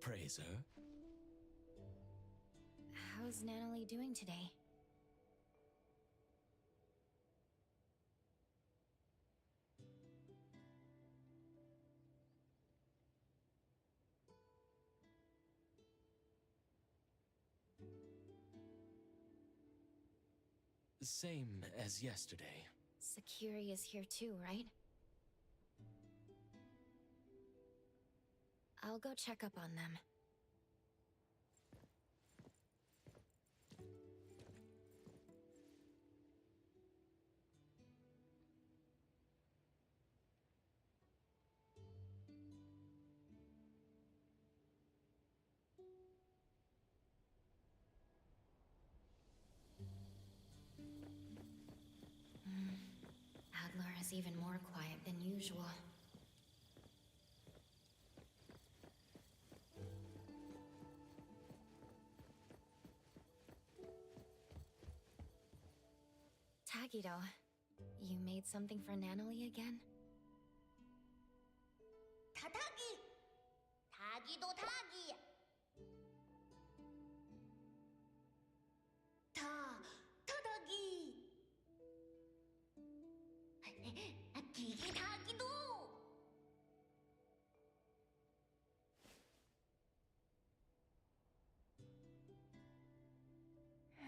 appraiser. How's Natalie doing today? Same as yesterday. Sakiri is here too, right? I'll go check up on them. Adler is even more quiet than usual. Tagido, you made something for Natalie again? 타타기! 타기도 타기! 타타기! 기기 타기도!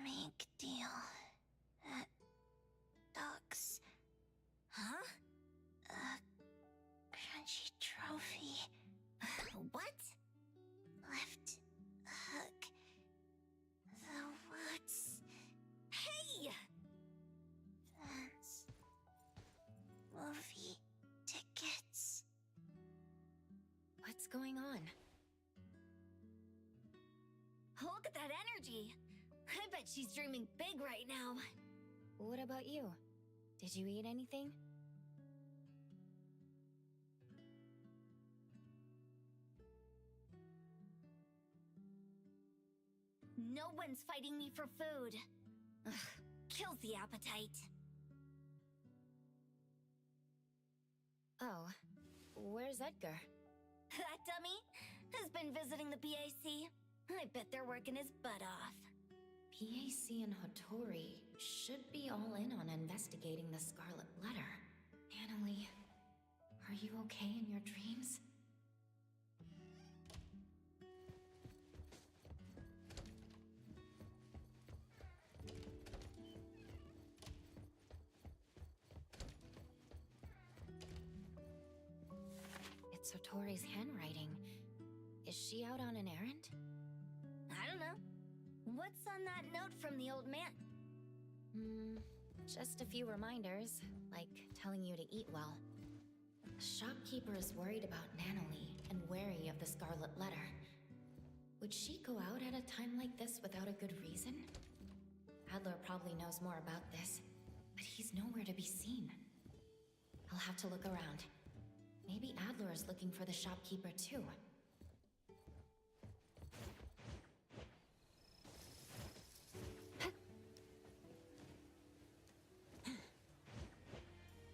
Big deal. Ducks. Huh? Crunchy trophy. What? Left hook. The woods. Hey! Fans. Movie tickets. What's going on? Look at that energy. I bet she's dreaming big right now. What about you? Did you eat anything? No one's fighting me for food. Ugh, kills the appetite. Oh, where's Edgar? That dummy has been visiting the BAC. I bet they're working his butt off. PAC and Hotori should be all in on investigating the Scarlet Letter. Natalie, are you okay in your dreams? It's Hotori's handwriting. Is she out on an errand? I don't know. What's on that note from the old man? Just a few reminders, like telling you to eat well. The shopkeeper is worried about Natalie and wary of the Scarlet Letter. Would she go out at a time like this without a good reason? Adler probably knows more about this, but he's nowhere to be seen. I'll have to look around. Maybe Adler is looking for the shopkeeper too.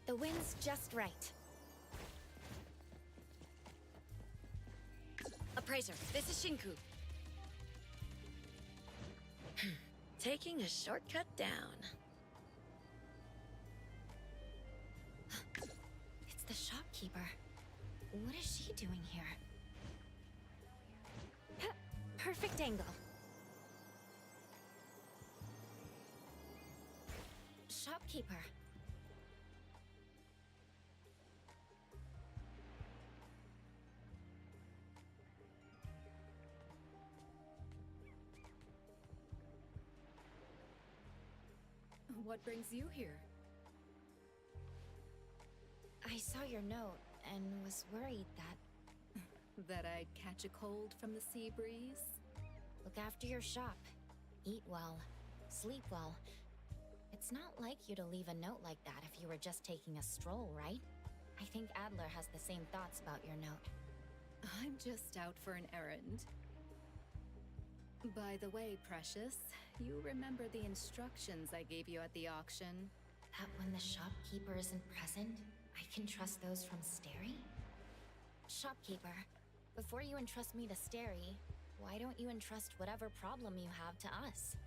The wind's just right. Appraiser, this is Shinku. Taking a shortcut down. It's the shopkeeper. What is she doing here? Perfect angle. Shopkeeper. What brings you here? I saw your note and was worried that... That I'd catch a cold from the sea breeze? Look after your shop. Eat well. Sleep well. It's not like you to leave a note like that if you were just taking a stroll, right? I think Adler has the same thoughts about your note. I'm just out for an errand. By the way, Precious, you remember the instructions I gave you at the auction? That when the shopkeeper isn't present, I can trust those from Steri? Shopkeeper, Before you entrust me to Steri, why don't you entrust whatever problem you have to us?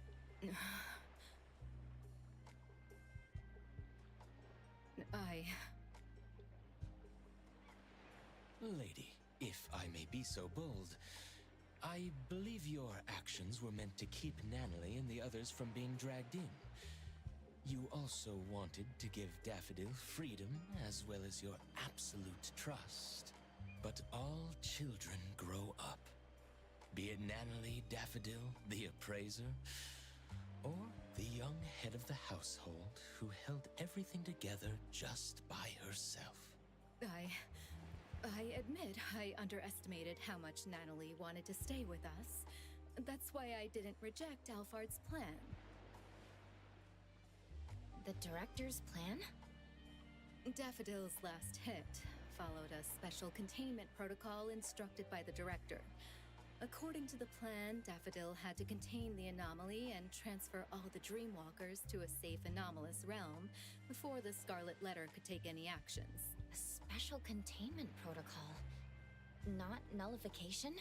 Lady, if I may be so bold, I believe your actions were meant to keep Natalie and the others from being dragged in. You also wanted to give Daffodil freedom as well as your absolute trust. But all children grow up. Be it Natalie, Daffodil, the appraiser, or the young head of the household who held everything together just by herself. I admit I underestimated how much Natalie wanted to stay with us. That's why I didn't reject Alphard's plan. The director's plan? Daffodil's last hit followed a special containment protocol instructed by the director. According to the plan, Daffodil had to contain the anomaly and transfer all the Dreamwalkers to a safe anomalous realm before the Scarlet Letter could take any actions. A special containment protocol. Not nullification?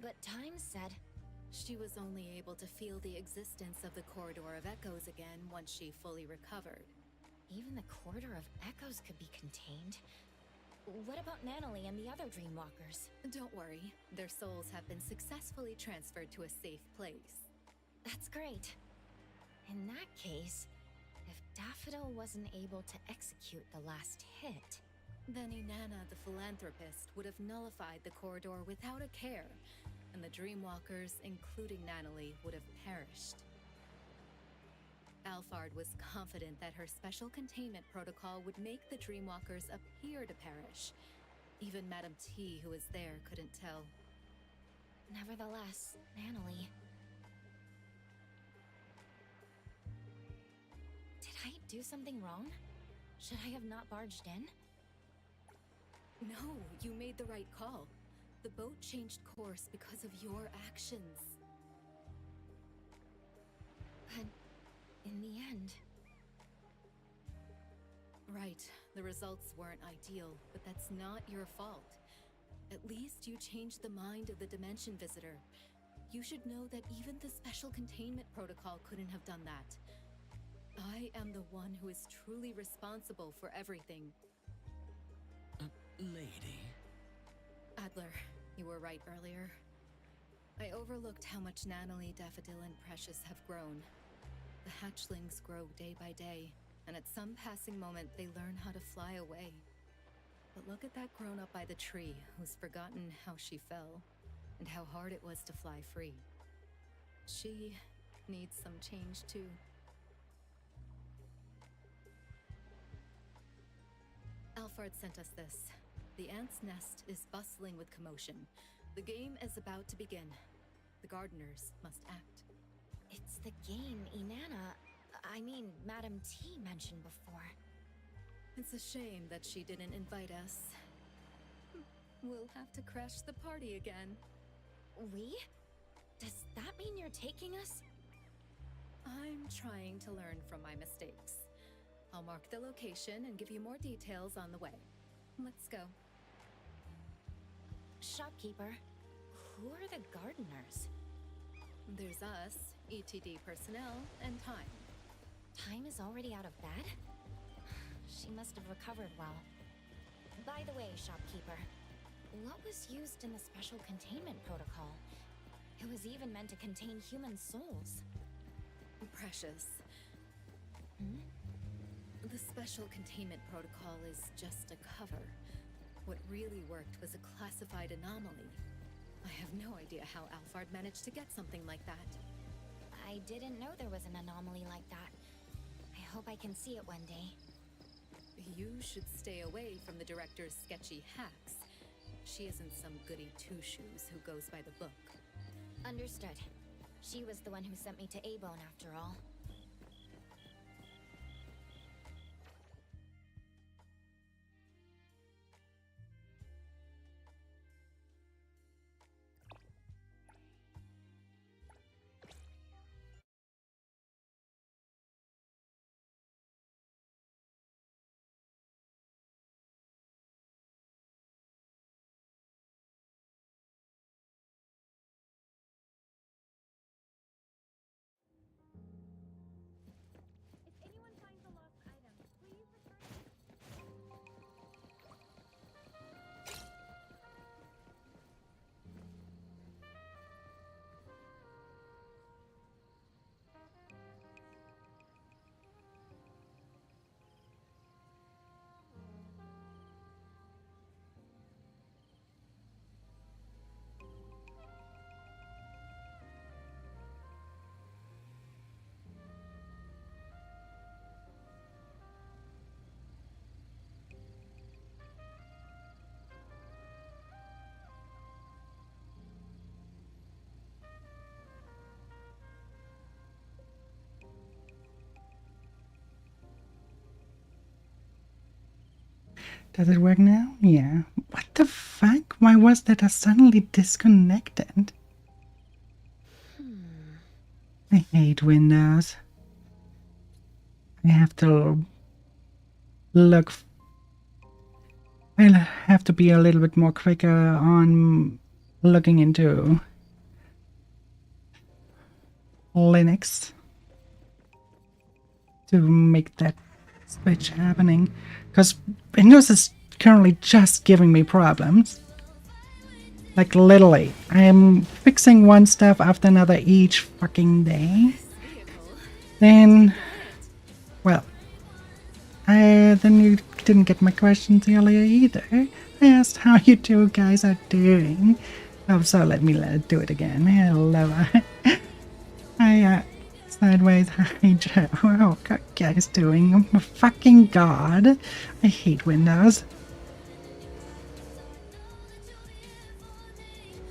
But Time said... She was only able to feel the existence of the Corridor of Echoes again once she fully recovered. Even the Corridor of Echoes could be contained. What about Natalie and the other Dreamwalkers? Don't worry, their souls have been successfully transferred to a safe place. That's great. In that case, if Daffodil wasn't able to execute the last hit... Then Inanna the Philanthropist would have nullified the corridor without a care, and the Dreamwalkers, including Natalie, would have perished. Alphard was confident that her special containment protocol would make the Dreamwalkers appear to perish. Even Madame T, who was there, couldn't tell. Nevertheless, Natalie... Did I do something wrong? Should I have not barged in? No, you made the right call. The boat changed course because of your actions. But in the end... Right, the results weren't ideal, but that's not your fault. At least you changed the mind of the Dimension Visitor. You should know that even the Special Containment Protocol couldn't have done that. I am the one who is truly responsible for everything. Lady? Adler, you were right earlier. I overlooked how much Natalie, Daffodil, and Precious have grown. The hatchlings grow day by day, and at some passing moment they learn how to fly away. But look at that grown-up by the tree who's forgotten how she fell, and how hard it was to fly free. She needs some change too. Alphard sent us this. The ant's nest is bustling with commotion. The game is about to begin. The gardeners must act. It's the game Madame T mentioned before. It's a shame that she didn't invite us. We'll have to crash the party again. We? Does that mean you're taking us? I'm trying to learn from my mistakes. I'll mark the location and give you more details on the way. Let's go. Shopkeeper, who are the gardeners? There's us, ETD personnel, and Time. Time is already out of bed? She must have recovered well. By the way, Shopkeeper, what was used in the Special Containment Protocol? It was even meant to contain human souls. Precious. Hmm? The Special Containment Protocol is just a cover. What really worked was a classified anomaly. I have no idea how Alphard managed to get something like that. I didn't know there was an anomaly like that. I hope I can see it one day. You should stay away from the director's sketchy hacks. She isn't some goody two-shoes who goes by the book. Understood. She was the one who sent me to A-Bone after all. Does it work now? Yeah. What the fuck? Why was that suddenly disconnected? I hate Windows. I have to look. I'll have to be a little bit more quicker on looking into Linux to make that switch happening. Because Windows is currently just giving me problems. Like literally, I'm fixing one stuff after another each fucking day. Then, well, then you didn't get my questions earlier either. I asked how you two guys are doing. Oh, so let me do it again. Hello. Hi, Sideways. Hi, Joe. How are you guys doing? Oh my fucking god. I hate Windows.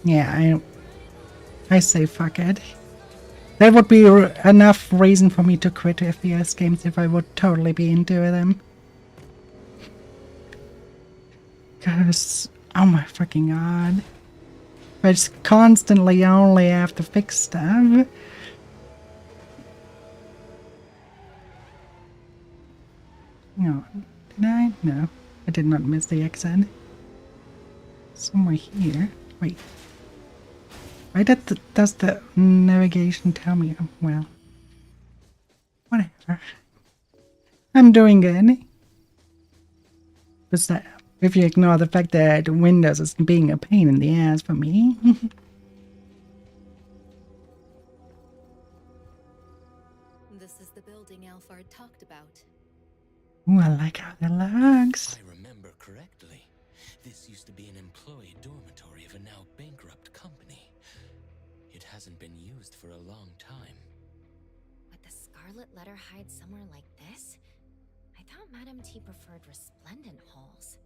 Yeah, I say fuck it. That would be enough reason for me to quit FPS games if I would totally be into them. Cause, oh my fucking god. I just constantly only have to fix stuff. No, did I? No, I did not miss the exit. Somewhere here. Wait. Why does the navigation tell me? Well, whatever. I'm doing good. But if you ignore the fact that Windows is being a pain in the ass for me. This is the building Alfard talked about. Ooh, I like how that looks. If I remember correctly, this used to be an employee dormitory of a now bankrupt company. It hasn't been used for a long time. Would the Scarlet Letter hide somewhere like this? I thought Madame T preferred resplendent halls.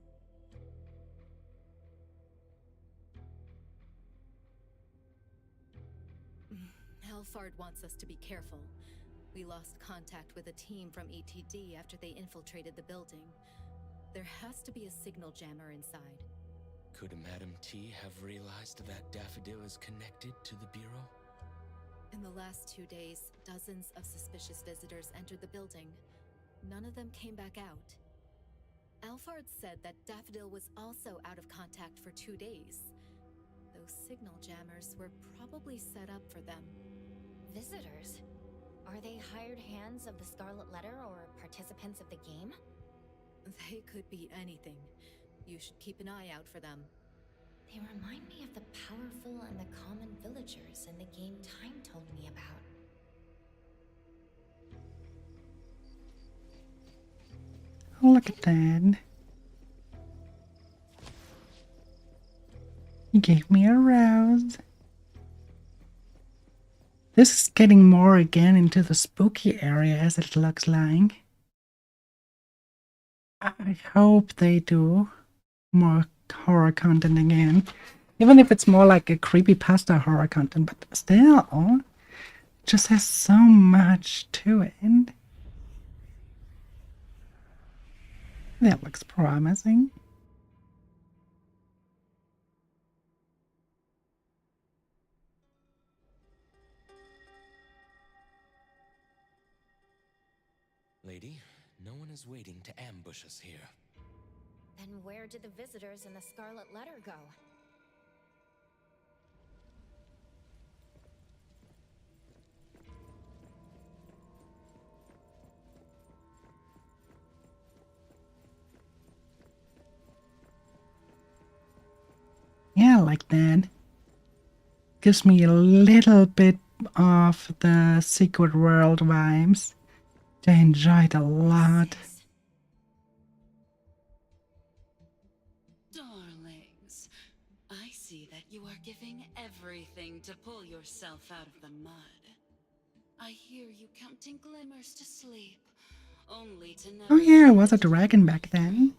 Alfard wants us to be careful. We lost contact with a team from ETD after they infiltrated the building. There has to be a signal jammer inside. Could Madame T have realized that Daffodil is connected to the Bureau? In the last 2 days, dozens of suspicious visitors entered the building. None of them came back out. Alfard said that Daffodil was also out of contact for 2 days. Those signal jammers were probably set up for them. Visitors? Are they hired hands of the Scarlet Letter or participants of the game? They could be anything. You should keep an eye out for them. They remind me of the powerful and the common villagers in the game Time told me about. Look at that. He gave me a rose. This is getting more again into the spooky area as it looks like. I hope they do more horror content again. Even if it's more like a creepypasta horror content, but still, it just has so much to it. That looks promising. Lady, no one is waiting to ambush us here. Then where did the visitors in the Scarlet Letter go? Yeah, like that. Gives me a little bit of the Secret World vibes. I enjoyed a lot. Darlings, I see that you are giving everything to pull yourself out of the mud. I hear you counting glimmers to sleep, only to never... Oh yeah, I was a dragon back then.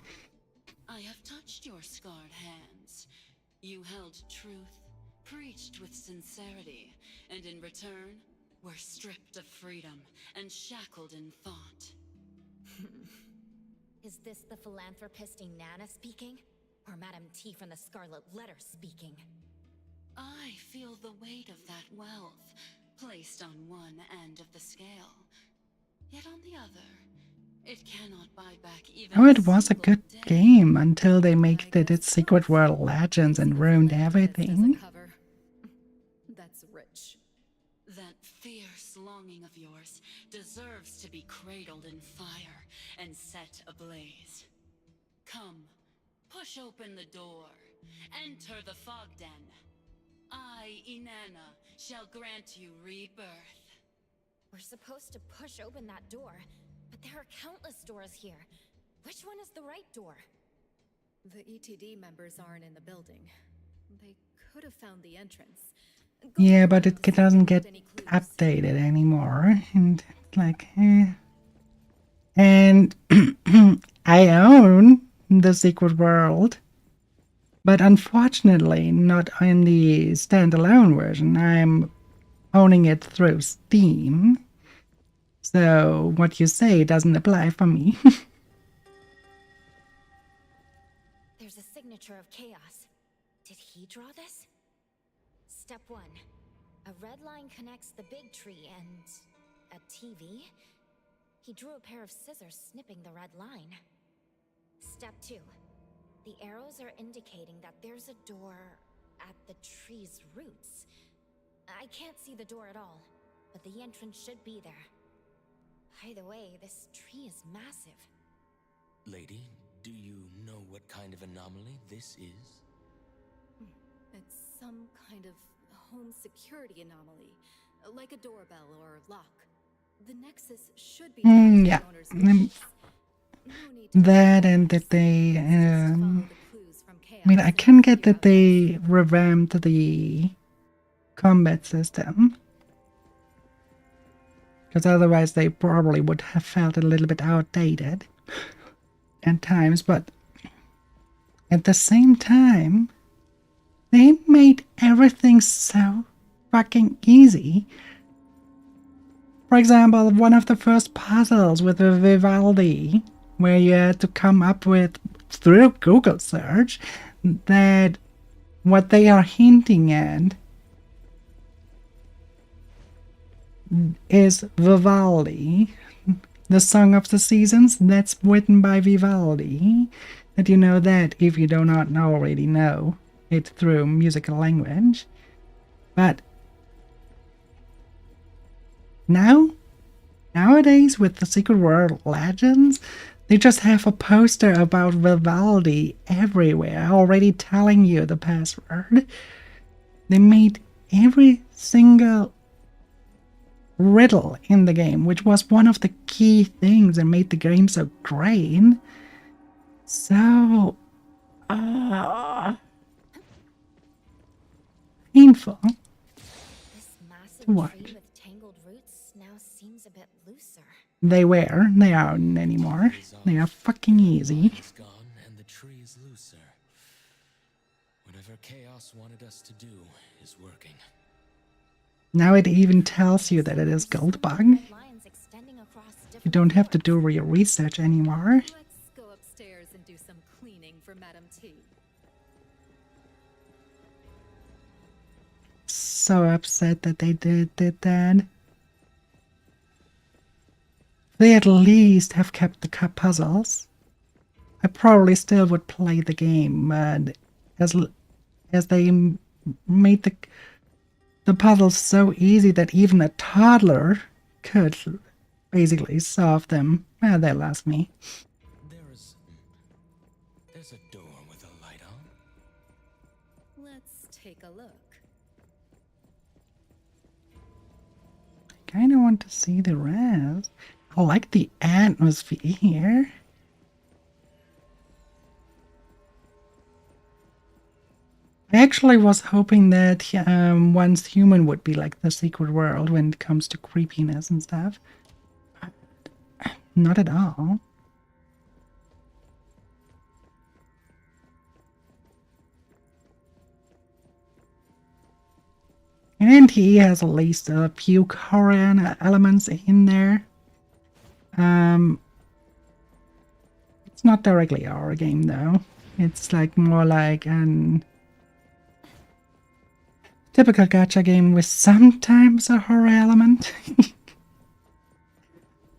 I have touched your scarred hands. You held truth, preached with sincerity, and in return, were stripped of freedom and shackled in thought. Is this the philanthropist Inanna speaking? Or Madame T from the Scarlet Letter speaking? I feel the weight of that wealth placed on one end of the scale. Yet on the other, it cannot buy back even Oh, it was a single good day. game until they made I it guess its Secret World Legends and ruined Philanthropist as a everything. cover. That's rich. That fierce longing of yours deserves to be cradled in fire and set ablaze. Come, push open the door. Enter the fog den. I, Inanna, shall grant you rebirth. We're supposed to push open that door, but there are countless doors here. Which one is the right door? The ETD members aren't in the building. They could have found the entrance. Go Yeah, check but around it to see if doesn't you get find any clues. updated anymore. And it's like, And I own the Secret World. But unfortunately, not in the standalone version. I'm owning it through Steam. So what you say doesn't apply for me. There's a signature of chaos. Did he draw this? Step 1. A red line connects the big tree and a TV. He drew a pair of scissors snipping the red line. Step 2. The arrows are indicating that there's a door at the tree's roots. I can't see the door at all, but the entrance should be there. By the way, this tree is massive. Lady, do you know what kind of anomaly this is? It's some kind of home security anomaly, like a doorbell or lock. The Nexus should be tied to Yeah. the owner's wishes. No need to That worry. and that they, Just follow the clues from I mean, Chaos I and can get figure that out they revamped the combat system. Because otherwise they probably would have felt a little bit outdated at times. But at the same time, they made everything so fucking easy. For example, one of the first puzzles with the Vivaldi, where you had to come up with, through Google search, that what they are hinting at is Vivaldi, the Song of the Seasons. That's written by Vivaldi. That you know that if you do not already know it through musical language. But nowadays with the Secret World Legends, they just have a poster about Vivaldi everywhere, already telling you the password. They made every single riddle in the game, which was one of the key things that made the game so great. So painful. This massive What? tree with tangled roots now seems a bit looser. They aren't anymore. They are fucking easy. Is gone and the tree is looser. Whatever Chaos wanted us to do is working. Now it even tells you that it is Goldbug. Lines extending across You different don't have to floors. do your research anymore. Let's go upstairs and do some cleaning for Madame T. So upset that they did that. They at least have kept the puzzles. I probably still would play the game, but as they made the puzzles so easy that even a toddler could basically solve them. Well, they lost me. There's a door with a light on. Let's take a look. Kinda want to see the rest. I like the atmosphere here. I actually was hoping that once human would be like the Secret World when it comes to creepiness and stuff. Not at all. And NTE has at least a few Korean elements in there. It's not directly a horror game though. It's like more like an typical gacha game with sometimes a horror element.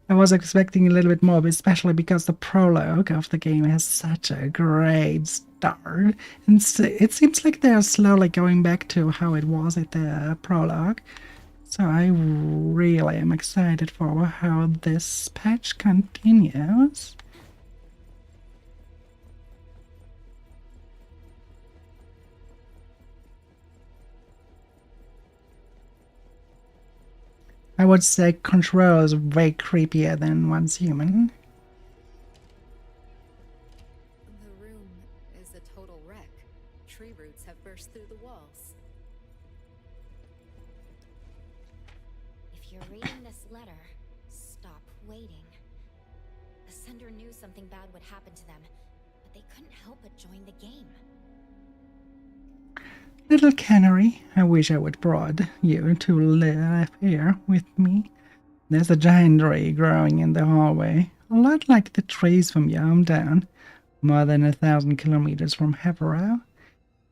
I was expecting a little bit more, but especially because the prologue of the game has such a great start. And it seems like they're slowly going back to how it was at the prologue. So I really am excited for how this patch continues. I would say Control is way creepier than Once Human. The room is a total wreck. Tree roots have burst through the walls. If you're reading this letter, stop waiting. The sender knew something bad would happen to them, but they couldn't help but join the game. Little canary, I wish I would brought you to live here with me. There's a giant tree growing in the hallway, a lot like the trees from your hometown, more than 1,000 kilometers from Havaro.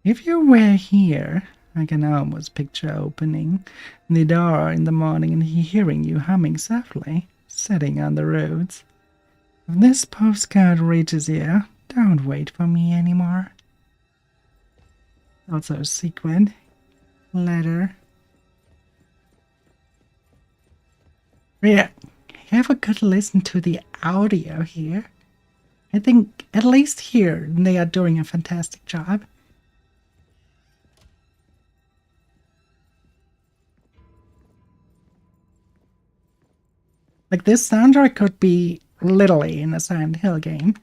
If you were here, I can almost picture opening the door in the morning and hearing you humming softly, sitting on the roads. If this postcard reaches you, don't wait for me anymore. Also a secret letter. Yeah, have a good listen to the audio here. I think at least here they are doing a fantastic job. Like this soundtrack could be literally in a Silent Hill game.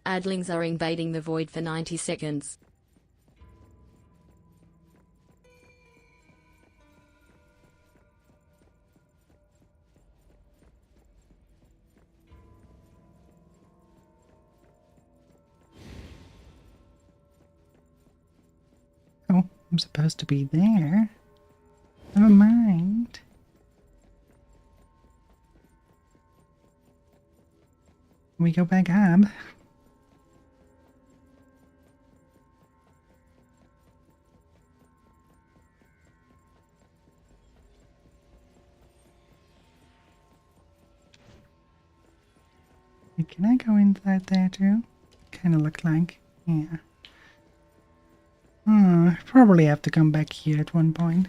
Adlings are invading the void for 90 seconds. Oh, I'm supposed to be there. Never mind. We go back up. Can I go inside there too? Kind of look like, yeah. I probably have to come back here at one point.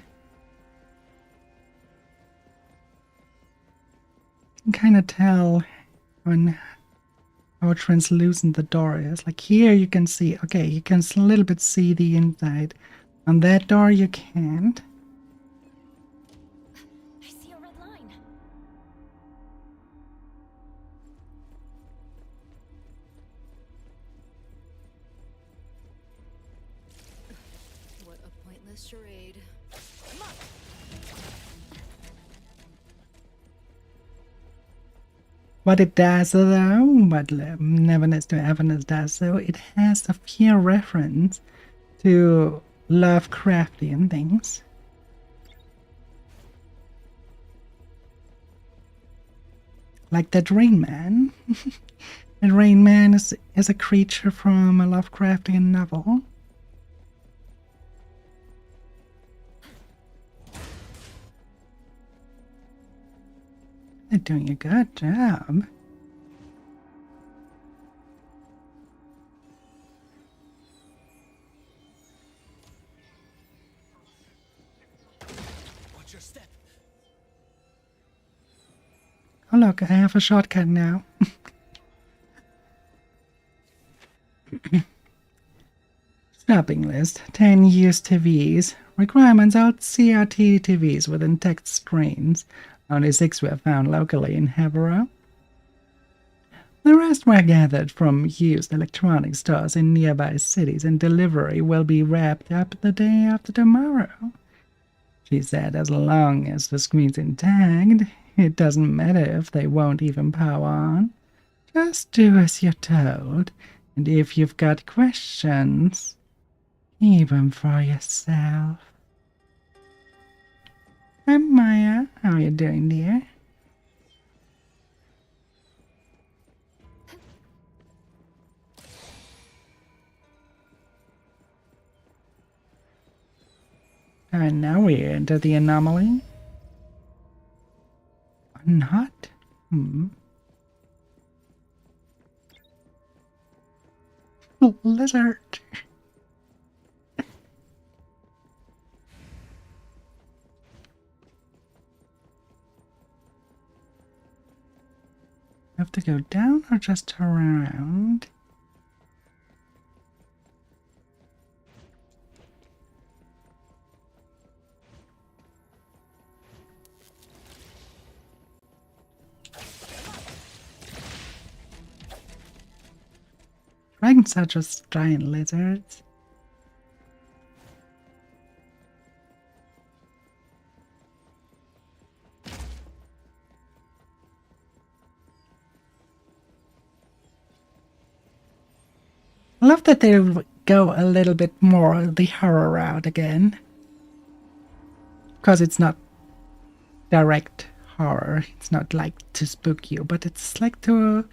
You can kind of tell when how translucent the door is. Like here you can see, okay, you can a little bit see the inside. On that door you can't. I see a red line. What a pointless charade. What it does though, what Neverness to Everness does though, it has a few reference to Lovecraftian things. Like that Rain Man. And Rain Man is a creature from a Lovecraftian novel. They're doing a good job. Watch your step. Oh look, I have a shortcut now. Shopping list. 10 used TVs. Requirements out CRT TVs with intact screens. Only 6 were found locally in Havaro. The rest were gathered from used electronic stores in nearby cities, and delivery will be wrapped up the day after tomorrow. She said as long as the screen's intact, it doesn't matter if they won't even power on. Just do as you're told, and if you've got questions, keep them for yourself. Hi Maya, how are you doing, dear? And now we enter the anomaly. Not? Lizard. Have to go down or just around? Dragons are just giant lizards. I love that they go a little bit more the horror route again. Because it's not direct horror. It's not like to spook you, but it's like to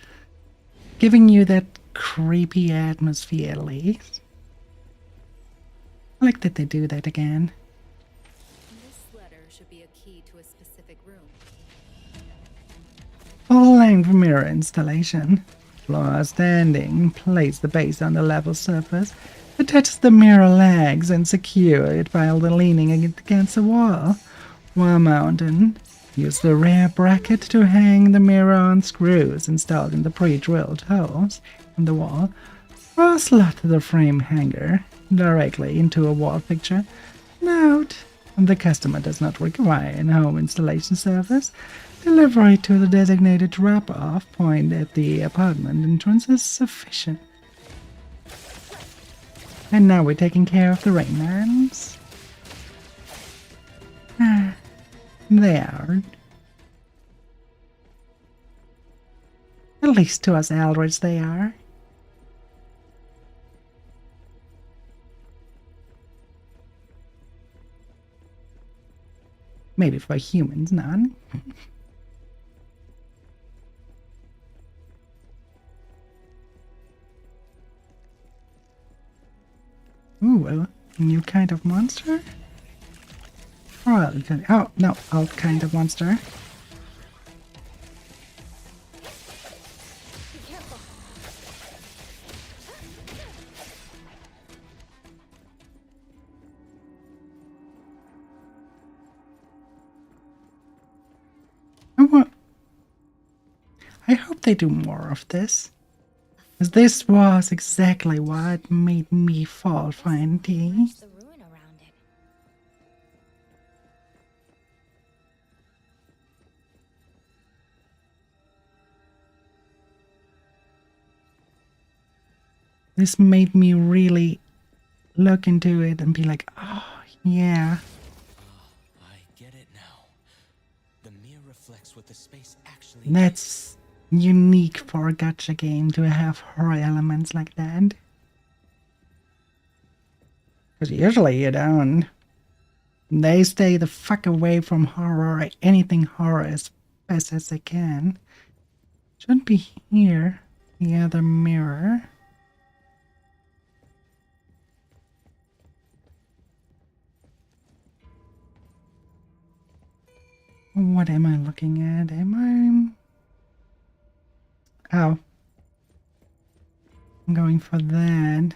giving you that creepy atmosphere at least. I like that they do that again. This letter should be a key to a specific room. Full-length mirror installation. Floor standing. Place the base on the level surface. Attach the mirror legs and secure it while leaning against the wall. While mounted, use the rear bracket to hang the mirror on screws installed in the pre-drilled holes in the wall, or slot the frame hanger directly into a wall fixture. Note: the customer does not require a home installation service. Delivery to the designated drop-off point at the apartment entrance is sufficient. And now we're taking care of the rain lamps. They are. At least to us Eldritch they are. Maybe for humans, none. Ooh, a new kind of monster? Oh, no, old kind of monster. I hope they do more of this. As this was exactly what made me fall for NTE. The ruin around it. This made me really look into it and be like, oh, yeah. I get it now. The mirror reflects what the space actually That's unique for a gacha game to have horror elements like that. Because usually you don't. They stay the fuck away from horror or anything horror as best as they can. Should be here. The other mirror. What am I looking at? Oh. I'm going for that.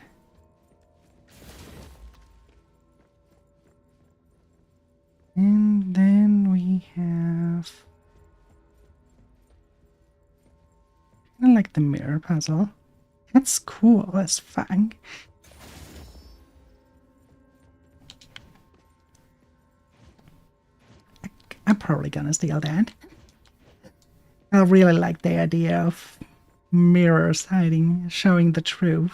And then we have... I like the mirror puzzle. That's cool as fuck. I'm probably gonna steal that. I really like the idea of mirrors showing the truth.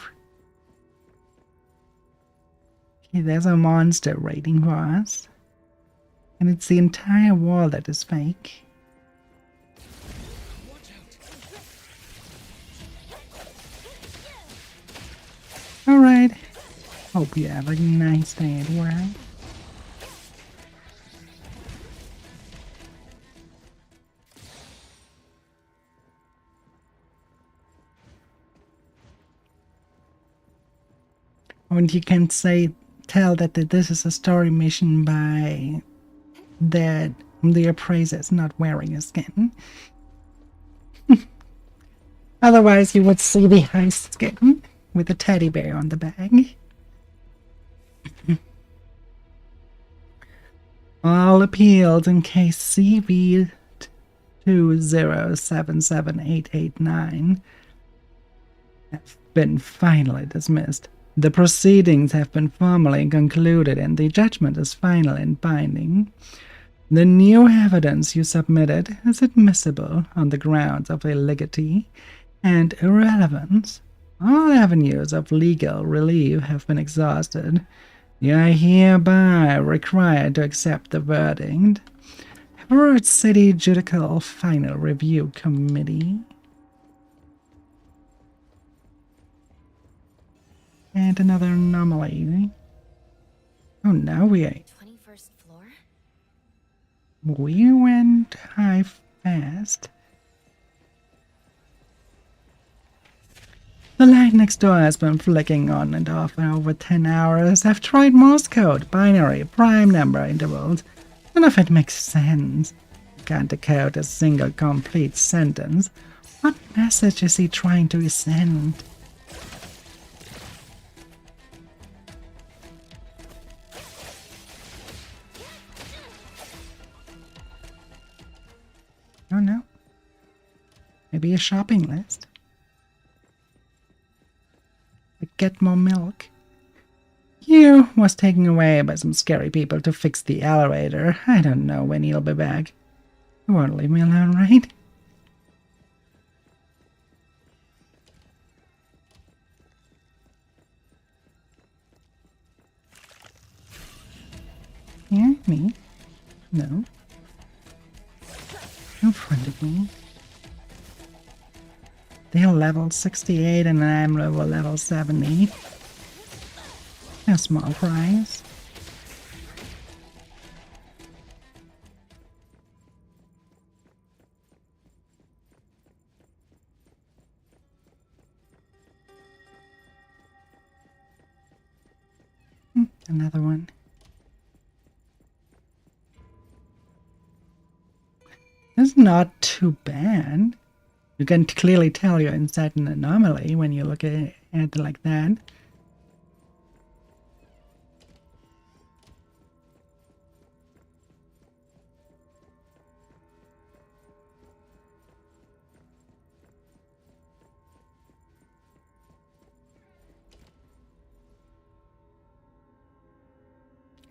Okay, there's a monster waiting for us. And it's the entire wall that is fake. Alright. Hope you have a nice day at work. And you can say tell that this is a story mission by that the appraiser is not wearing a skin. Otherwise, you would see the high skin with a teddy bear on the bag. All appeals in case CV 2077889 have been finally dismissed. The proceedings have been formally concluded and the judgment is final and binding. The new evidence you submitted is admissible on the grounds of illegality and irrelevance. All avenues of legal relief have been exhausted. You are hereby required to accept the verdict. Everett City Judicial Final Review Committee. And another anomaly. Oh, now we 21st floor? went high fast. The light next door has been flicking on and off for over 10 hours. I've tried Morse code, binary, prime number intervals. None of it makes sense. I can't decode a single complete sentence. What message is he trying to send? Oh no. Maybe a shopping list. Like get more milk. Hugh was taken away by some scary people to fix the elevator. I don't know when he'll be back. You won't leave me alone, right? Yeah, me? No. In front of me. They're level 68 and I'm level 70. A small prize. Another one. It's not too bad. You can clearly tell you're inside an anomaly when you look at it like that.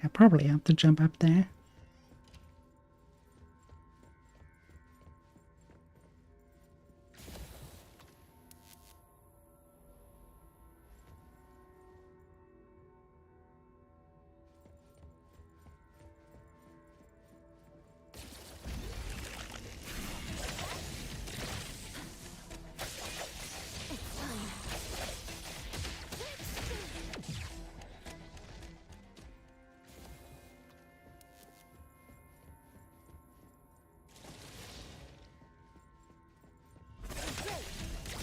I probably have to jump up there.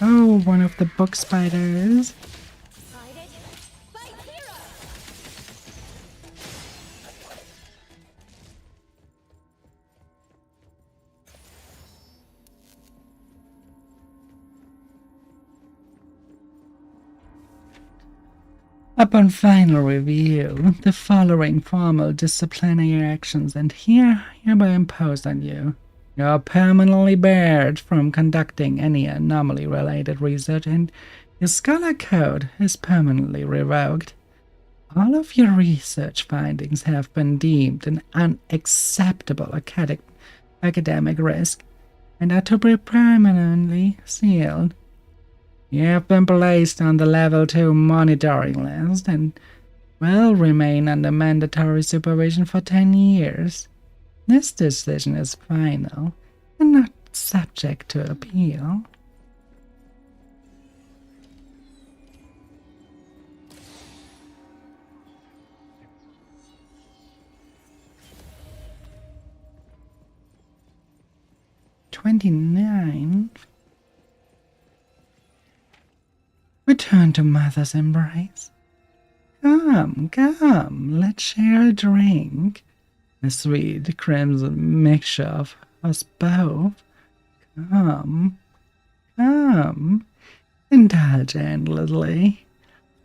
Oh, one of the book spiders. Upon final review, the following formal disciplinary actions and hereby imposed on you. You are permanently barred from conducting any anomaly-related research and your scholar code is permanently revoked. All of your research findings have been deemed an unacceptable academic risk and are to be permanently sealed. You have been placed on the Level 2 monitoring list and will remain under mandatory supervision for 10 years. This decision is final and not subject to appeal. "29. Return to Mother's embrace. Ah, Come, let's share a drink. A sweet crimson mixture of us both. Come, indulge endlessly.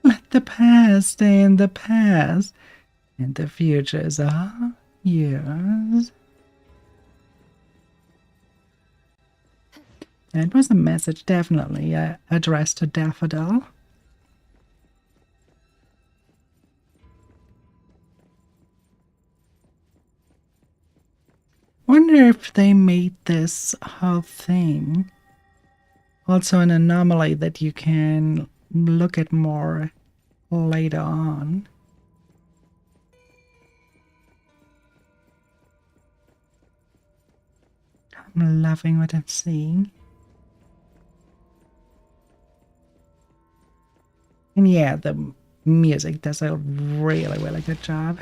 Let the past stay in the past, and the future is all yours. It was a message definitely addressed to Daffodil. Wonder if they made this whole thing also an anomaly that you can look at more later on. I'm loving what I'm seeing. And yeah, the music does a really, really good job.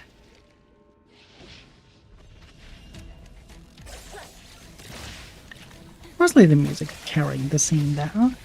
Mostly the music carrying the scene down.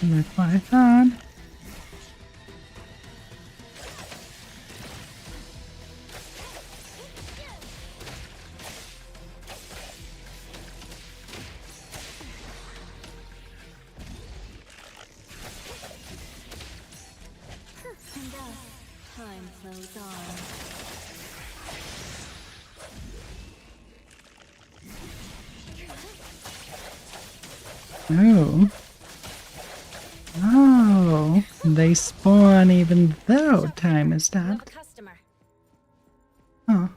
With Python. Time flows on. Oh. Oh, they spawn even though time is stopped. Customer. Oh.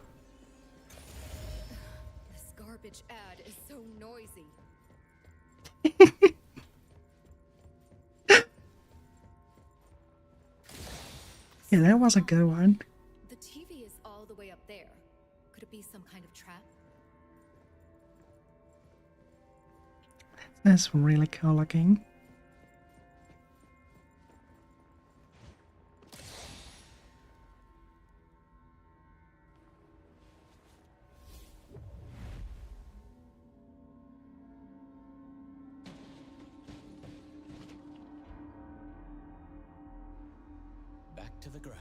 This garbage ad is so noisy. Yeah, that was a good one. The TV is all the way up there. Could it be some kind of trap? That's really cool looking. Back to the ground.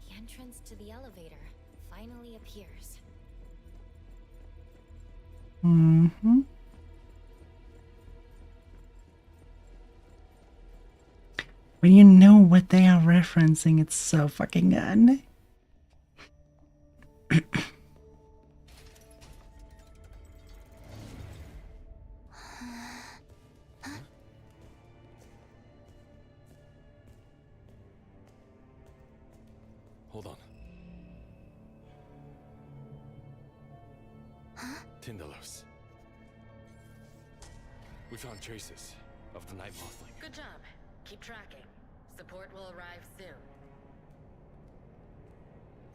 The entrance to the elevator finally appears. Mm-hmm. When you know what they are referencing, it's so fucking good. Hold on. Tindalos. We found traces of the night mothling. Good job. Keep tracking. Support will arrive soon.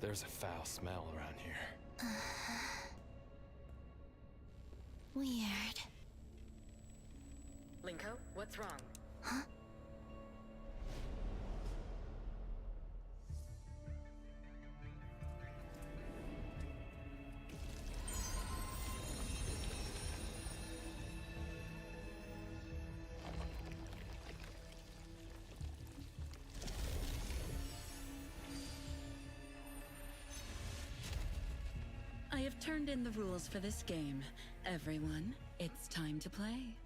There's a foul smell around here. Weird. Linko, what's wrong? I have turned in the rules for this game. Everyone, it's time to play.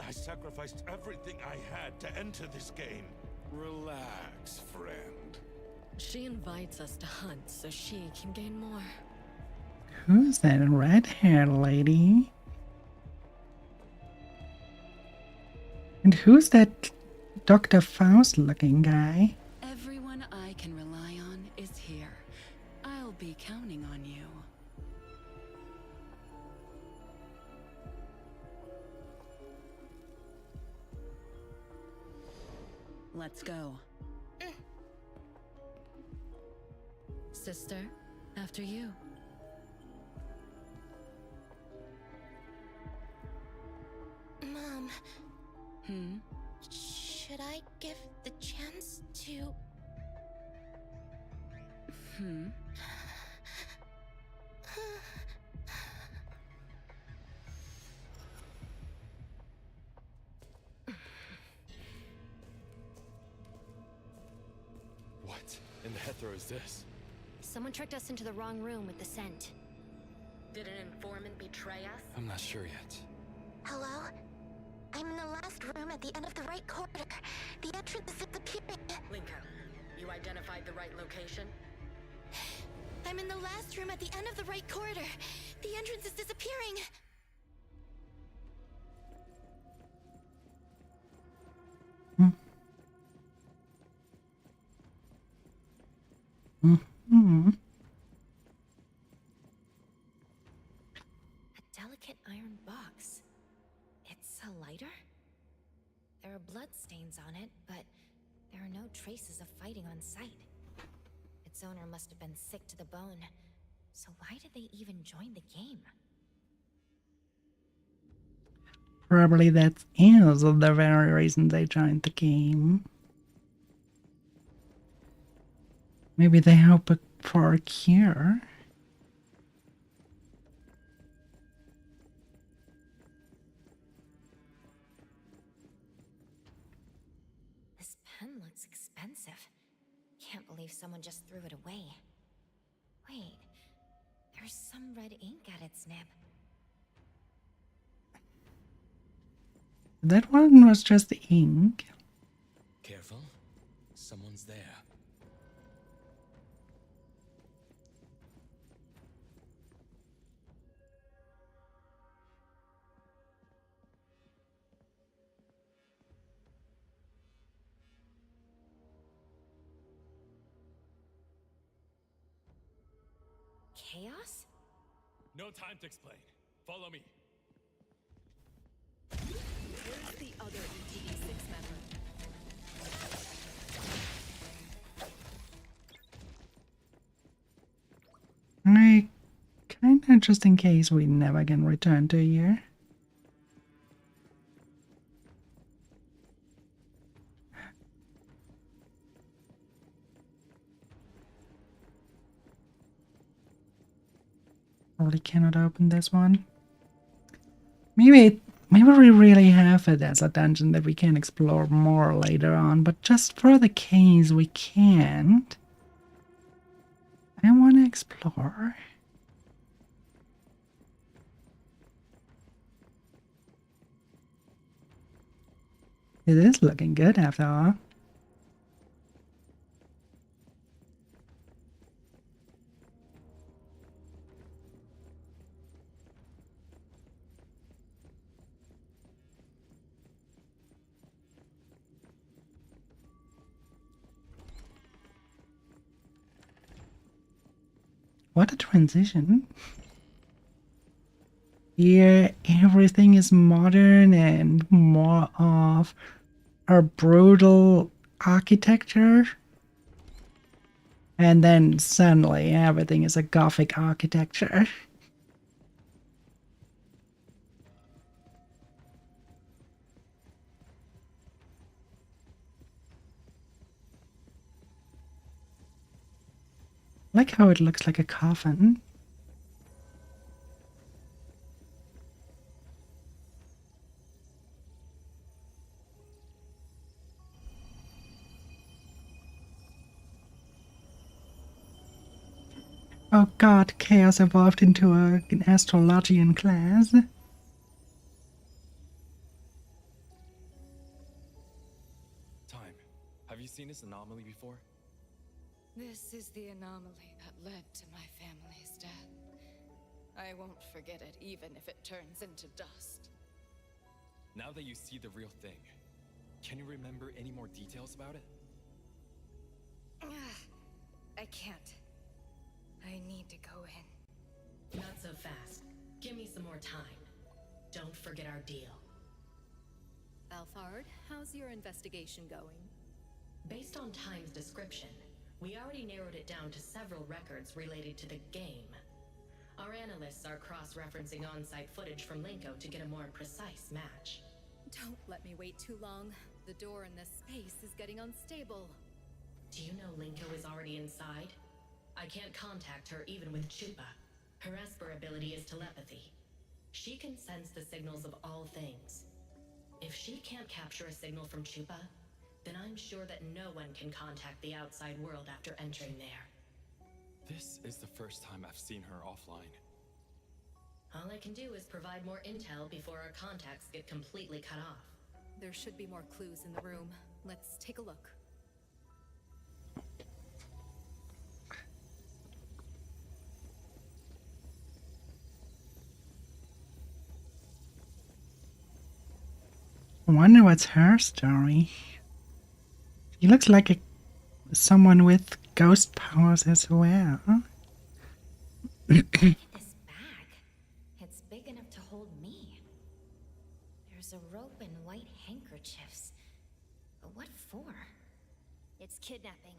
I sacrificed everything I had to enter this game. Relax, friend. She invites us to hunt so she can gain more. Who's that red-haired lady? And who's that Dr. Faust looking guy? Everyone I can rely on is here, Let's go. Sister, after you. Mom, Hmm? should I give the chance to... Hmm? What in the Hethro is this? Someone tricked us into the wrong room with the scent. Did an informant betray us? I'm not sure yet. Hello? I'm in the last room at the end of the right corridor. The entrance is disappearing. Linka, you identified the right location? I'm in the last room at the end of the right corridor. The entrance is disappearing. Hmm. A delicate iron box. It's a lighter? There are blood stains on it, but there are no traces of fighting on site. Its owner must have been sick to the bone. So why did they even join the game? Probably that is the very reason they joined the game. Maybe they hope for a cure. This pen looks expensive. Can't believe someone just threw it away. Wait, there's some red ink at its nib. That one was just ink. Careful. Someone's there. Chaos? No time to explain. Follow me. Where's the other NTE 6 member? Kinda just in case we never can return to here. Probably cannot open this one. Maybe we really have it as a dungeon that we can explore more later on, but just for the case we can't, I want to explore. It is looking good after all. What a transition. Here, everything is modern and more of a brutal architecture. And then suddenly everything is a Gothic architecture. I like how it looks like a coffin. Oh god, chaos evolved into an astrologian class. Time. Have you seen this anomaly before? This is the anomaly that led to my family's death. I won't forget it, even if it turns into dust. Now that you see the real thing, can you remember any more details about it? I can't. I need to go in. Not so fast. Give me some more time. Don't forget our deal. Alfard, how's your investigation going? Based on Time's description, we already narrowed it down to several records related to the game. Our analysts are cross-referencing on-site footage from Linko to get a more precise match. Don't let me wait too long. The door in this space is getting unstable. Do you know Linko is already inside? I can't contact her even with Chupa. Her Esper ability is telepathy. She can sense the signals of all things. If she can't capture a signal from Chupa, then I'm sure that no one can contact the outside world after entering there. This is the first time I've seen her offline. All I can do is provide more intel before our contacts get completely cut off. There should be more clues in the room. Let's take a look. I wonder what's her story. He looks like someone with ghost powers as well. This bag. It's big enough to hold me. There's a rope and white handkerchiefs. But what for? It's kidnapping.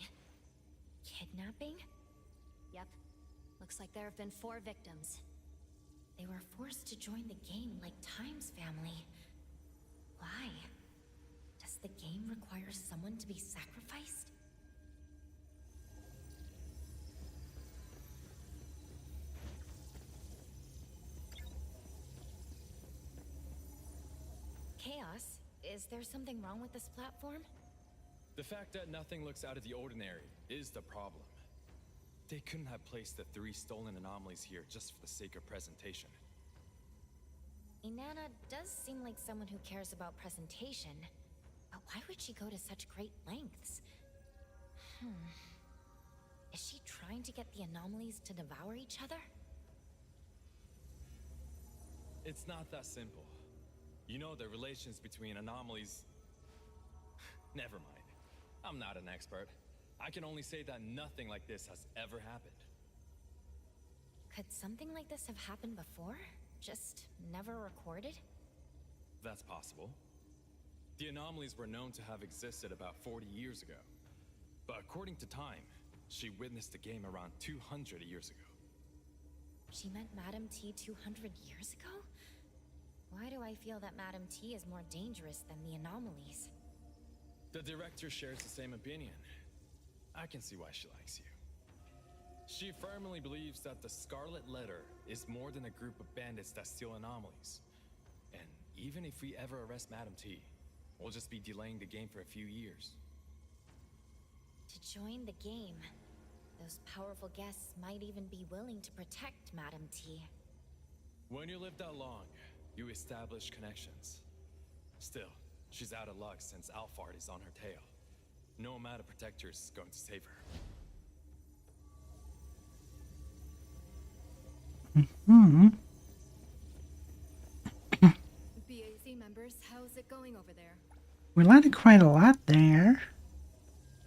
Kidnapping? Yep. Looks like there have been 4 victims. They were forced to join the game like Time's family. Why? Does the game require someone to be sacrificed? Chaos? Is there something wrong with this platform? The fact that nothing looks out of the ordinary is the problem. They couldn't have placed the 3 stolen anomalies here just for the sake of presentation. Inanna does seem like someone who cares about presentation, but why would she go to such great lengths? Is she trying to get the anomalies to devour each other? It's not that simple. You know the relations between anomalies... Never mind. I'm not an expert. I can only say that nothing like this has ever happened. Could something like this have happened before? Just never recorded? That's possible. The anomalies were known to have existed about 40 years ago. But according to Time, she witnessed the game around 200 years ago. She met Madame T 200 years ago? Why do I feel that Madame T is more dangerous than the anomalies? The director shares the same opinion. I can see why she likes you. She firmly believes that the Scarlet Letter is more than a group of bandits that steal anomalies. And even if we ever arrest Madame T, we'll just be delaying the game for a few years. To join the game, those powerful guests might even be willing to protect Madame T. When you live that long, you establish connections. Still, she's out of luck since Alphard is on her tail. No amount of protectors is going to save her. BAZ members, how's it going over there? We learned quite a lot there.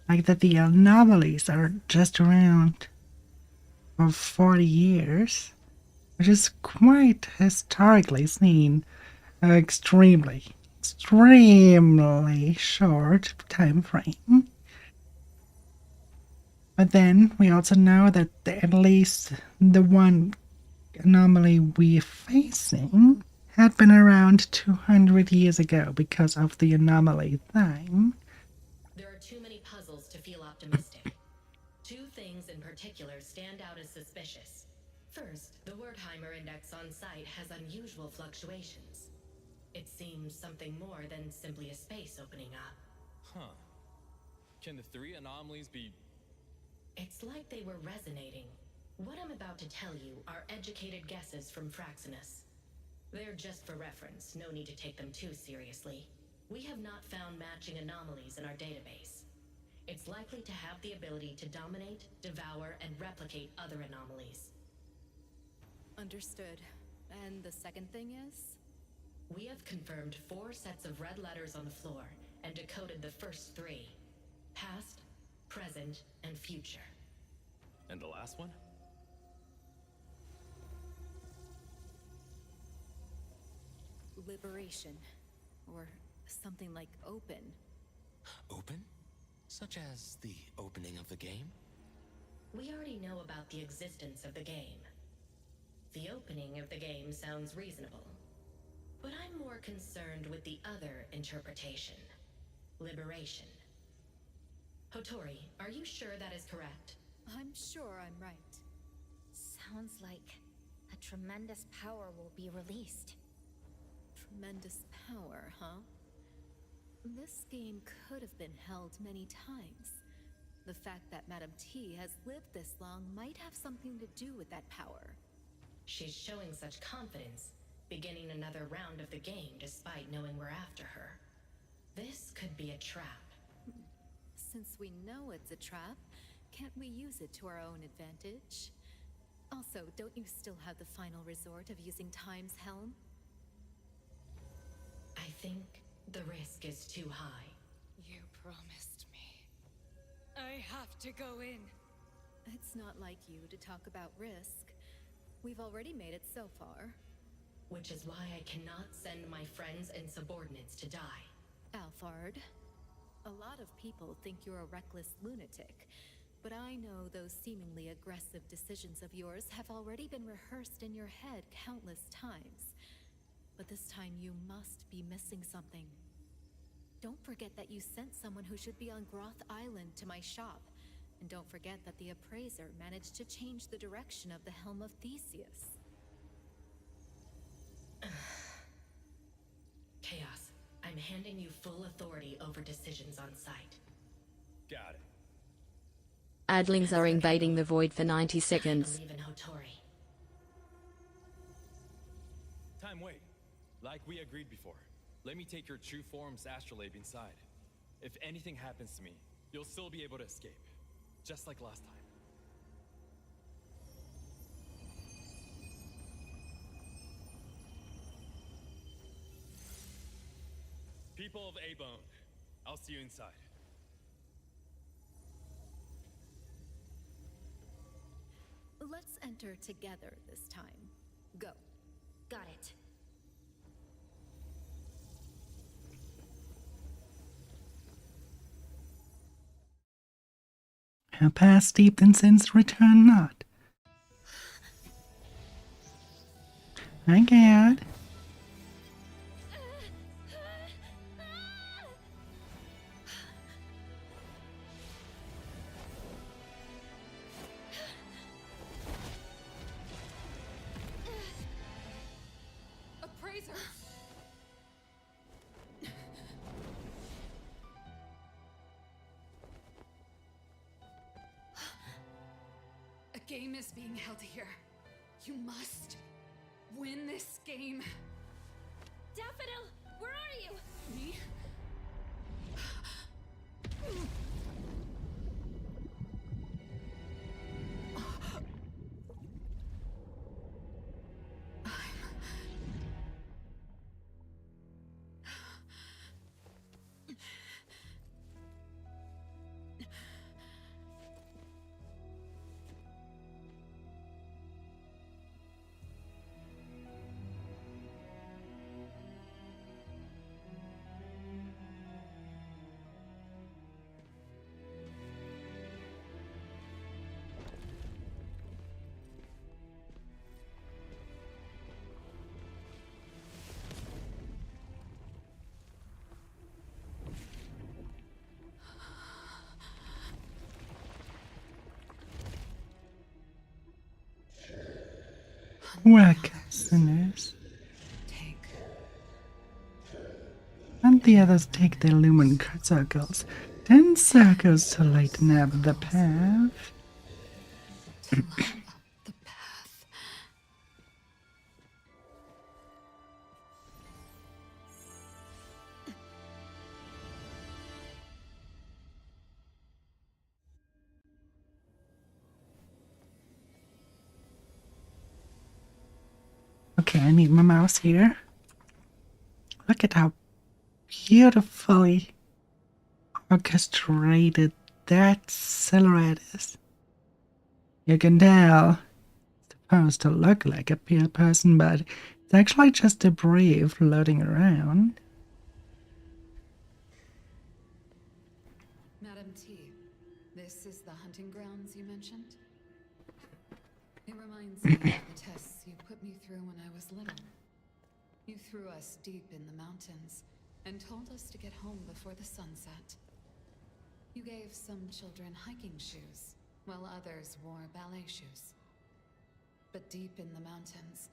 Like that the anomalies are just around for 40 years. Which is quite historically seen. Extremely short time frame. But then we also know that at least the one anomaly we're facing had been around 200 years ago because of the anomaly time. There are too many puzzles to feel optimistic. 2 things in particular stand out as suspicious. First, the Wertheimer index on site has unusual fluctuations. It seems something more than simply a space opening up. Huh. Can the 3 anomalies be... It's like they were resonating. What I'm about to tell you are educated guesses from Fraxinus. They're just for reference, no need to take them too seriously. We have not found matching anomalies in our database. It's likely to have the ability to dominate, devour, and replicate other anomalies. Understood. And the second thing is? We have confirmed 4 sets of red letters on the floor and decoded the first 3. Past, present, and future. And the last one? Liberation. Or something like open. Open? Such as the opening of the game? We already know about the existence of the game. The opening of the game sounds reasonable. But I'm more concerned with the other interpretation. Liberation. Hotori, are you sure that is correct? I'm sure I'm right. Sounds like a tremendous power will be released. Tremendous power, huh? This game could have been held many times. The fact that Madame T has lived this long might have something to do with that power. She's showing such confidence, beginning another round of the game despite knowing we're after her. This could be a trap. Since we know it's a trap, can't we use it to our own advantage? Also, don't you still have the final resort of using Time's Helm? I think the risk is too high. You promised me. I have to go in. It's not like you to talk about risk. We've already made it so far. Which is why I cannot send my friends and subordinates to die. Alphard, a lot of people think you're a reckless lunatic, but I know those seemingly aggressive decisions of yours have already been rehearsed in your head countless times. But this time you must be missing something. Don't forget that you sent someone who should be on Groth Island to my shop. And don't forget that the appraiser managed to change the direction of the Helm of Theseus. Chaos, I'm handing you full authority over decisions on site. Got it. Adlings are invading the void for 90 seconds. I believe in Hotori. Time, wait. Like we agreed before, let me take your true form's astrolabe inside. If anything happens to me, you'll still be able to escape. Just like last time. People of A-Bone, I'll see you inside. Let's enter together this time. Go. Got it. Her past steeped in sins return not. Hi, Gad. Appraiser! A game is being held here. You must win this game. Daffodil, where are you? Me? Welcome, sinners. Take. And the others take their lumen circles. 10 circles to lighten up the path. The path. Okay, I need my mouse here. Look at how beautifully orchestrated that silhouette is. You can tell it's supposed to look like a real person, but it's actually just debris floating around. Madame T, some of the tests you put me through when I was little. You threw us deep in the mountains and told us to get home before the sunset. You gave some children hiking shoes, while others wore ballet shoes. But deep in the mountains,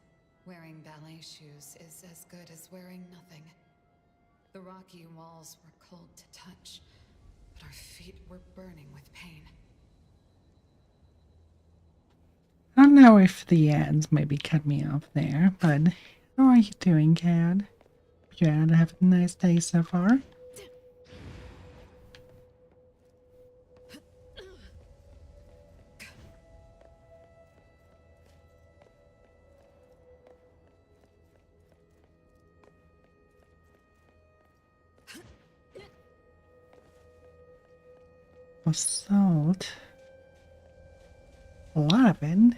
wearing ballet shoes is as good as wearing nothing. The rocky walls were cold to touch, but our feet were burning with pain. I don't know if the ads maybe cut me off there, but how are you doing, Cad? You had to have a nice day so far. Assault. A lot of it.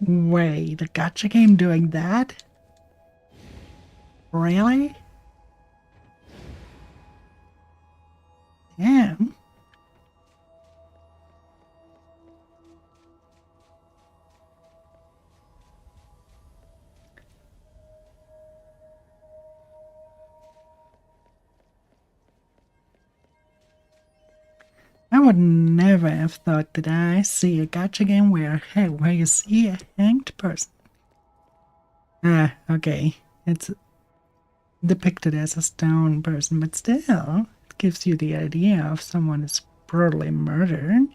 Wait, a gacha game doing that? Really? Damn. I would never have thought that I see a gacha game where you see a hanged person. Ah, okay. It's depicted as a stone person, but still, it gives you the idea of someone is brutally murdered.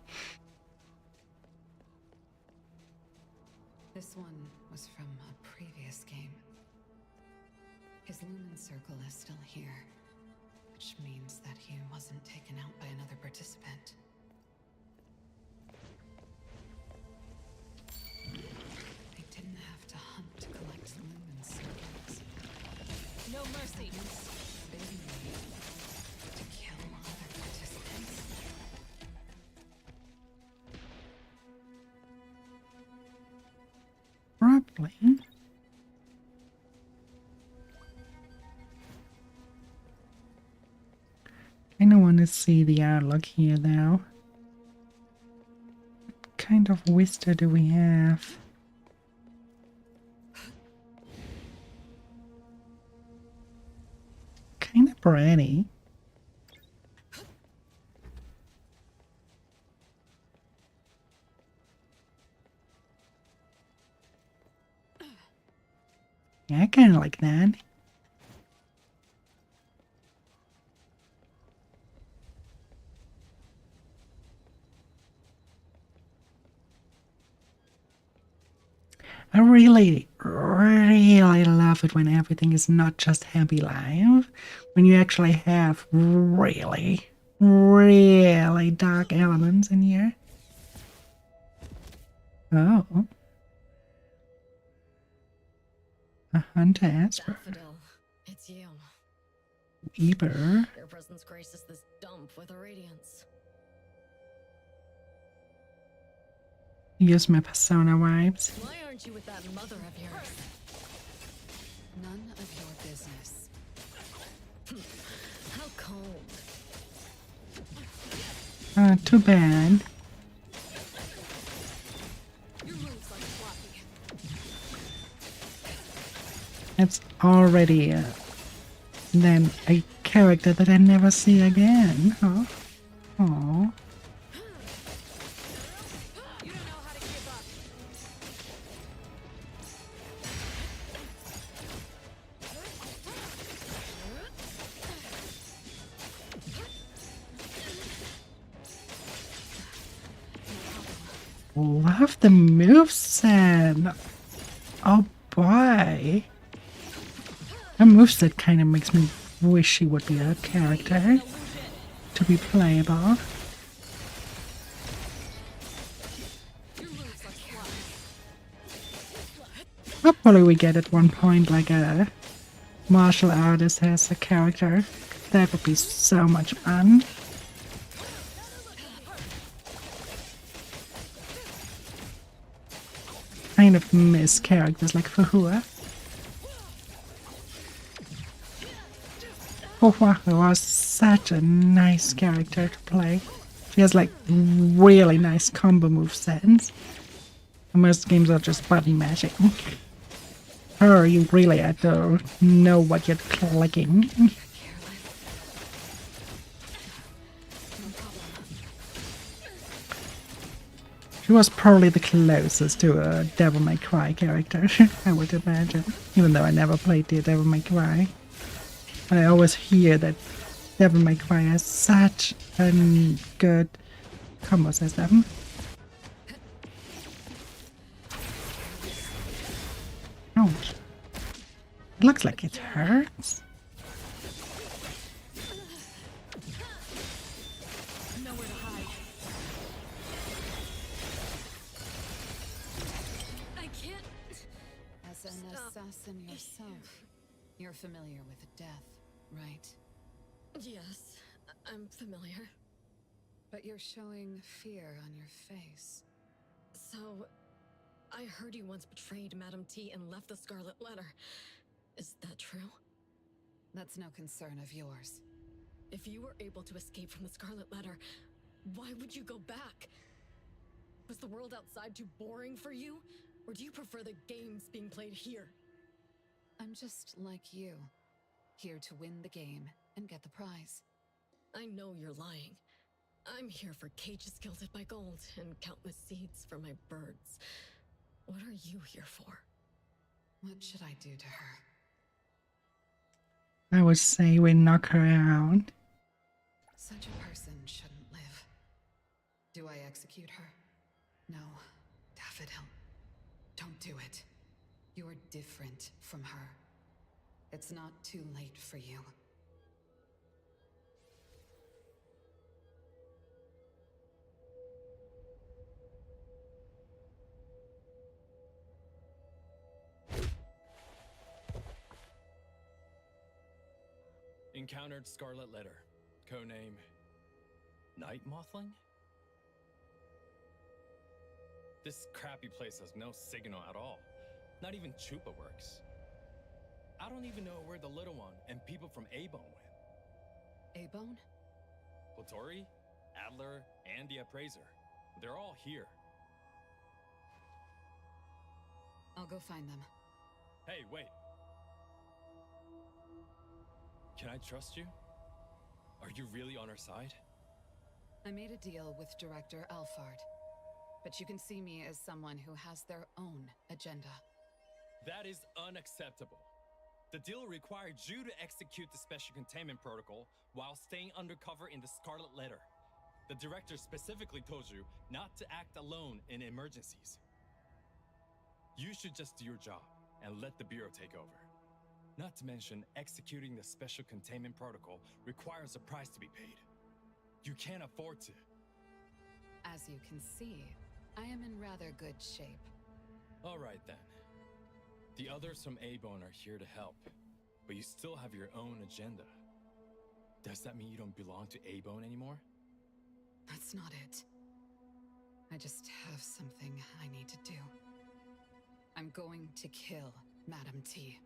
This one was from a previous game. His lumen circle is still here, which means that he wasn't taken out by another participant. I didn't have to hunt to collect lumen circles. No mercy. Bidding me to kill other participants. Probably. I don't want to see the outlook here, though. What kind of vista do we have? Kind of pretty. Yeah, I kind of like that. I really, really love it when everything is not just happy life. When you actually have really, really dark elements in here. Oh. A hunter Esper. Daffodil, it's you. Eber. Your presence graces this dump with a radiance. Use my persona vibes. Why aren't you with that mother of yours? None of your business. How cold. Too bad. Your moves like floppy. It's already then a character that I never see again. Huh? Aww. You don't know how to give up. Love the moveset. Oh boy. A moveset kind of makes me wish he would be a character to be playable. Hopefully we get at one point like a martial artist as a character. That would be so much fun. Kind of miss characters like Fuhua. Fuhua was such a nice character to play. She has like really nice combo move sets. Most games are just body mashing. Her, you really have to know what you're clicking. She was probably the closest to a Devil May Cry character, I would imagine. Even though I never played the Devil May Cry. I always hear that Devil May Cry has such a good combo system. Ouch. It looks like it hurts. Nowhere to hide. I can't. As an assassin yourself, you're familiar with death, right? Yes, I'm familiar. But you're showing fear on your face. So, I heard you once betrayed Madame T and left the Scarlet Letter. Is that true? That's no concern of yours. If you were able to escape from the Scarlet Letter, why would you go back? Was the world outside too boring for you? Or do you prefer the games being played here? I'm just like you, here to win the game and get the prize. I know you're lying. I'm here for cages gilded by gold and countless seeds for my birds. What are you here for? What should I do to her? I would say we knock her out. Such a person shouldn't live. Do I execute her? No, Daffodil. Don't do it. You're different from her. It's not too late for you. Encountered Scarlet Letter. Codename... Night Mothling? This crappy place has no signal at all. Not even Chupa works. I don't even know where the little one and people from A-Bone went. A-Bone? Latori, Adler, and the Appraiser. They're all here. I'll go find them. Hey, wait. Can I trust you? Are you really on our side? I made a deal with Director Alphard, but you can see me as someone who has their own agenda. That is unacceptable. The deal required you to execute the special containment protocol while staying undercover in the Scarlet Letter. The director specifically told you not to act alone in emergencies. You should just do your job and let the Bureau take over. Not to mention, executing the special containment protocol requires a price to be paid. You can't afford to. As you can see, I am in rather good shape. All right then. The others from A-Bone are here to help, but you still have your own agenda. Does that mean you don't belong to A-Bone anymore? That's not it. I just have something I need to do. I'm going to kill Madame T.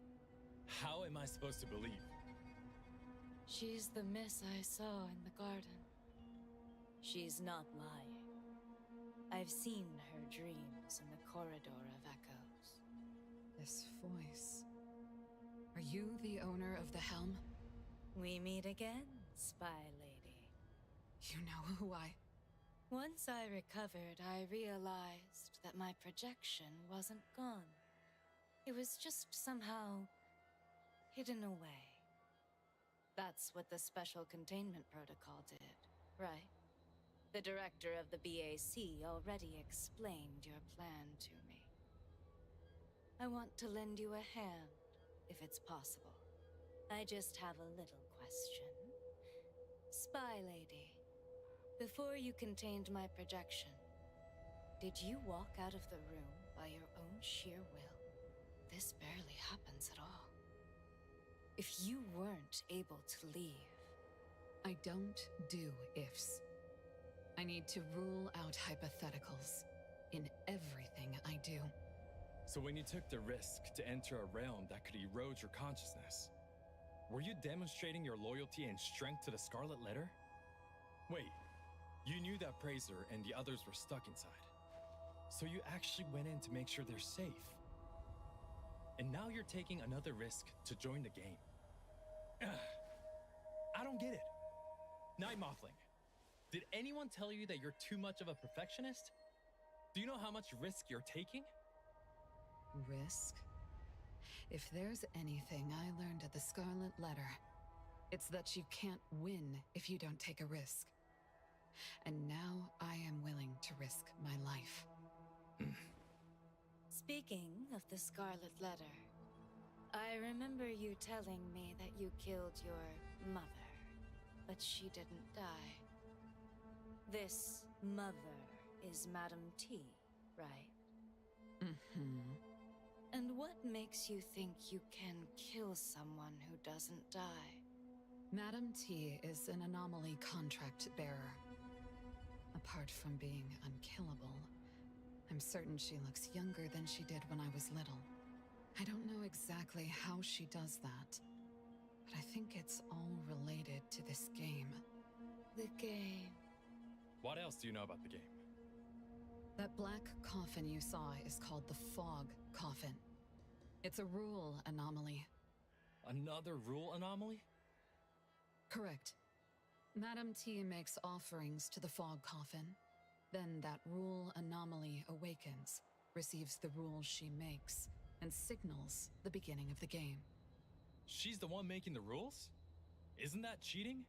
How am I supposed to believe? She's the miss I saw in the garden. She's not lying. I've seen her dreams in the corridor of echoes. This voice. Are you the owner of the helm? We meet again, spy lady. You know who I... Once I recovered, I realized that my projection wasn't gone. It was just somehow hidden away. That's what the Special Containment Protocol did, right? The director of the BAC already explained your plan to me. I want to lend you a hand, if it's possible. I just have a little question. Spy lady, before you contained my projection, did you walk out of the room by your own sheer will? This barely happens at all. If you weren't able to leave... I don't do ifs. I need to rule out hypotheticals in everything I do. So when you took the risk to enter a realm that could erode your consciousness, were you demonstrating your loyalty and strength to the Scarlet Letter? Wait, You knew that Praiser and the others were stuck inside. So you actually went in to make sure they're safe. And now you're taking another risk to join the game. Ugh. I don't get it. Night Mothling, did anyone tell you that you're too much of a perfectionist? Do you know how much risk you're taking? Risk? If there's anything I learned at the Scarlet Letter, it's that you can't win if you don't take a risk. And now I am willing to risk my life. Speaking of the Scarlet Letter, I remember you telling me that you killed your mother, but she didn't die. This mother is Madame T, right? Mm-hmm. And what makes you think you can kill someone who doesn't die? Madame T is an anomaly contract bearer. Apart from being unkillable, I'm certain she looks younger than she did when I was little. I don't know exactly how she does that, but I think it's all related to this game. The game. What else do you know about the game? That black coffin you saw is called the Fog Coffin. It's a rule anomaly. Another rule anomaly? Correct. Madame T makes offerings to the Fog Coffin. Then that rule anomaly awakens, receives the rules she makes, and signals the beginning of the game. She's the one making the rules? Isn't that cheating?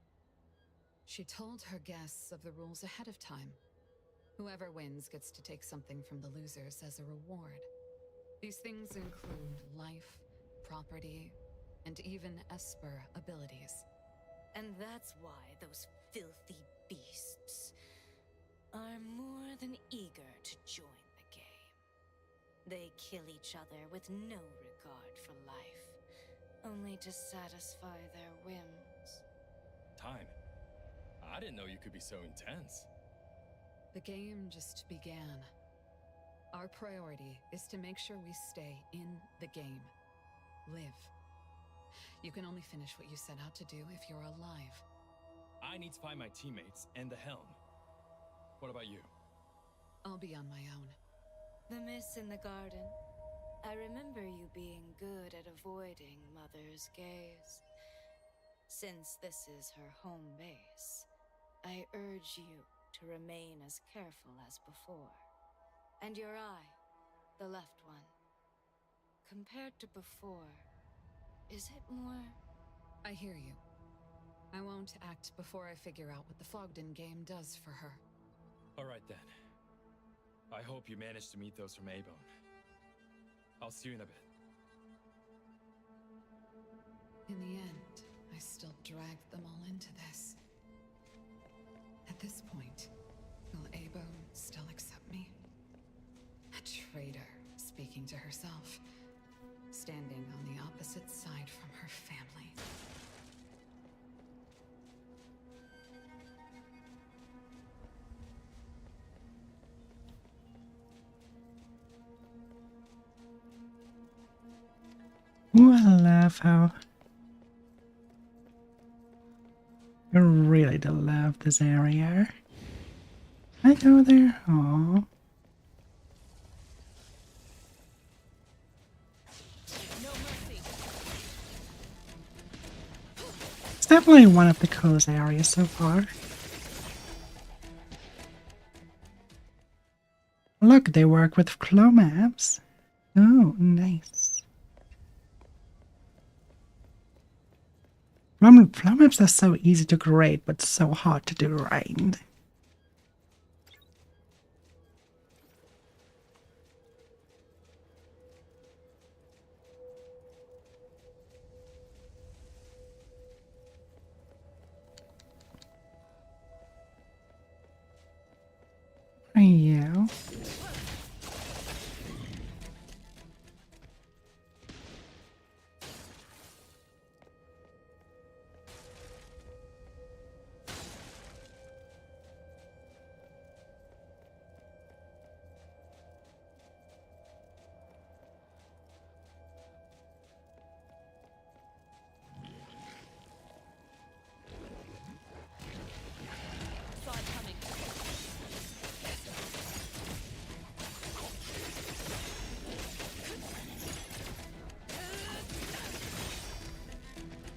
She told her guests of the rules ahead of time. Whoever wins gets to take something from the losers as a reward. These things include life, property, and even Esper abilities. And that's why those filthy beasts are more than eager to join the game. They kill each other with no regard for life, only to satisfy their whims. Time. I didn't know you could be so intense. The game just began. Our priority is to make sure we stay in the game. Live. You can only finish what you set out to do if you're alive. I need to find my teammates and the helm. What about you? I'll be on my own. The miss in the garden. I remember you being good at avoiding Mother's gaze. Since this is her home base, I urge you to remain as careful as before. And your eye, the left one. Compared to before, is it more... I hear you. I won't act before I figure out what the Fogden game does for her. All right then. I hope you managed to meet those from A-Bone. I'll see you in a bit. In the end, I still dragged them all into this. At this point, will A-Bone still accept me? A traitor speaking to herself, standing on the opposite side from her family. Ooh, I love how I really do love this area. I go there. Aww. It's definitely one of the coolest areas so far. Look, they work with flow maps. Oh, nice. Flow maps are so easy to create, but so hard to do right. Yeah.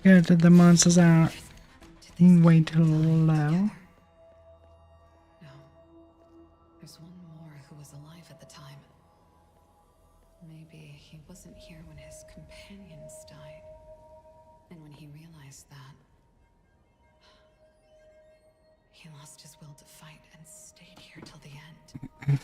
Good, the monsters are way too low. No. There's one more who was alive at the time. Maybe he wasn't here when his companions died. And when he realized that, he lost his will to fight and stayed here till the end.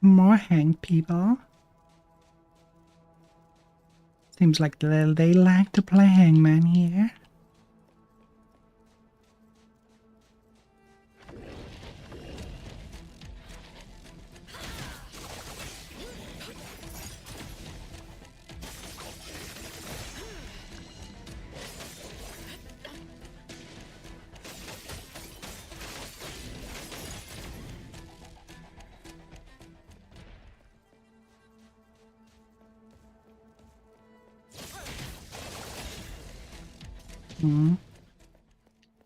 More hanged people. Seems like they like to play hangman here.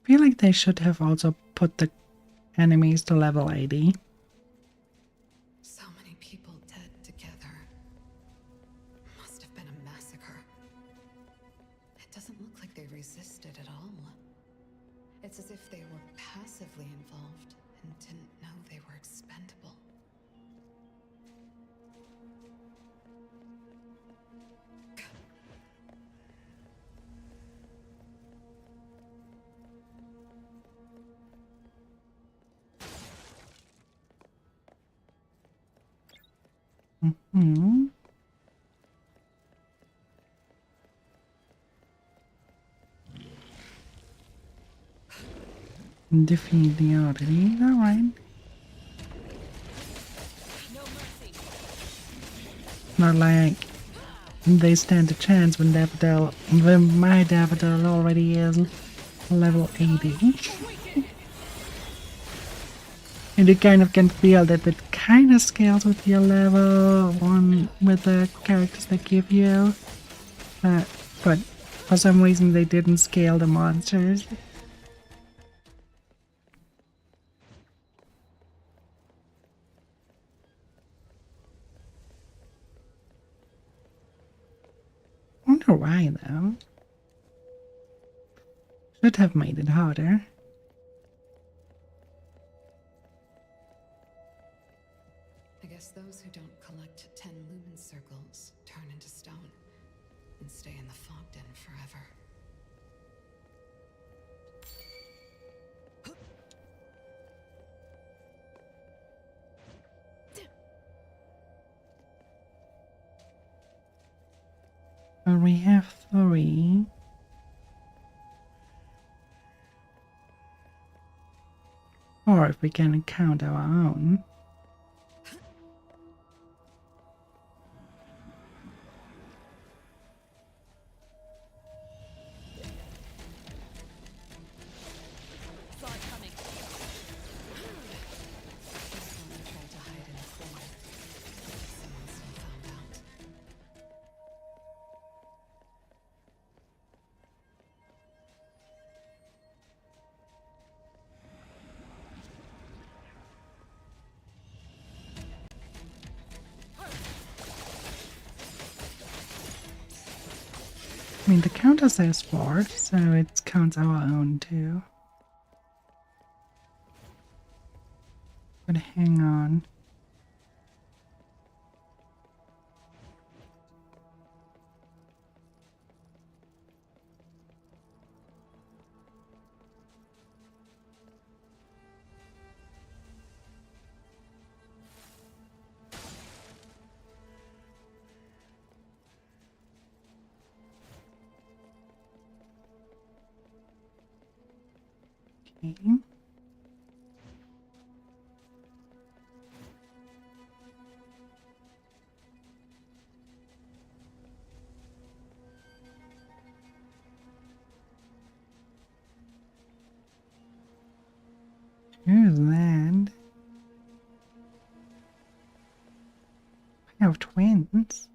Feel like they should have also put the enemies to level 80. So many people dead together. Must have been a massacre. It doesn't look like they resisted at all. It's as if they were passively involved and didn't know they were expendable. Defeat the oddity, alright. Not like they stand a chance when my Daffodil already is level 80. And you kind of can feel that it kind of scales with your level one with the characters they give you. But for some reason they didn't scale the monsters. Wonder why though. Should have made it harder. I guess those who don't collect 10 lumen circles turn into stone and stay in the fog den forever. But we have 3. Or if we can count our own. I mean, the counter says 4, so it counts our own too. But hang on. Okay. Here's that. I have twins.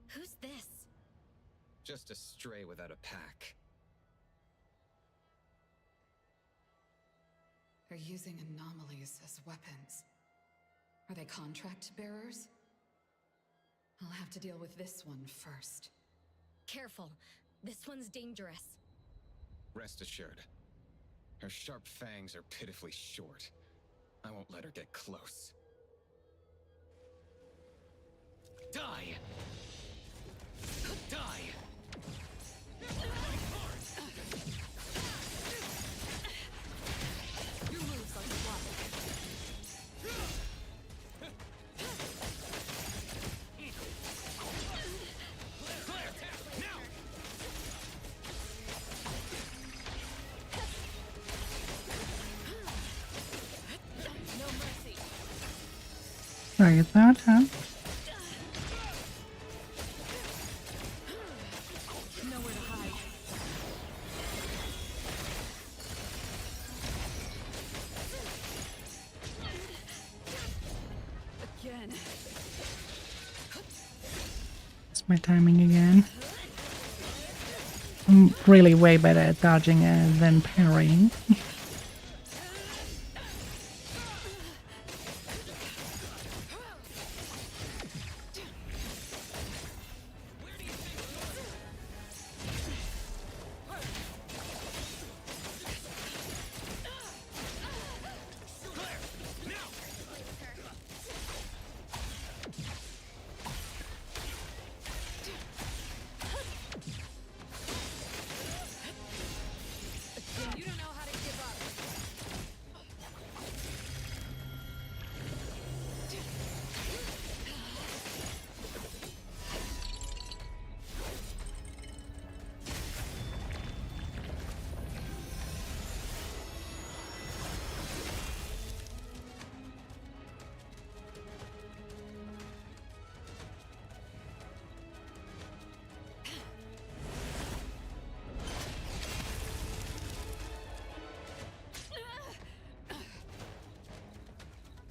Who's this? Just a stray without a pack. Just a stray without a pack. They're using anomalies as weapons. Are they contract bearers? I'll have to deal with this one first. Careful. This one's dangerous. Rest assured. Her sharp fangs are pitifully short. I won't let her get close. Die! Die! Your moves are blocked. No mercy. Sorry about that. Nowhere to hide. Again. It's my timing again. I'm really way better at dodging than parrying. You don't know how to give up.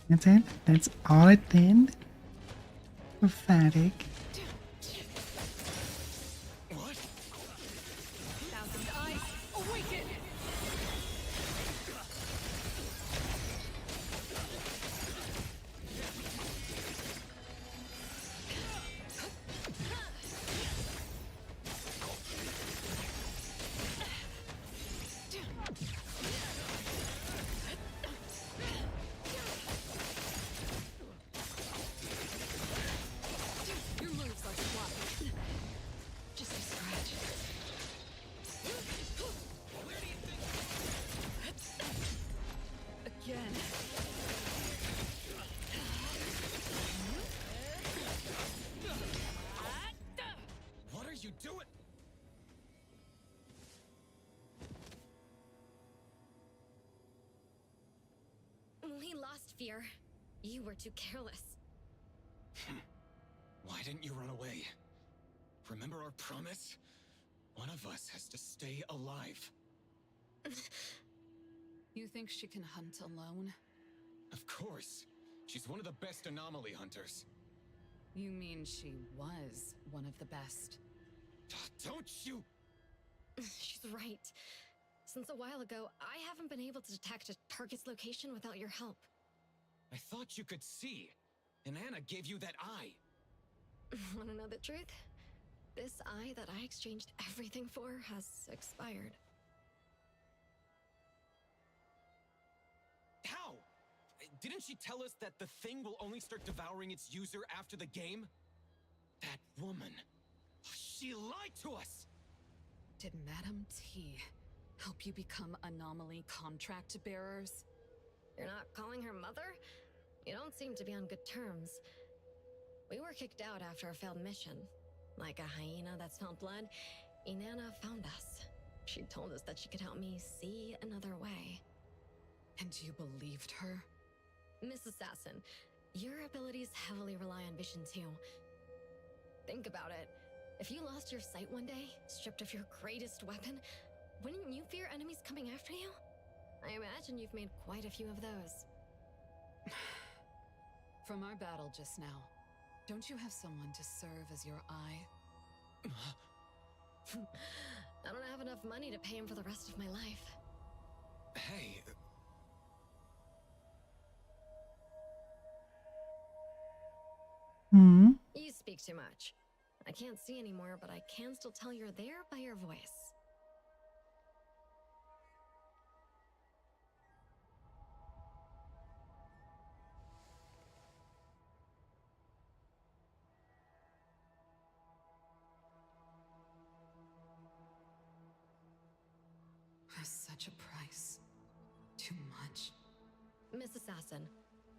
That's it. That's all it did. Pathetic. What? Thousand eyes, awaken! Your moves are blocked. Just a scratch. Again. What are you doing? We lost Fear. You were too careless. Why didn't you run away? Remember our promise? One of us has to stay alive. You think she can hunt alone? Of course. She's one of the best anomaly hunters. You mean she was one of the best? Don't you? She's right. Since a while ago, I haven't been able to detect a target's location without your help. I thought you could see. And Anna gave you that eye. Wanna know the truth? This eye that I exchanged everything for has expired. How? Didn't she tell us that the thing will only start devouring its user after the game? That woman. She lied to us! Did Madame T help you become anomaly contract bearers? You're not calling her mother? You don't seem to be on good terms. We were kicked out after a failed mission. Like a hyena that smelled blood, Inanna found us. She told us that she could help me see another way. And you believed her? Miss Assassin, your abilities heavily rely on vision too. Think about it. If you lost your sight one day, stripped of your greatest weapon, wouldn't you fear enemies coming after you? I imagine you've made quite a few of those. From our battle just now, don't you have someone to serve as your eye? I don't have enough money to pay him for the rest of my life. Hey, speak too much. I can't see anymore, but I can still tell you're there by your voice. Such a price. Too much. Miss Assassin,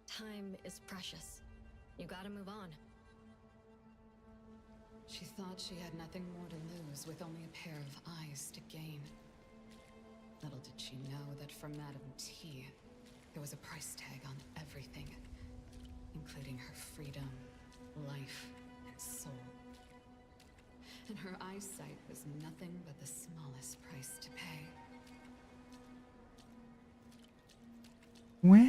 time is precious. You gotta move on. She thought she had nothing more to lose with only a pair of eyes to gain. Little did she know that for Madame T, there was a price tag on everything, including her freedom, life, and soul. And her eyesight was nothing but the smallest price to pay. Well.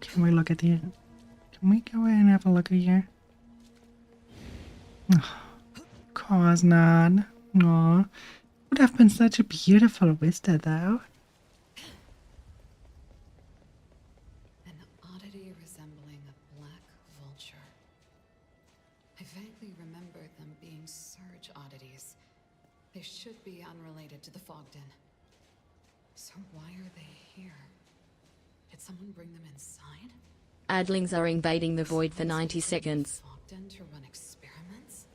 Can we look at the... Can we go in and have a look at here? Oh, of course not. Aw. Would have been such a beautiful vista, though. An oddity resembling a black vulture. I vaguely remember them being surge oddities. They should be unrelated to the Fogden. So why are they here? Did someone bring them inside? Adlings are invading the void for 90 seconds. Fogden to run experiments?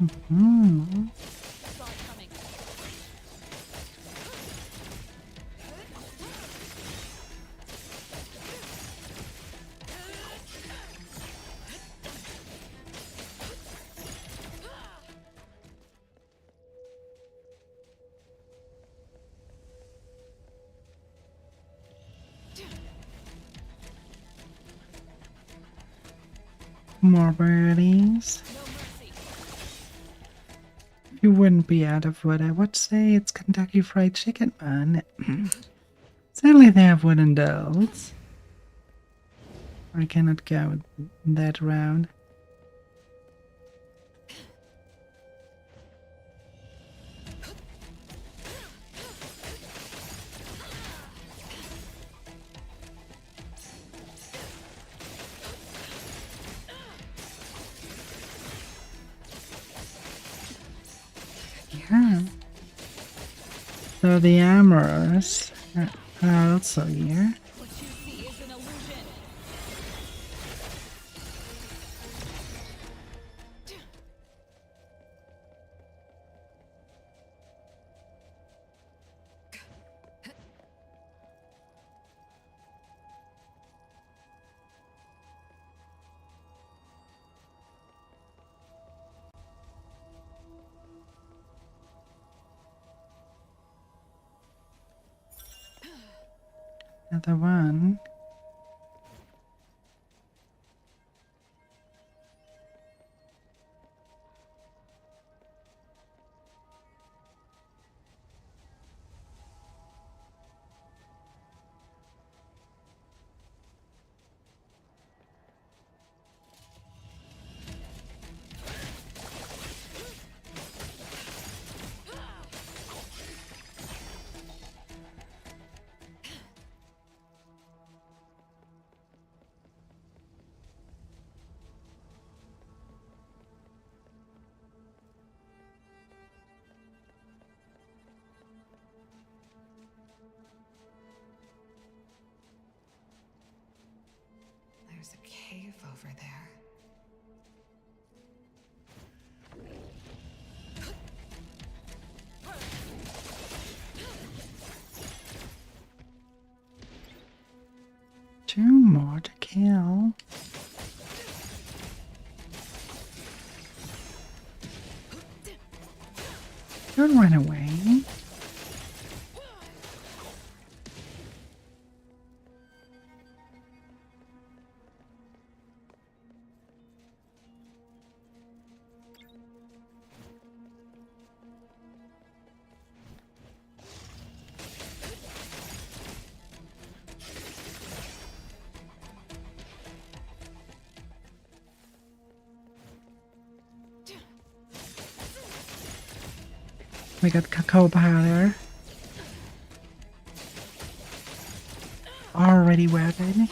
Mm-hmm. More birdies. You wouldn't be out of wood, I would say. It's Kentucky Fried Chicken, man. Certainly they have wooden dolls. I cannot go that round. Yeah. So the armorers are also here. Another one. There's a cave over there. Two more to kill. Don't run away. We got cacao powder. pretty worth it.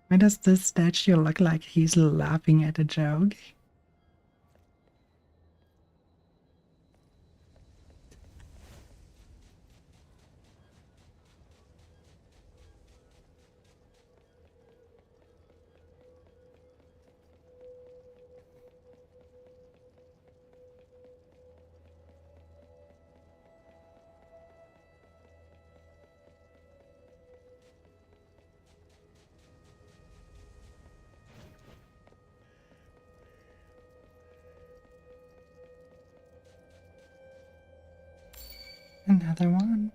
Why does this statue look like he's laughing at a joke? Another one.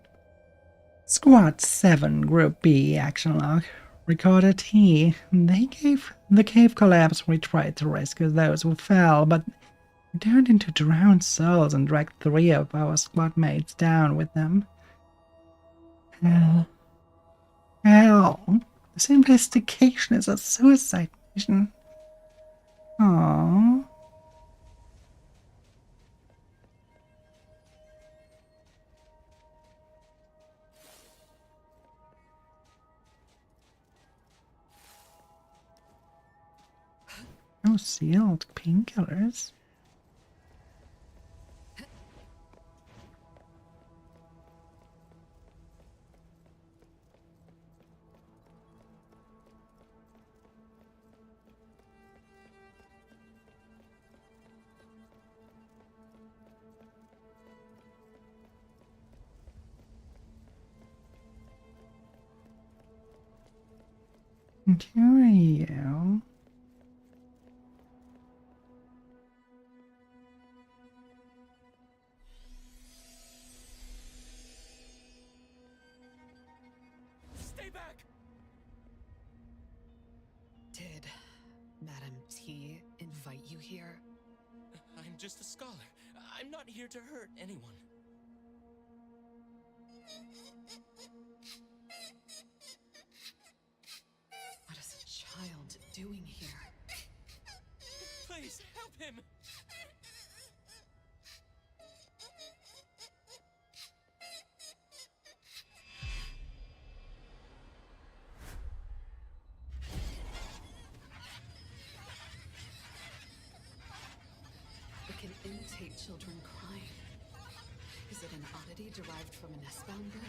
Squad 7 Group B action log. Recorder T. They gave the cave collapse. We tried to rescue those who fell, but we turned into drowned souls and dragged 3 of our squad mates down with them. Hell. Hell. This investigation is a suicide mission. Aww. No sealed painkillers. Curio. Stay back! Did Madam T invite you here? I'm just a scholar. I'm not here to hurt anyone. What is a child doing here? Please, help him! It can imitate children crying. Is it an oddity derived from an S-bound bird?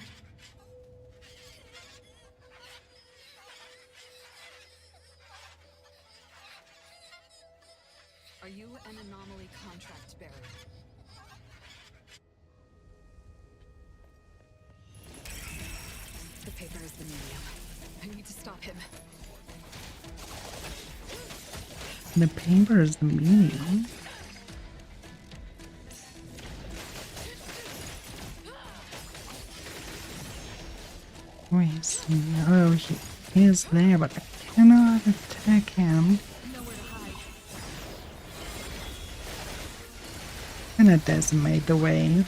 Are you an anomaly contract bearer? The paper is the medium. I need to stop him. The paper is the medium. Where is he? Oh, he is there, but I cannot attack him. And it decimate the wave.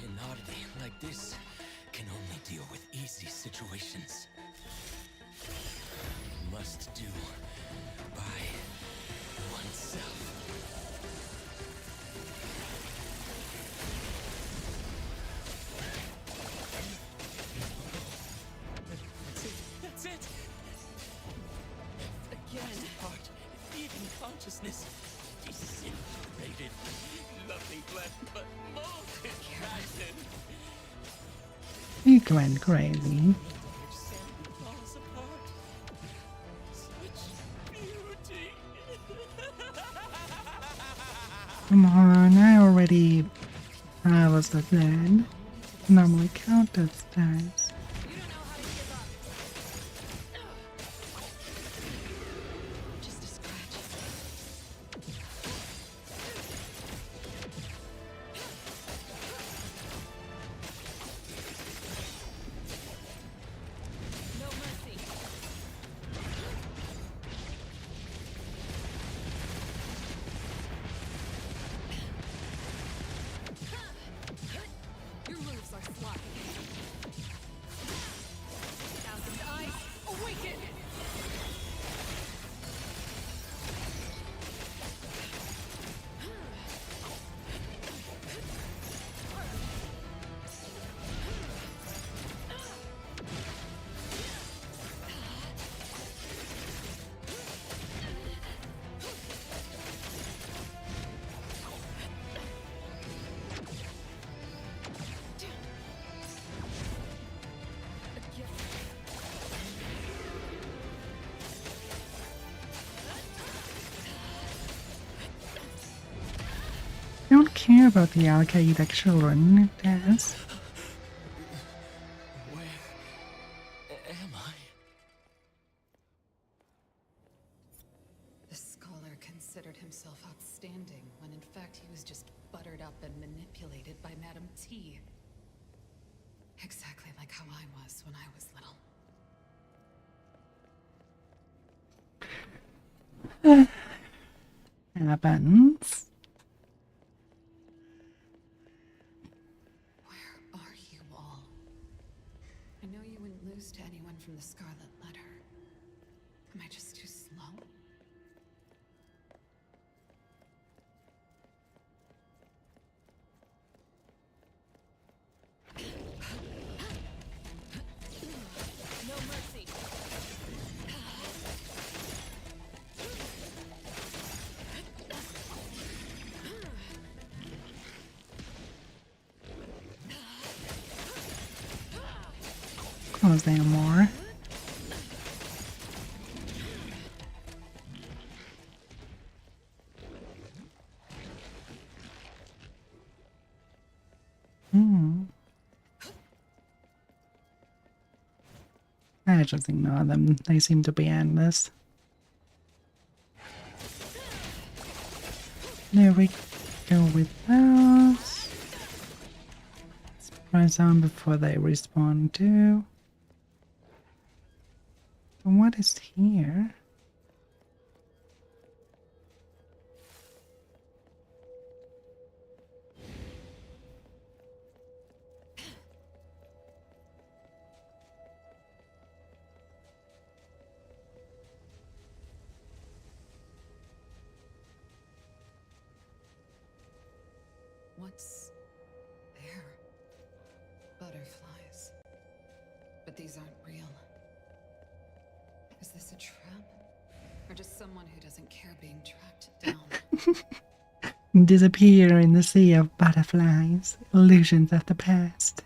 An oddity like this can only deal with easy situations. Must do by oneself. That's it! Again! Heart, even consciousness. Disintegrated. Nothing left but molten passion. He went crazy. Falls apart. Such beauty. Come on, I already was the dead. Normally count those times. Just a scratch. No mercy. don't care about the Al-Qaeda children, Tess. Where am I? The scholar considered himself outstanding when in fact he was just buttered up and manipulated by Madam T. Exactly like how I was when I was little. Happens. Where are you all? I know you wouldn't lose to anyone from the Scarlet Letter. Am I just too slow? No mercy. Close down more. I just ignore them. They seem to be endless. There we go with those. Let's press on before they respawn too. But what is here? What's there? Butterflies. But these aren't real. Is this a trap? Or just someone who doesn't care being tracked down? Disappear in the sea of butterflies. Illusions of the past.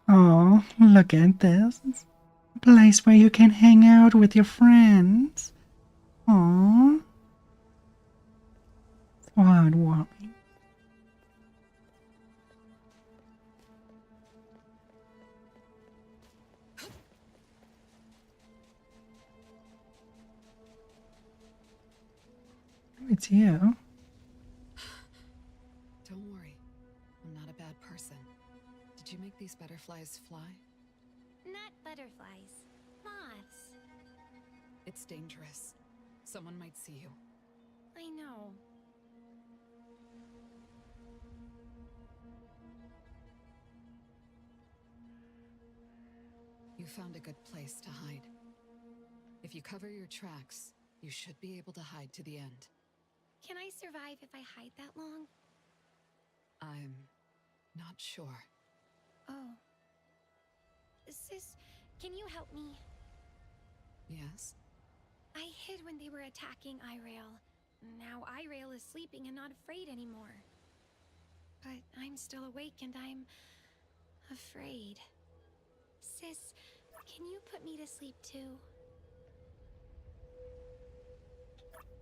Oh, look at this. A place where you can hang out with your friends. Aww. So heartwarming. Oh, it's you. Don't worry. I'm not a bad person. Did you make these butterflies fly? Not butterflies. Moths. It's dangerous. Someone might see you. I know. You found a good place to hide. If you cover your tracks, you should be able to hide to the end. Can I survive if I hide that long? I'm not sure. Oh. Sis, can you help me? Yes? I hid when they were attacking Irail. Now Irail is sleeping and not afraid anymore. But I'm still awake and I'm afraid. Sis, can you put me to sleep too?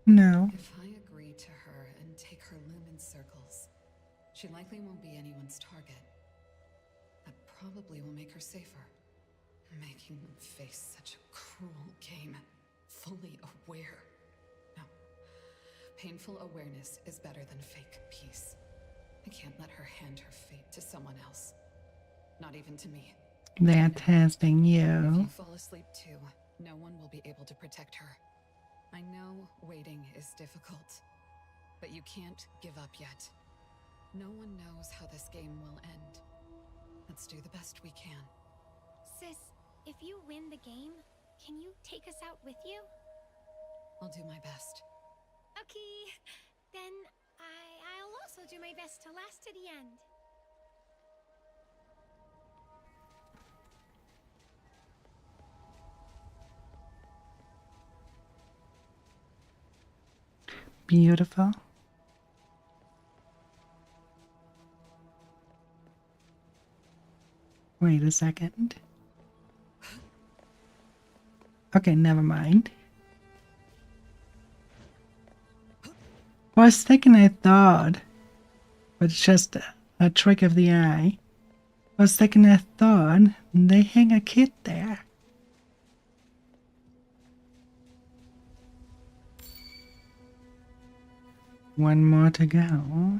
No. If I agree to her and take her lumen circles, she likely won't be anyone's target. That probably will make her safer. Making them face such a cruel game. Fully aware. No. Painful awareness is better than fake peace. I can't let her hand her fate to someone else. Not even to me. They're testing If you. you fall asleep too, no one will be able to protect her. I know waiting is difficult, but you can't give up yet. No one knows how this game will end. Let's do the best we can. Sis, if you win the game, can you take us out with you? I'll do my best. Okay, then I'll also will do my best to last to the end. Beautiful. Wait a second. Okay, never mind. I was thinking I thought, but it's just a trick of the eye. I was thinking I thought they hang a kid there. One more to go.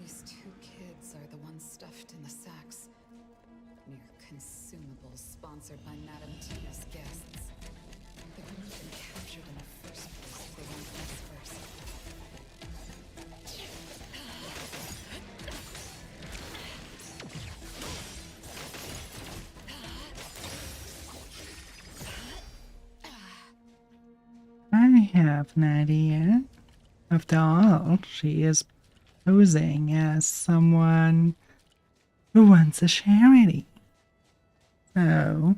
These two kids are the ones stuffed in the sacks. Mere consumables sponsored by Madame Tina's guests. They wouldn't have been captured in the first place if they weren't us first. I have an idea. After all, she is posing as someone who wants a charity. So,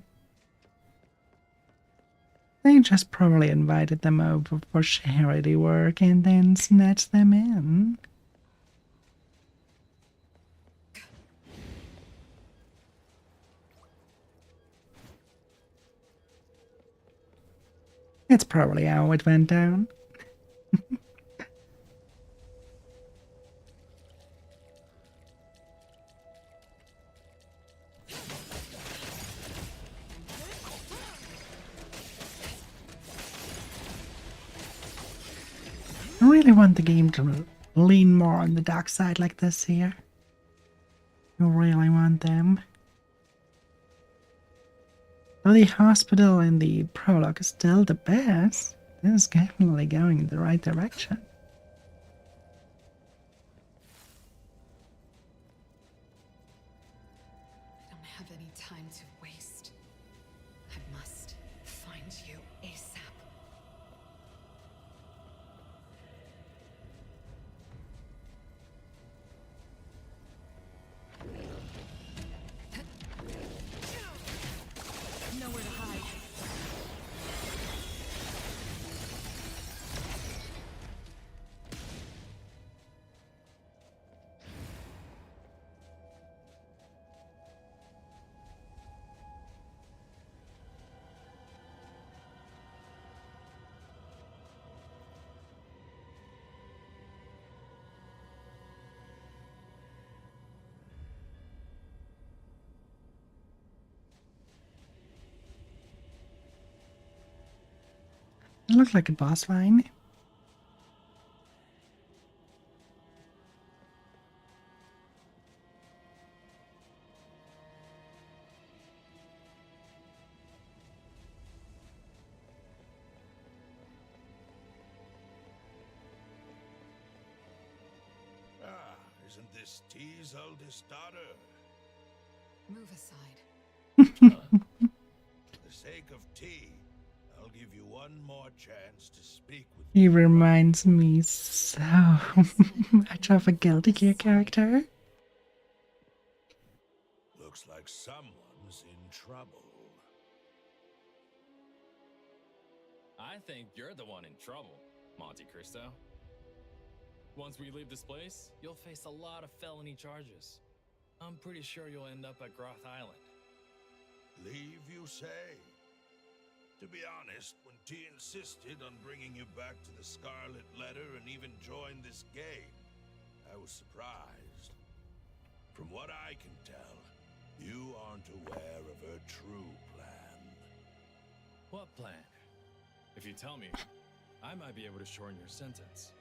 they just probably invited them over for charity work and then snatched them in. It's probably how it went down. I really want the game to lean more on the dark side like this here. I really want them. Though the hospital in the prologue is still the best, this is definitely going in the right direction. I don't have any time to waste. I must find you ASAP. Nowhere to hide. It looked like a boss fight. Ah, isn't this T's oldest daughter? Move aside. For the sake of T, I'll give you one more chance to speak with He me. reminds me so much of a Guilty Gear character. Looks like someone's in trouble. I think you're the one in trouble, Monte Cristo. Once we leave this place, you'll face a lot of felony charges. I'm pretty sure you'll end up at Groth Island. Leave, you say? To be honest, when T insisted on bringing you back to the Scarlet Letter and even joined this game, I was surprised. From what I can tell, you aren't aware of her true plan. What plan? If you tell me, I might be able to shorten your sentence.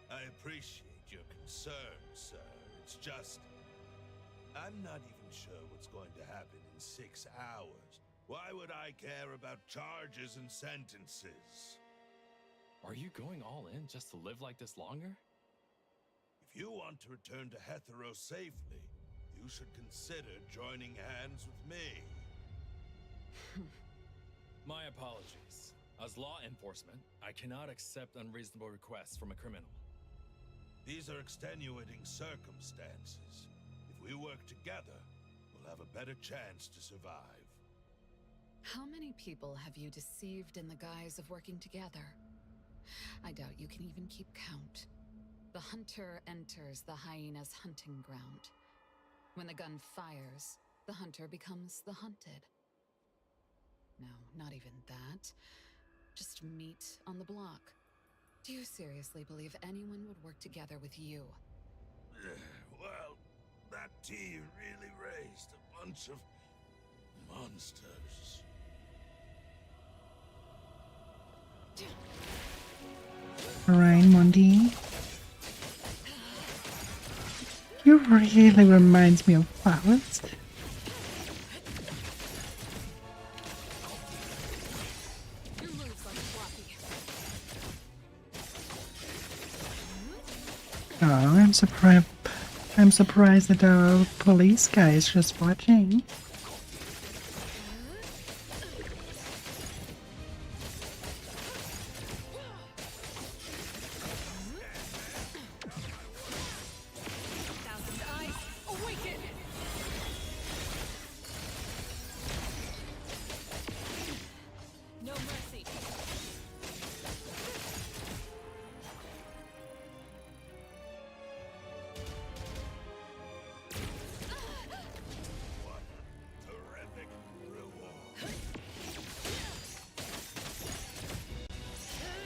I appreciate your concern, sir. It's just, I'm not even sure what's going to happen in 6 hours. Why would I care about charges and sentences? Are you going all in just to live like this longer? If you want to return to Hetheros safely, you should consider joining hands with me. My apologies. As law enforcement, I cannot accept unreasonable requests from a criminal. These are extenuating circumstances. If we work together, we'll have a better chance to survive. How many people have you deceived in the guise of working together? I doubt you can even keep count. The hunter enters the hyena's hunting ground. When the gun fires, the hunter becomes the hunted. No, not even that. Just meat on the block. Do you seriously believe anyone would work together with you? Well, that tea really raised a bunch of monsters. Alright, Monty. You really reminds me of Faust. Oh, I'm surprised. I'm surprised that the police guy is just watching.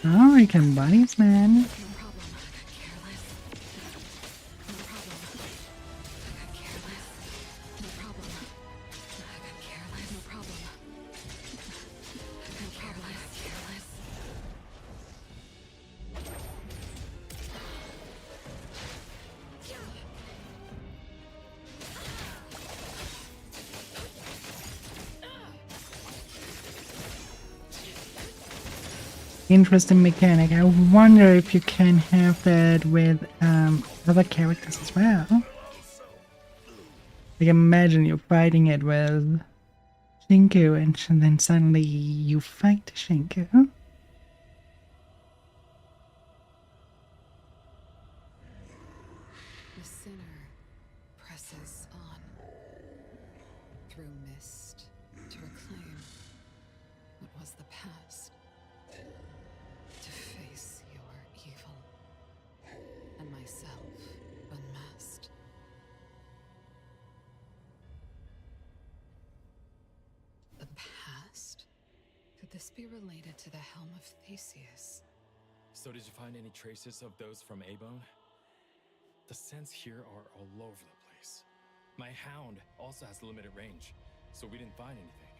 Oh, we can buddies, man. Interesting mechanic. I wonder if you can have that with other characters as well. Like imagine you're fighting it with Shinku and then suddenly you fight Shinku. The sinner presses on through mist to reclaim what was the past, to face your evil, and myself unmasked. The past? Could this be related to the Helm of Theseus? So did you find any traces of those from A-Bone? The scents here are all over the place. My hound also has limited range, so we didn't find anything.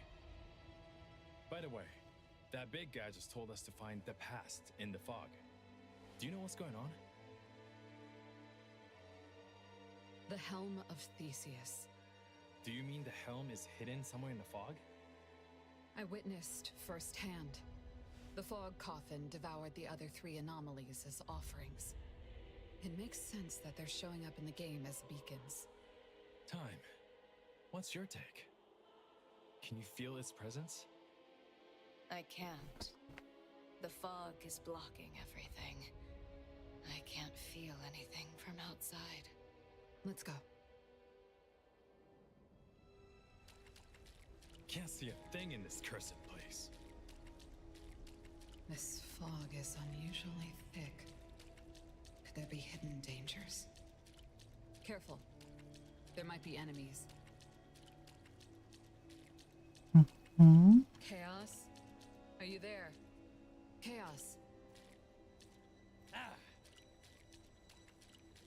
By the way, that big guy just told us to find the past in the fog. Do you know what's going on? The Helm of Theseus. Do you mean the helm is hidden somewhere in the fog? I witnessed firsthand. The fog coffin devoured the other 3 anomalies as offerings. It makes sense that they're showing up in the game as beacons. Time. What's your take? Can you feel its presence? I can't. The fog is blocking everything. I can't feel anything from outside. Let's go. Can't see a thing in this cursed place. This fog is unusually thick. Could there be hidden dangers? Careful. There might be enemies. Chaos? Are you there? Chaos. Ah!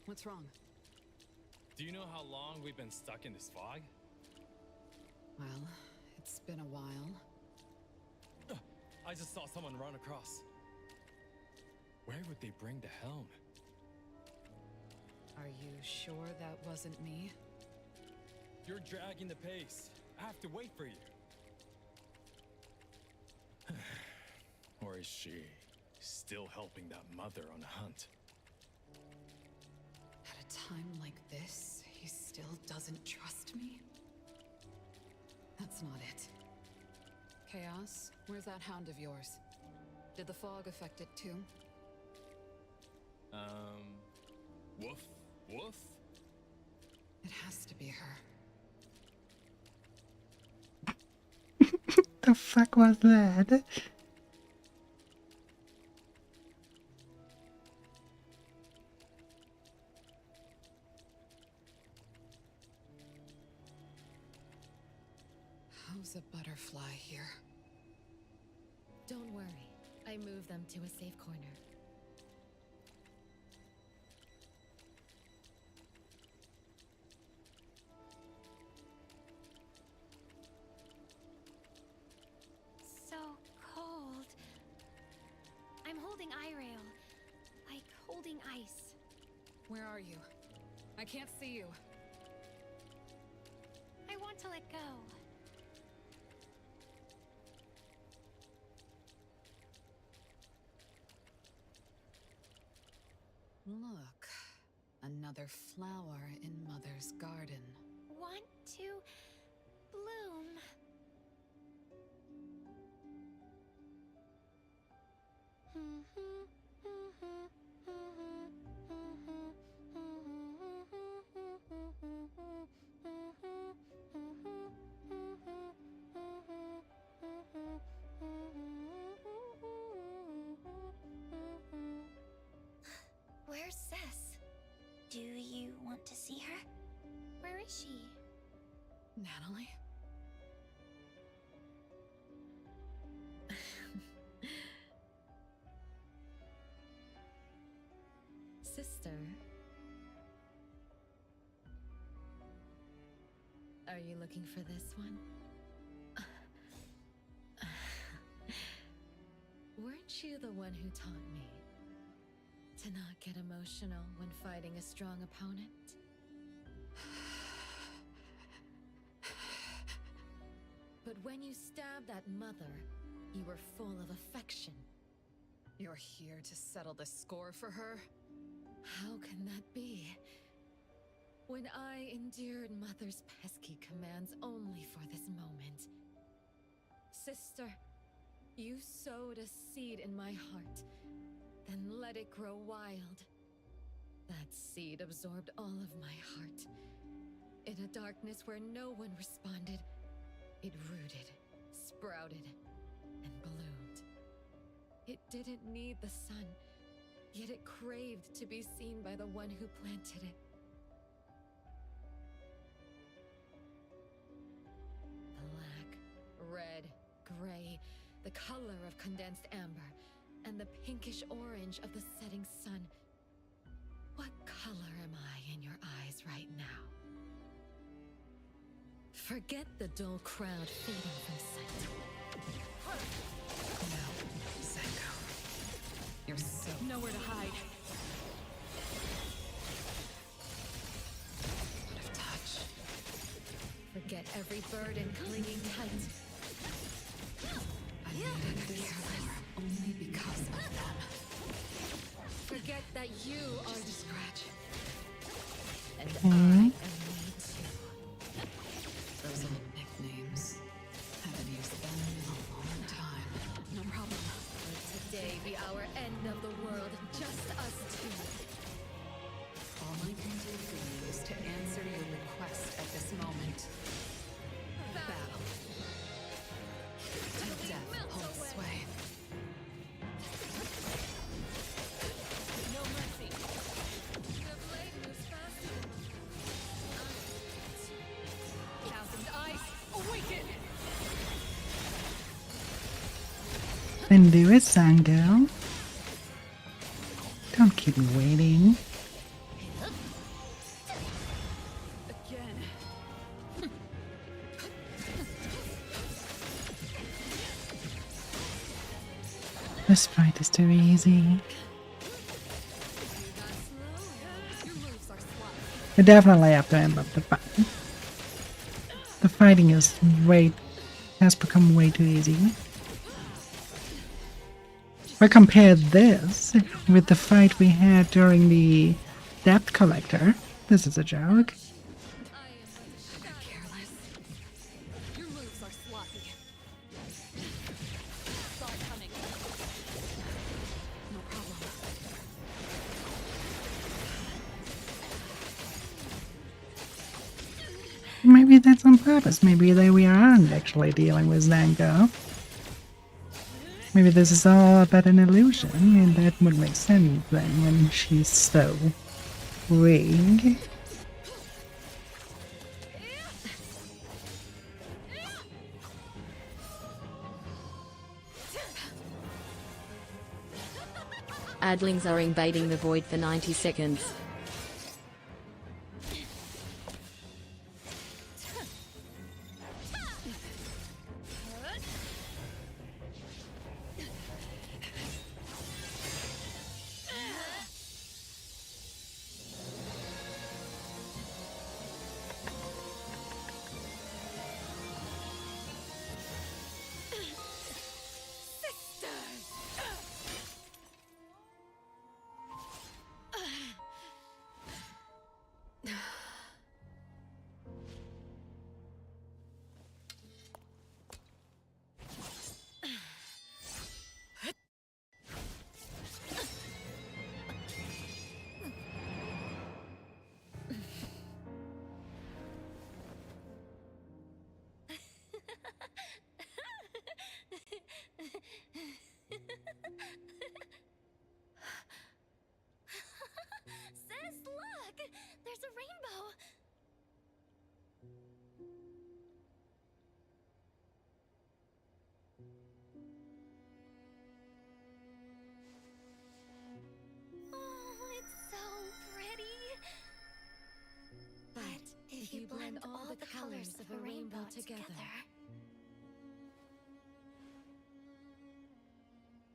What's wrong? Do you know how long we've been stuck in this fog? Well, it's been a while. I just saw someone run across. Where would they bring the helm? Are you sure that wasn't me? You're dragging the pace. I have to wait for you. Or is she still helping that mother on the hunt? At a time like this, he still doesn't trust me? That's not it. Chaos, where's that hound of yours? Did the fog affect it too? Woof, woof. It has to be her. The fuck was that? How's a butterfly here? Don't worry. I moved them to a safe corner. So cold. I'm holding Irail. Like holding ice. Where are you? I can't see you. I want to let go. Look, another flower in Mother's garden. Want to bloom. Where's Cess? Do you want to see her? Where is she? Natalie? Sister. Are you looking for this one? Weren't you the one who taught me to not get emotional when fighting a strong opponent? But when you stabbed that mother, you were full of affection. You're here to settle the score for her? How can that be? When I endured Mother's pesky commands only for this moment. Sister, you sowed a seed in my heart, then let it grow wild. That seed absorbed all of my heart. In a darkness where no one responded, it rooted, sprouted, and bloomed. It didn't need the sun, yet it craved to be seen by the one who planted it. Black, red, gray, the color of condensed amber, and the pinkish orange of the setting sun. What color am I in your eyes right now? Forget the dull crowd fading from sight. No, Psycho. You're so... Nowhere to hide. out of touch. Forget every burden clinging tight. I needed this far only because of them. Forget that you are Just a scratch. and I am me too. Those old nicknames. Haven't used them in a long time. No problem. Let today be our end of the world, just us two. All I can do for you is to answer your request at this moment. Battle. Till death holds sway. No mercy. The blade moves faster. Thousand eyes, awaken! Then do it, Sangirl. Don't keep me waiting. Again. This fight is too easy. We definitely have to end up the fight. The fighting has become way too easy. If I compare this with the fight we had during the Debt Collector, this is a joke. Careless. Your moves are sloppy. Maybe that's on purpose. Maybe we aren't actually dealing with that girl. Maybe this is all but an illusion, and that would make sense then when she's so weak. Adlings are invading the void for 90 seconds. Sis, look! There's a rainbow! Oh, it's so pretty! But if you blend all the colors of a rainbow together,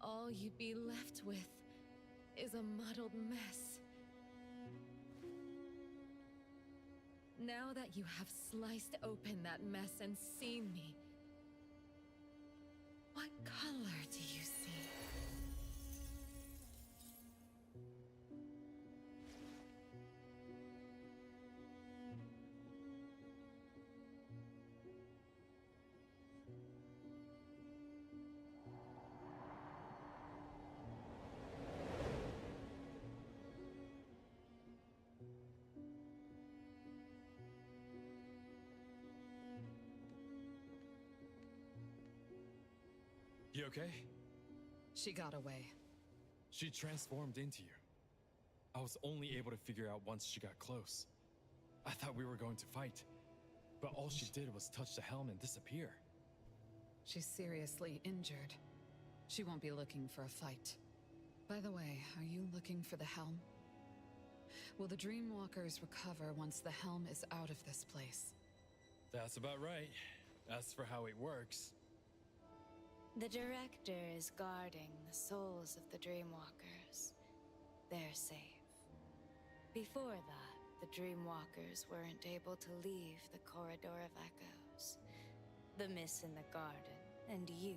all you'd be left with is a muddled mess. Now that you have sliced open that mess and seen me, what color do you see? You okay? She got away. She transformed into you. I was only able to figure out once she got close. I thought we were going to fight, but all she did was touch the helm and disappear. She's seriously injured. She won't be looking for a fight. By the way, are you looking for the helm? Will the Dreamwalkers recover once the helm is out of this place? That's about right. As for how it works... The Director is guarding the souls of the Dreamwalkers. They're safe. Before that, the Dreamwalkers weren't able to leave the Corridor of Echoes. The Miss in the Garden and you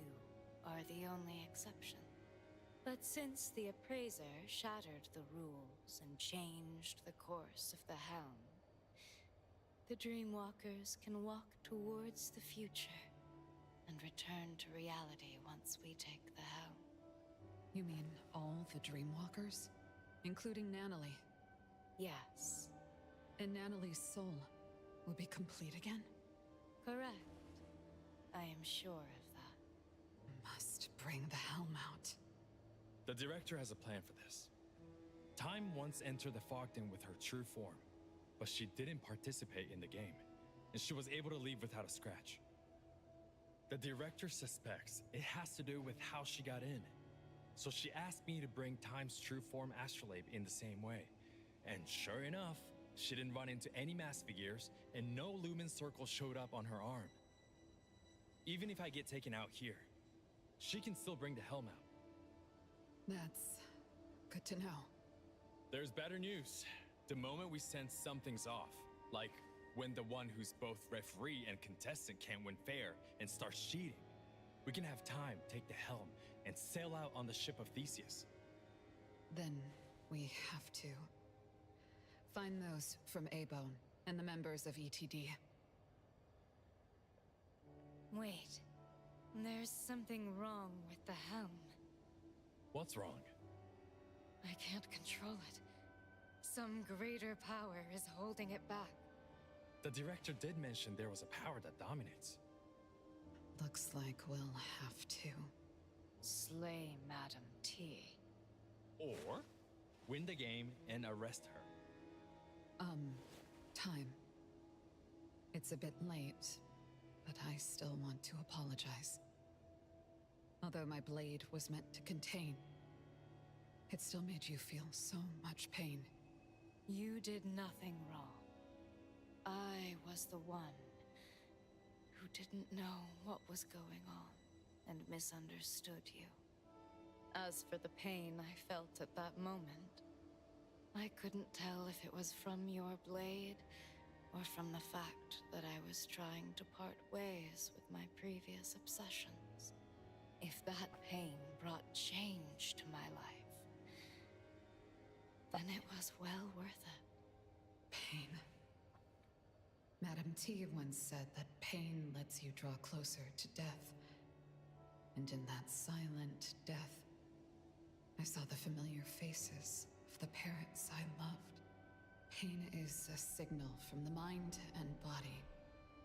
are the only exception. But since the Appraiser shattered the rules and changed the course of the helm, the Dreamwalkers can walk towards the future and return to reality once we take the helm. You mean all the Dreamwalkers? Including Nanalie? Yes. And Nanalie's soul will be complete again? Correct. I am sure of that. Must bring the helm out. The Director has a plan for this. Time once entered the Fogden with her true form, but she didn't participate in the game, and she was able to leave without a scratch. The Director suspects it has to do with how she got in. So she asked me to bring Time's true form Astrolabe in the same way. And sure enough, she didn't run into any mass figures, and no lumen circle showed up on her arm. Even if I get taken out here, she can still bring the helm out. That's good to know. There's better news. The moment we sense something's off, like when the one who's both referee and contestant can't win fair and starts cheating, we can have Time take the helm and sail out on the ship of Theseus. Then we have to find those from A-Bone and the members of ETD. Wait. There's something wrong with the helm. What's wrong? I can't control it. Some greater power is holding it back. The director did mention there was a power that dominates. Looks like we'll have to slay Madam T. Or win the game and arrest her. Time. It's a bit late, but I still want to apologize. Although my blade was meant to contain, it still made you feel so much pain. You did nothing wrong. I was the one who didn't know what was going on and misunderstood you. As for the pain I felt at that moment, I couldn't tell if it was from your blade or from the fact that I was trying to part ways with my previous obsessions. If that pain brought change to my life, then it was well worth it. Pain. Madam T once said that pain lets you draw closer to death. And in that silent death, I saw the familiar faces of the parents I loved. Pain is a signal from the mind and body,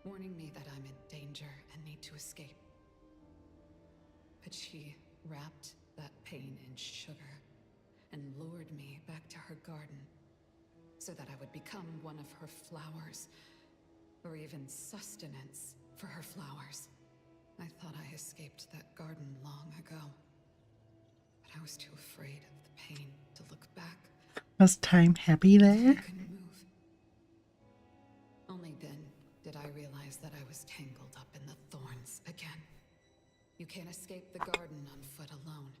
warning me that I'm in danger and need to escape. But she wrapped that pain in sugar and lured me back to her garden so that I would become one of her flowers, or even sustenance for her flowers. I thought I escaped that garden long ago, but I was too afraid of the pain to look back. Was Time happy there? I couldn't move. Only then did I realize that I was tangled up in the thorns again. You can't escape the garden on foot alone.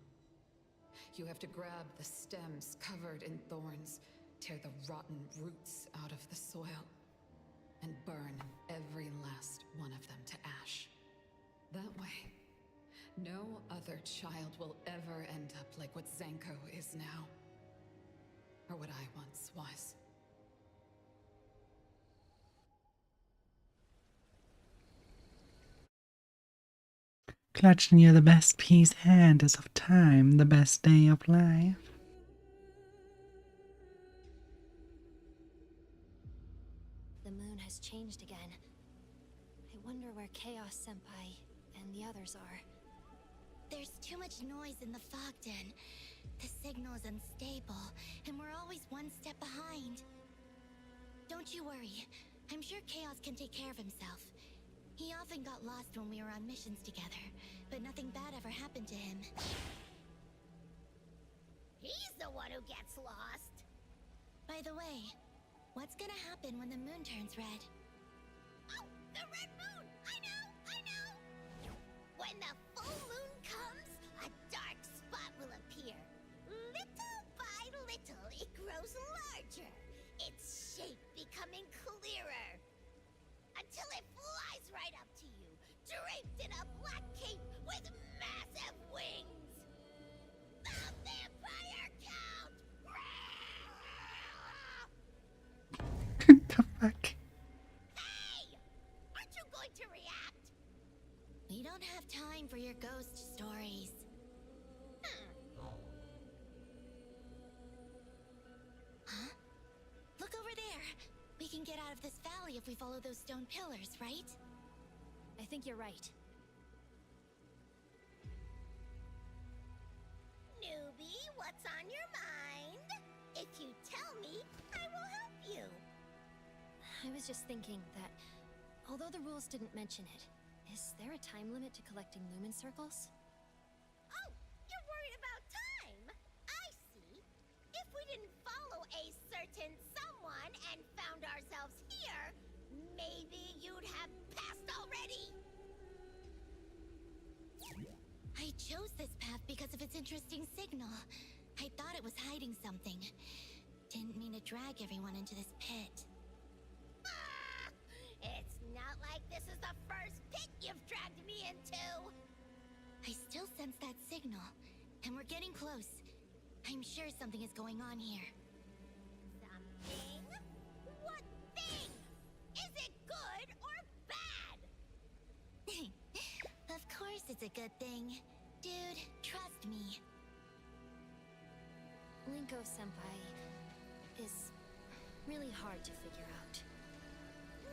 You have to grab the stems covered in thorns, tear the rotten roots out of the soil, and burn every last one of them to ash. That way, no other child will ever end up like what Zanko is now. Or what I once was. Clutch near the best piece hand is of time, the best day of life. The moon has changed again. I wonder where Chaos Senpai and the others are. There's too much noise in the fog den. The signal is unstable, and we're always one step behind. Don't you worry. I'm sure Chaos can take care of himself. He often got lost when we were on missions together, but nothing bad ever happened to him. He's the one who gets lost! By the way, what's gonna happen when the moon turns red? Oh, the red moon! I know! When the full moon comes, a dark spot will appear. Little by little, it grows larger, its shape becoming clearer. Until it flies right up to you, draped in a black cape with massive wings. The Vampire Count! The fuck? Hey! Aren't you going to react? We don't have time for your ghost stories. Huh? Look over there. We can get out of this valley if we follow those stone pillars, right? I think you're right. Newbie, what's on your mind? If you tell me, I will help you. I was just thinking that, although the rules didn't mention it, is there a time limit to collecting lumen circles? Oh, you're worried about time? I see. If we didn't follow a certain someone and found ourselves here, maybe you'd have passed already. I chose this path because of its interesting signal. I thought it was hiding something. Didn't mean to drag everyone into this pit. It's not like this is the first pit you've dragged me into. I still sense that signal, and we're getting close. I'm sure something is going on here. Something? What thing? Is it good or bad? Of course it's a good thing. Dude, trust me. Linko-senpai is really hard to figure out.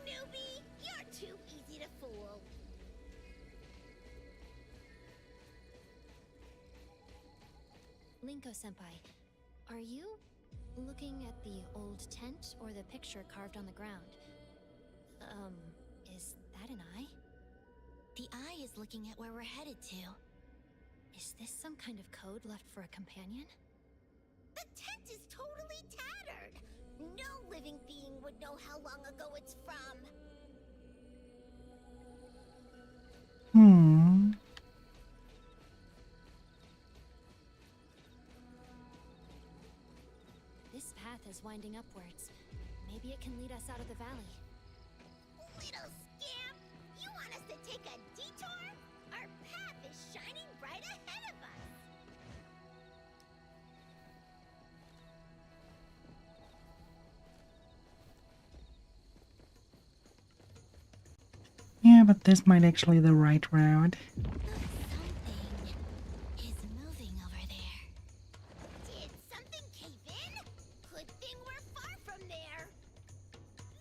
newbie! You're too easy to fool. Linko-senpai, are you looking at the old tent or the picture carved on the ground? Is that an eye? The eye is looking at where we're headed to. Is this some kind of code left for a companion? The tent is totally tattered. No living being would know how long ago it's from. This path is winding upwards. Maybe it can lead us out of the valley. Little scamp! You want us to take a detour? Our path is shining right ahead of us! Yeah, but this might actually be the right route. Something is moving over there. Did something cave in? Good thing we're far from there.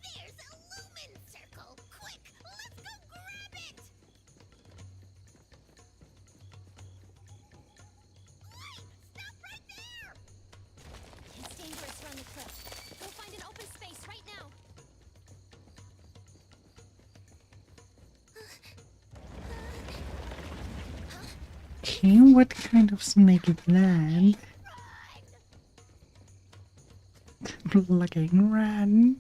There's a lumen circle! Quick, let's go grab it! Wait! Stop right there! It's dangerous around the cliff. Go find an open space right now. Okay, what kind of snake is that? Looking run.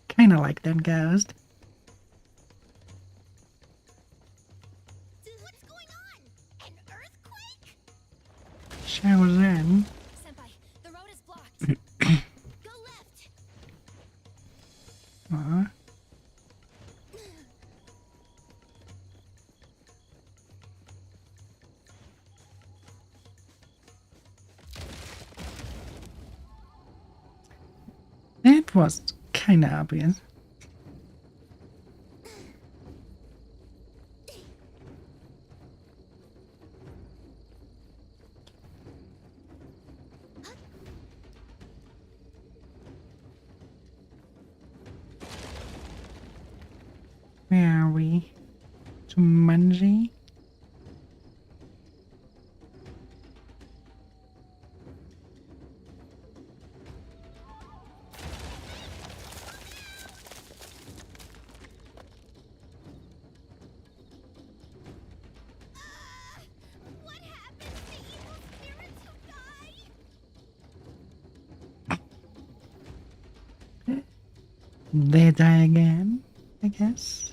Kinda like that ghost. What's going on? An earthquake? Shows in. Senpai, the road is blocked. Go left! Aw. That was kinda obvious. Where are we? Jumanji? What happens to evil spirits who die? They die again, I guess.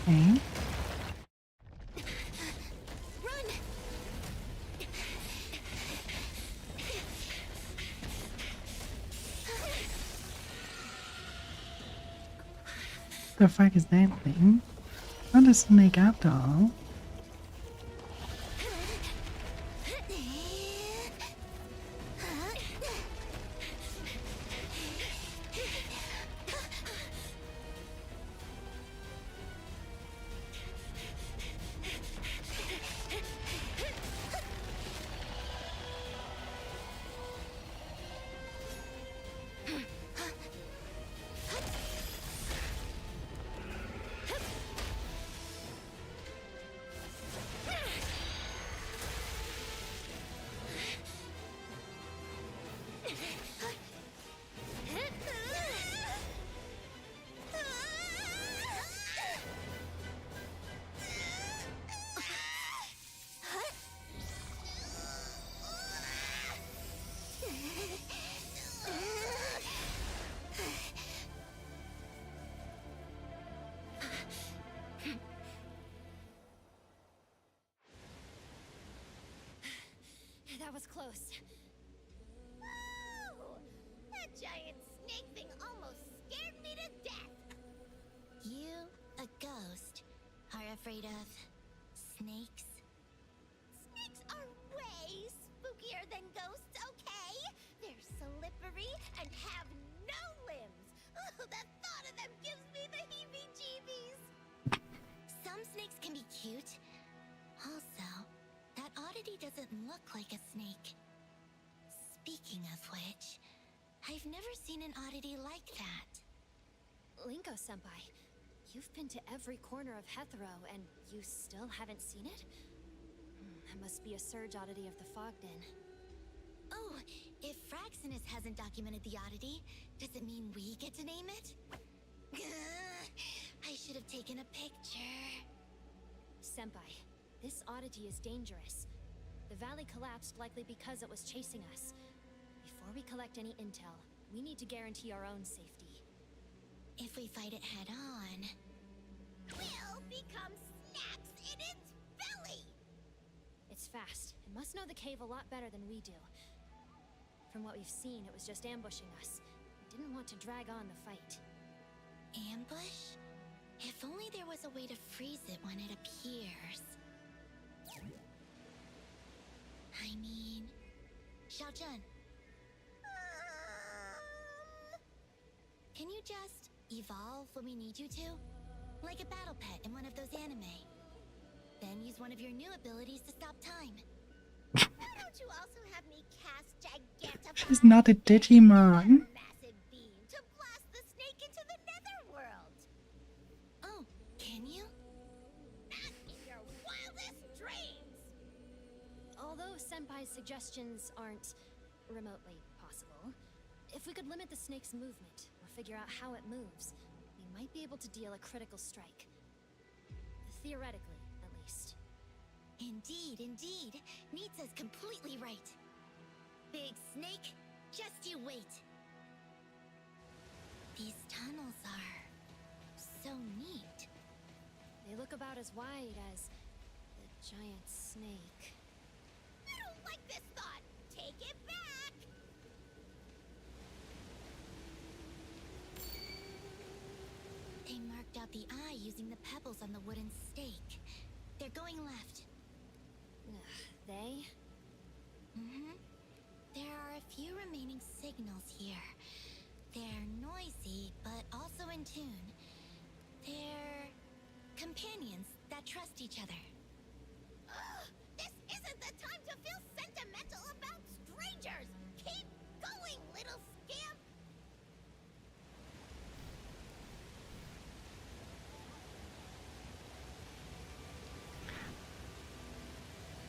Okay. The fuck is that thing? Not a snake after all. close. Oh, that giant snake thing almost scared me to death. You, a ghost, are afraid of snakes? Snakes are way spookier than ghosts, okay? They're slippery and have no limbs. Oh, the thought of them gives me the heebie-jeebies. Some snakes can be cute. Also, that oddity doesn't look like a snake. Speaking of which, I've never seen an oddity like that. Linko-senpai, you've been to every corner of Hethro and you still haven't seen it? That must be a surge oddity of the Fog Den. Oh, if Fraxinus hasn't documented the oddity, does it mean we get to name it? I should have taken a picture. Senpai, this oddity is dangerous. The valley collapsed likely because it was chasing us. Before we collect any intel, we need to guarantee our own safety. If we fight it head on, we'll become snacks in its belly! It's fast. It must know the cave a lot better than we do. From what we've seen, it was just ambushing us. We didn't want to drag on the fight. Ambush? If only there was a way to freeze it when it appears. I mean, Xiaojun. Can you just evolve when we need you to? Like a battle pet in one of those anime. Then use one of your new abilities to stop time. Why don't you also have me cast Gigantify? She's not a Digimon. Massive beam to blast the snake into the netherworld. Oh, can you? Not in your wildest dreams! Although Senpai's suggestions aren't remotely possible, if we could limit the snake's movement, or figure out how it moves, we might be able to deal a critical strike. Theoretically, at least. Indeed, indeed. Nitsa's completely right. Big snake, just you wait. These tunnels are so neat. They look about as wide as the giant snake. I don't like this thought. Take it back. They marked out the eye using the pebbles on the wooden stake. They're going left. They? Mm-hmm. There are a few remaining signals here. They're noisy, but also in tune. They're companions that trust each other. Ugh, this isn't the time to feel sentimental about strangers! Keep going, little scamp!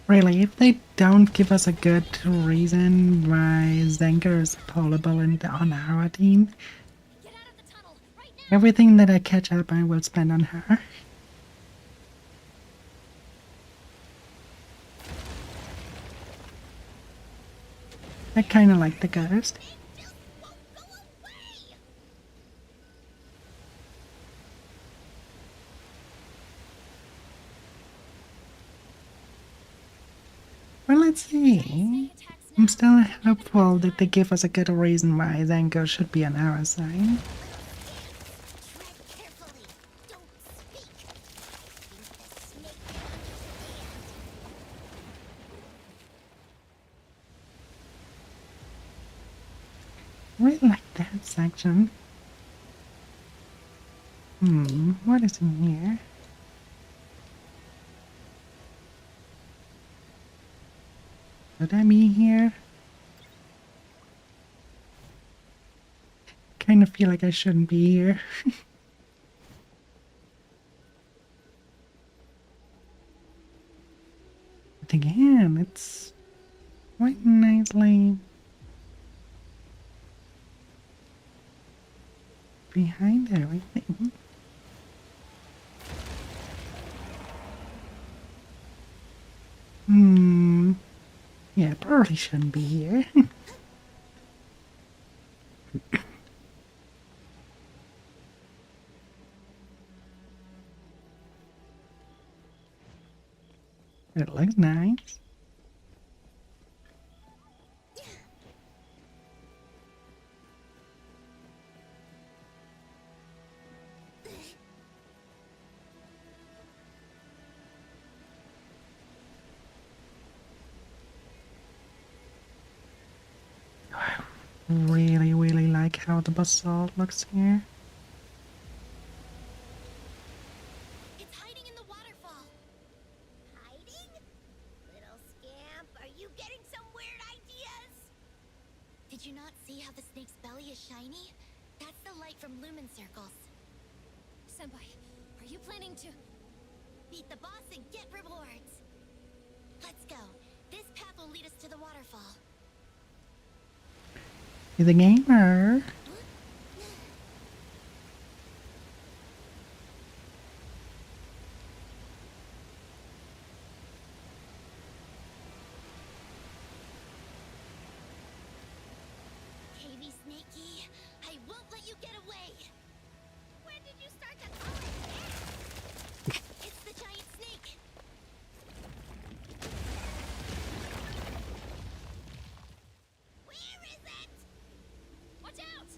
Really, if they don't give us a good reason why Zenker is pullable on our team, everything that I catch up I will spend on her. I kinda like the ghost. Well, let's see. I'm still hopeful that they give us a good reason why Zenko should be on our side. I really like that section. What is in here? Should I be here? Kind of feel like I shouldn't be here. But again, it's quite nicely behind everything. Yeah, probably shouldn't be here. It looks nice. Really, really like how the basalt looks here. It's hiding in the waterfall. Hiding? Little scamp, are you getting some weird ideas? Did you not see how the snake's belly is shiny? That's the light from lumen circles. Senpai, are you planning to... Beat the boss and get rewards. Let's go. This path will lead us to the waterfall. You're the gamer. KB Snakey, I won't let you get away. When did you start to call it that? It's the giant snake. Where is it? Watch out!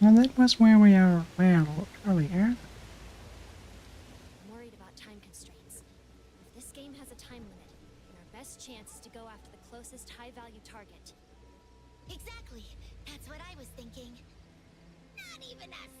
Well, that was where we are well earlier. I'm worried about time constraints. If this game has a time limit, then our best chance is to go after the closest high-value target. Exactly. That's what I was thinking. Not even us.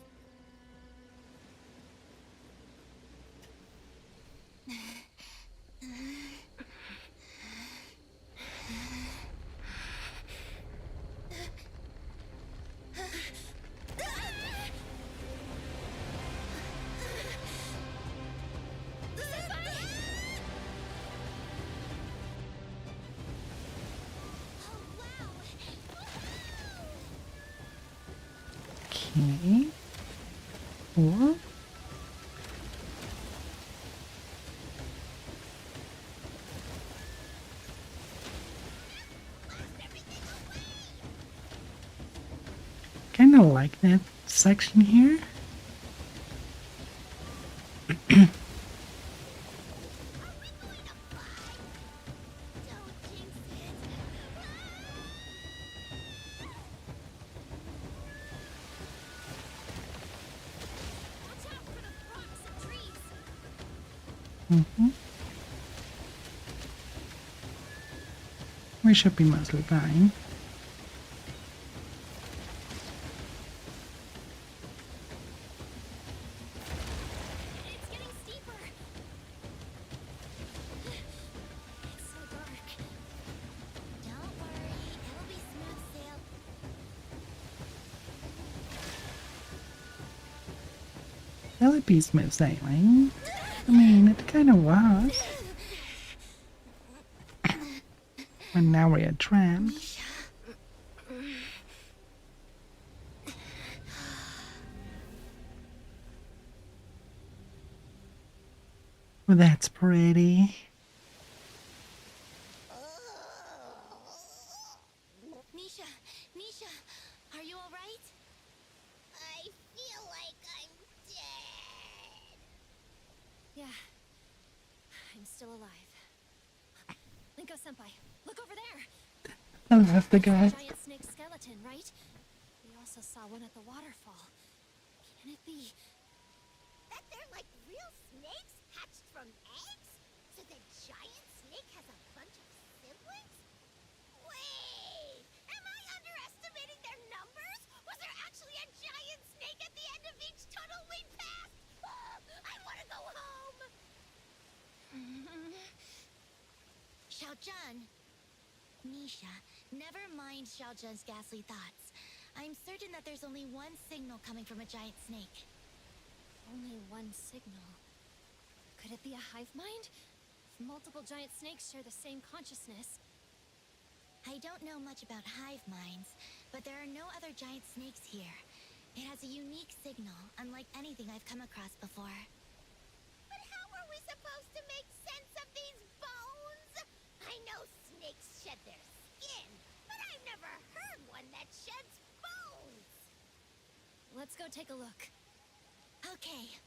Okay. Or kind of like that section here. We should be mostly fine. It's getting steeper. It's so dark. Don't worry, it'll be smooth sail. Will it be smooth sailing? I mean, it kind of was. And now we're trapped. Well, that's pretty. Nisha, are you all right? I feel like I'm dead. Yeah. I'm still alive. Linko-senpai, look over there! I love the guy. Giant snake skeleton, right? We also saw one at the waterfall. Can it be? That they're like real snakes hatched from eggs? So the giant snake has a bunch of siblings? Wait! Am I underestimating their numbers? Was there actually a giant snake at the end of each tunnel we passed? I want to go home! Xiaozhan. Nisha, never mind Xiaozhan's ghastly thoughts. I'm certain that there's only one signal coming from a giant snake. Only one signal. Could it be a hive mind? If multiple giant snakes share the same consciousness. I don't know much about hive minds, but there are no other giant snakes here. It has a unique signal, unlike anything I've come across before. But how are we supposed to make sense of these bones? I know snakes shed their skin, but I've never heard one that sheds bones. Let's go take a look. Okay.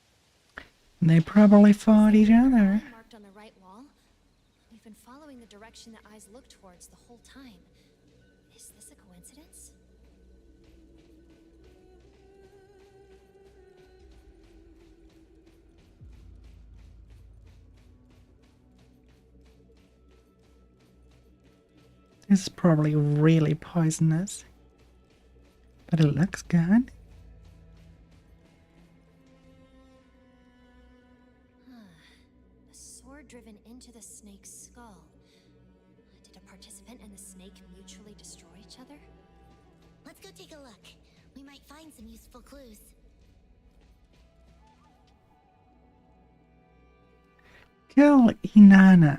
They probably fought each other. Marked on the right wall. We've been following the direction the eyes look towards the whole time. Is this a coincidence? This is probably really poisonous. But it looks good. A sword driven into the snake's skull. Did a participant and the snake mutually destroy each other? Let's go take a look. We might find some useful clues. Kill Inanna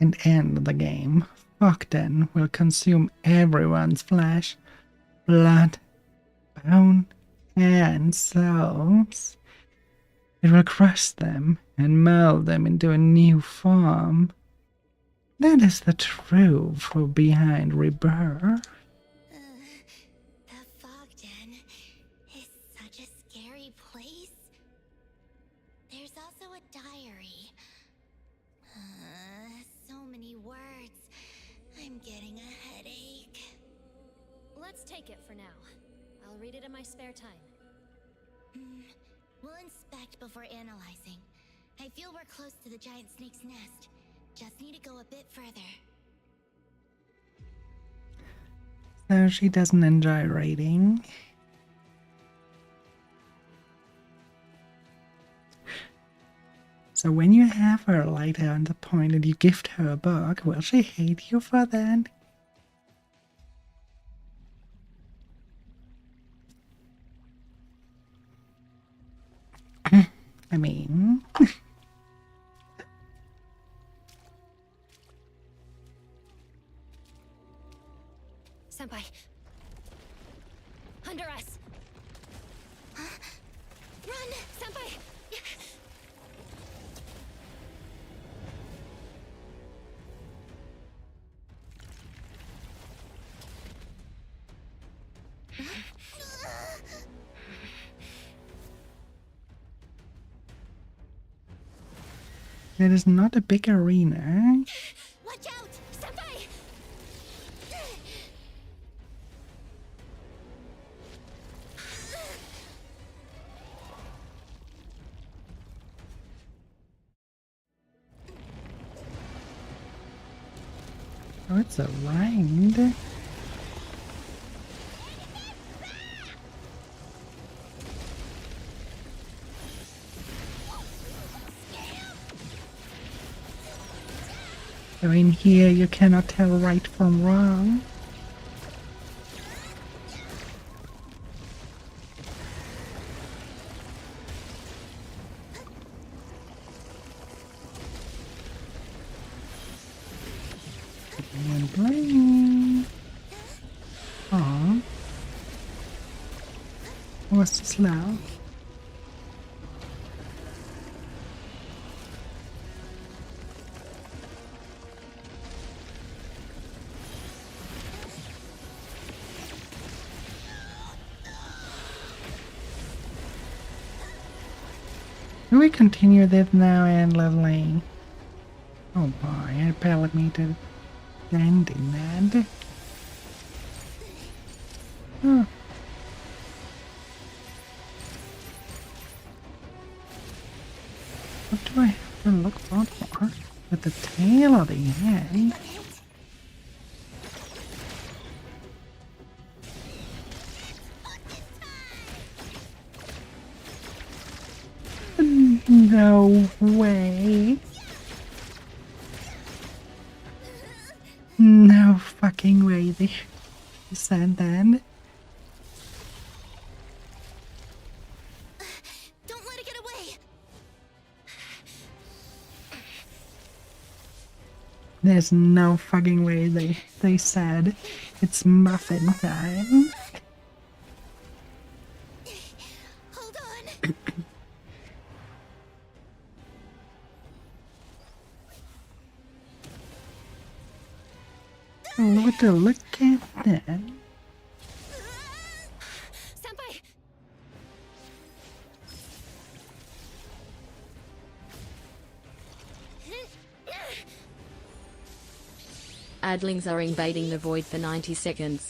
and end the game. Fogden will consume everyone's flesh, blood, bone, and souls. It will crush them and mold them into a new form. That is the truth behind rebirth. The fog den is such a scary place. There's also a diary. So many words. I'm getting a headache. Let's take it for now. I'll read it in my spare time. We'll inspect before analyzing. I feel we're close to the giant snake's nest. Just need to go a bit further. So she doesn't enjoy reading. So when you have her later on the point and you gift her a book, will she hate you for that? I mean... Senpai. Under us. Run, Senpai. It is not a big arena. Watch out, Senpai! Oh, it's a rind. So in here you cannot tell right from wrong. And bling. Aww. What's this loud? Do we continue this now endlessly? Oh boy, I pellet me to ending that. Huh. What do I have to look for? With the tail of the head? No way. No fucking way they said that. Don't let it get away. There's no fucking way they said it's muffin time. Hold on. Look at that. Senpai. Adlings are invading the void for 90 seconds.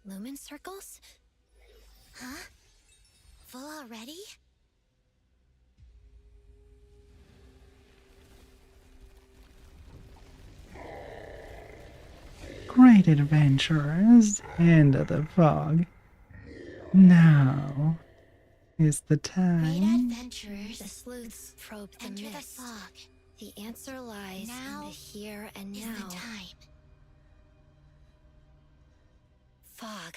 Lumen circles? Huh? Full already? Great adventurers, into the fog. Now is the Great time. adventurers, the sleuths probe the Enter the mist. fog. The answer lies Now in the here and is now. the time. Fog.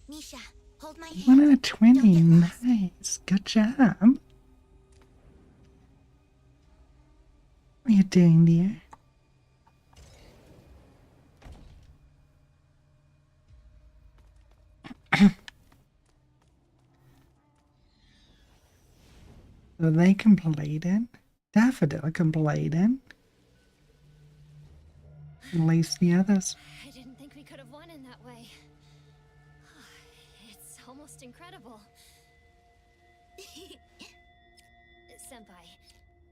Misha, hold my One hand. out of 20. Don't get lost. Nice. Good job. What are you doing there? So they completed. Daffodil completed. At least the others. I didn't think we could have won in that way. It's almost incredible. Senpai,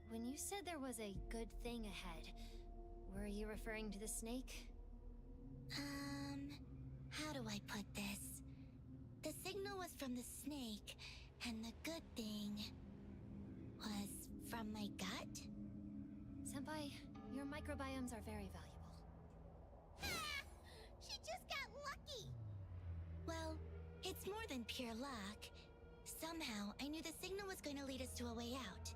when you said there was a good thing ahead, were you referring to the snake? How do I put this? The signal was from the snake, and the good thing was from my gut? Senpai, your microbiomes are very valuable. She just got lucky! Well, it's more than pure luck. Somehow, I knew the signal was going to lead us to a way out.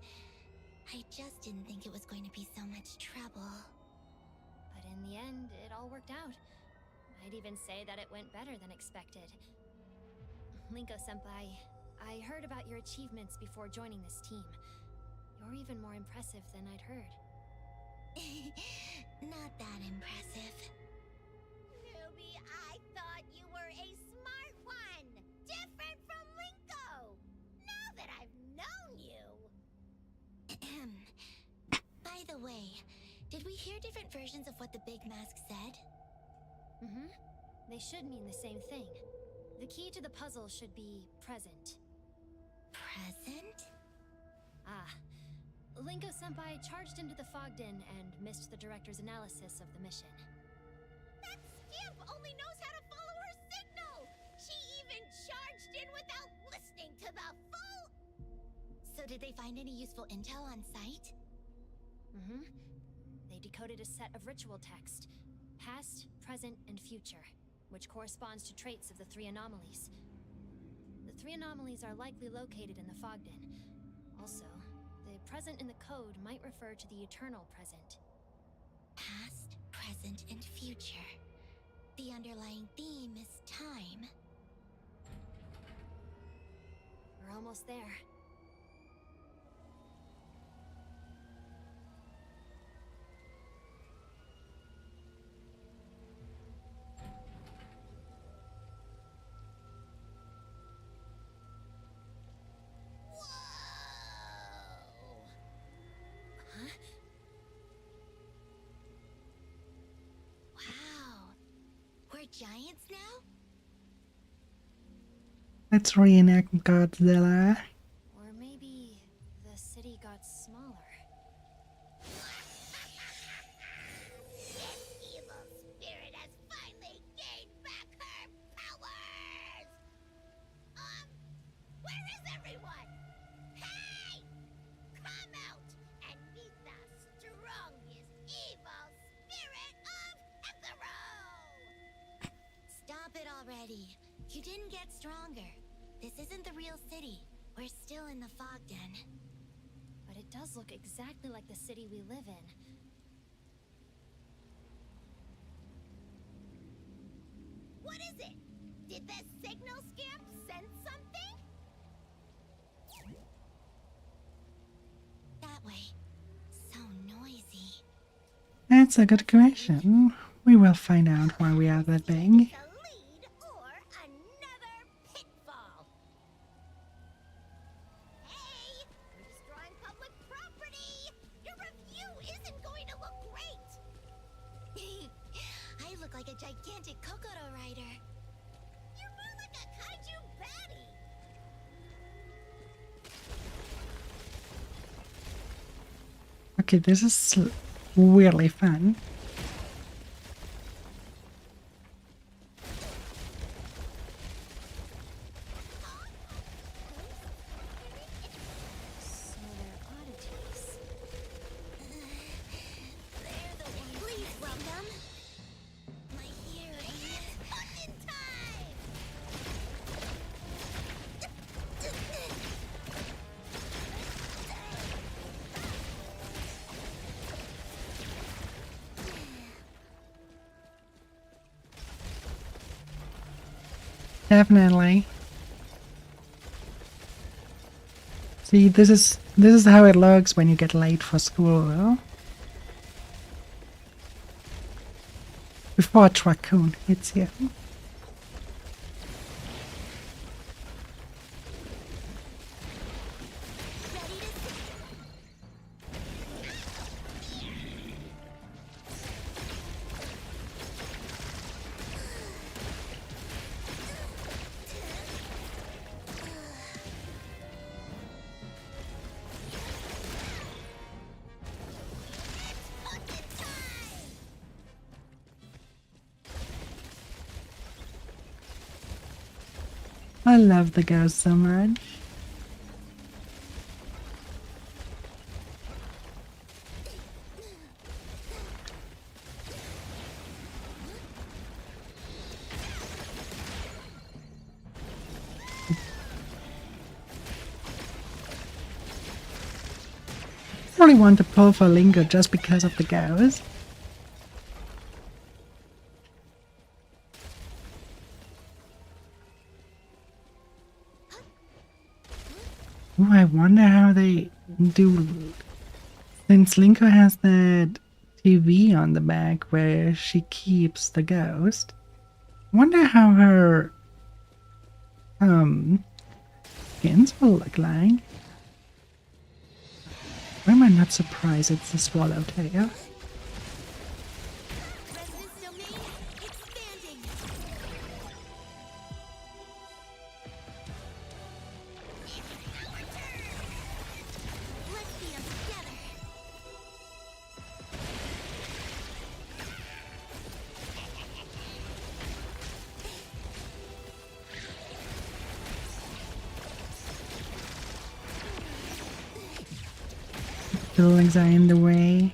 I just didn't think it was going to be so much trouble. But in the end, it all worked out. I'd even say that it went better than expected. Linko-senpai, I heard about your achievements before joining this team. You're even more impressive than I'd heard. Not that impressive. Newbie, I thought you were a smart one! Different from Linko! Now that I've known you! By the way, did we hear different versions of what the Big Mask said? Mm-hmm. They should mean the same thing. The key to the puzzle should be present. Present? Ah. Linko-senpai charged into the fog den and missed the director's analysis of the mission. That scamp only knows how to follow her signal! She even charged in without listening to the full... So did they find any useful intel on site? Mm-hmm. They decoded a set of ritual text. Past, present, and future, which corresponds to traits of the three anomalies. The three anomalies are likely located in the fog den. Also, the present in the code might refer to the eternal present. Past, present, and future. The underlying theme is time. We're almost there. Wow. We're giants now? Let's reenact Godzilla. Or maybe the city got smaller. This evil spirit has finally gained back her powers! Where is everyone? Hey! Come out and meet the strongest evil spirit of Ethero! Stop it already. You didn't get stronger. This isn't the real city. We're still in the fog den. But it does look exactly like the city we live in. What is it? Did the signal scamp send something? That way. So noisy. That's a good question. We will find out why we are that big. A lead or another pitfall. Hey, you're destroying public property. Your review isn't going to look great. I look like a gigantic Kokoro rider. You're more like a kaiju baddie. Okay, this is really fun. Definitely. See, this is how it looks when you get late for school, though. Before a raccoon hits you. I love the ghost so much. I really want to pull for Lingo just because of the ghost. Ooh, I wonder how they do. Since Linko has that TV on the back where she keeps the ghost, I wonder how her skins will look like. Why am I not surprised it's a swallowtail? Buildings are in the way.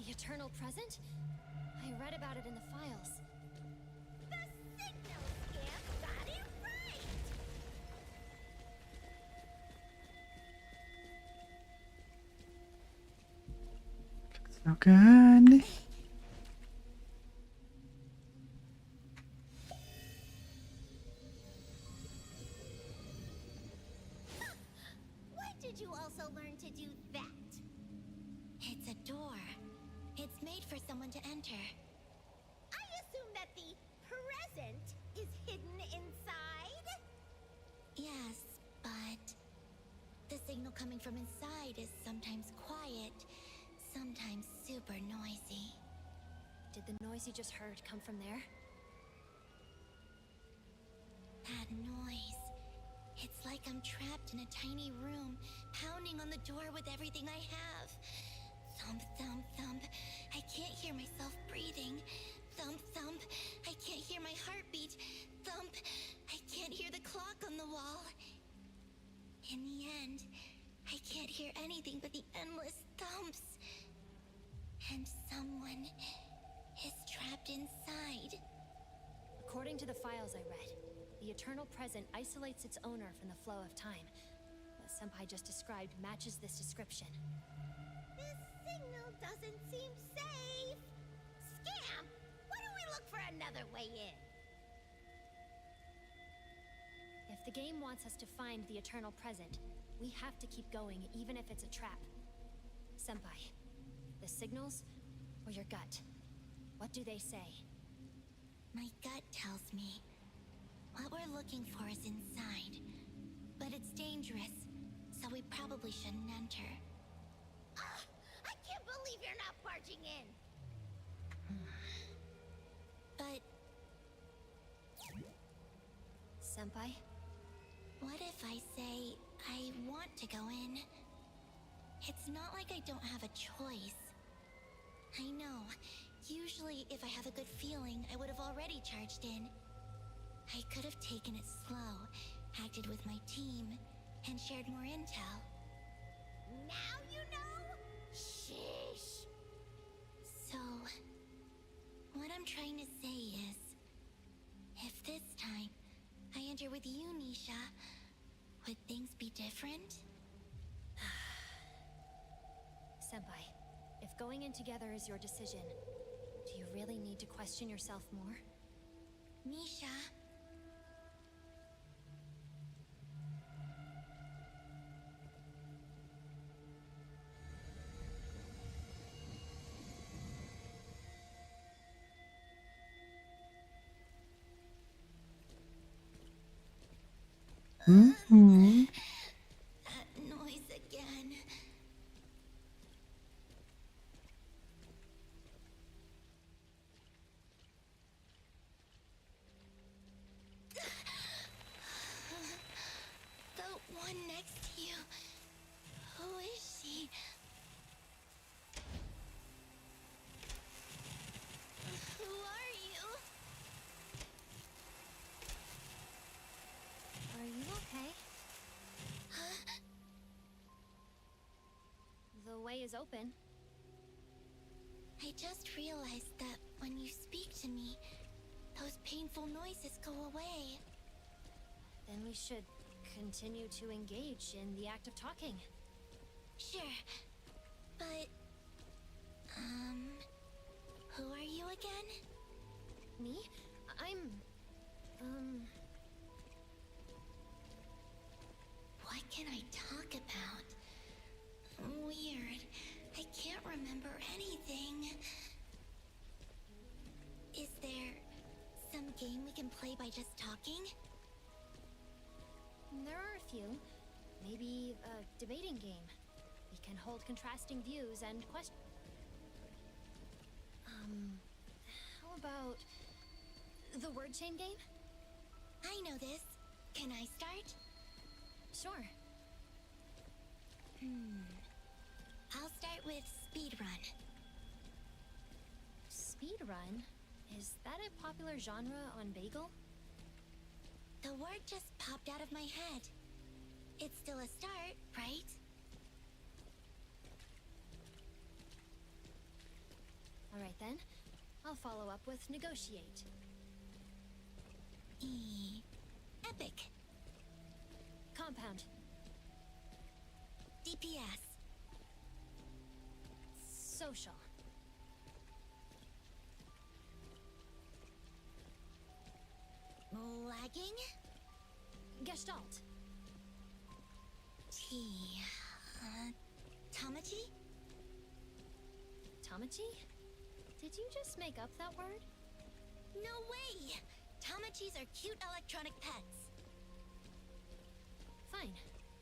Eternal present? I read about it in the files. The signal scamp got it right! So good. When did you also learn to do that? It's a door. It's made for someone to enter. I assume that the present is hidden inside? Yes, but the signal coming from inside is sometimes quiet, sometimes super noisy. Did the noise you just heard come from there? That noise. It's like I'm trapped in a tiny room, pounding on the door with everything I have. Thump, thump, thump. I can't hear myself breathing. Thump, thump. I can't hear my heartbeat. Thump. I can't hear the clock on the wall. In the end, I can't hear anything but the endless thumps. And someone is trapped inside. According to the files I read, the eternal present isolates its owner from the flow of time. What Senpai just described matches this description. This signal doesn't seem safe. Scamp, why don't we look for another way in? If the game wants us to find the eternal present, we have to keep going even if it's a trap. Senpai, the signals or your gut? What do they say? My gut tells me What we're looking for is inside. But it's dangerous, so we probably shouldn't enter. I can't believe you're not barging in! But... Senpai? What if I say I want to go in? It's not like I don't have a choice. I know. Usually, if I have a good feeling, I would have already charged in. I could have taken it slow, acted with my team, and shared more intel. Now you know? Sheesh. So, what I'm trying to say is, if this time I enter with you, Nisha, would things be different? Senpai, if going in together is your decision, do you really need to question yourself more? Nisha... Mm-hmm. That noise again. The one next to you. Who is she? Who are you? Are you okay? The way is open. I just realized that when you speak to me, those painful noises go away. Then we should continue to engage in the act of talking. Sure, but... who are you again? Me? I'm... What can I talk about? Weird. I can't remember anything. Is there some game we can play by just talking? There are a few. Maybe a debating game. We can hold contrasting views and question... How about... the word chain game? I know this. Can I start? Sure. I'll start with speedrun. Speedrun? Is that a popular genre on Bagel? The word just popped out of my head. It's still a start, right? Alright then. I'll follow up with negotiate. Epic. Compound. DPS. Social. Lagging? Gestalt. Tamachi? Tamachi? Did you just make up that word? No way! Tamachis are cute electronic pets. Fine.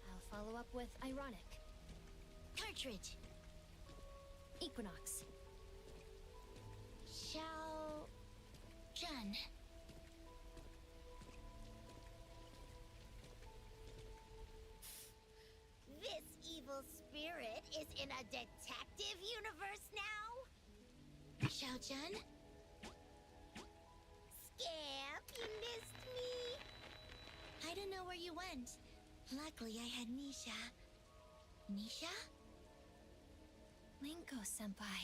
I'll follow up with ironic. Cartridge. Equinox. Xiao... Jun. This evil spirit is in a detective universe now? Xiao Jun? Scamp, you missed me? I don't know where you went. Luckily, I had Nisha. Nisha? Linko-senpai.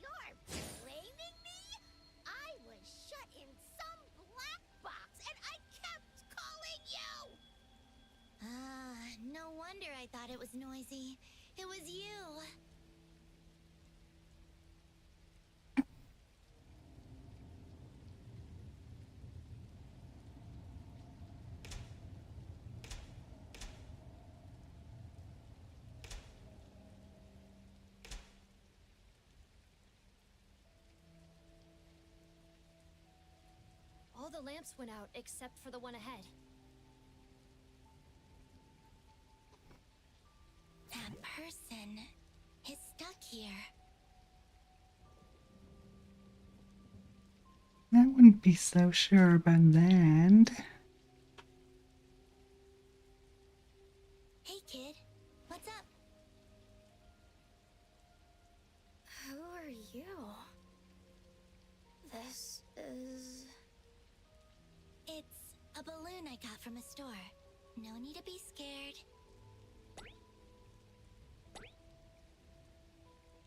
You're blaming me? I was shut in some black box and I kept calling you! No wonder I thought it was noisy. It was you. the lamps went out except for the one ahead. That person is stuck here. I wouldn't be so sure about that. Hey kid, what's up? Who are you? This is... It's a balloon I got from a store. No need to be scared.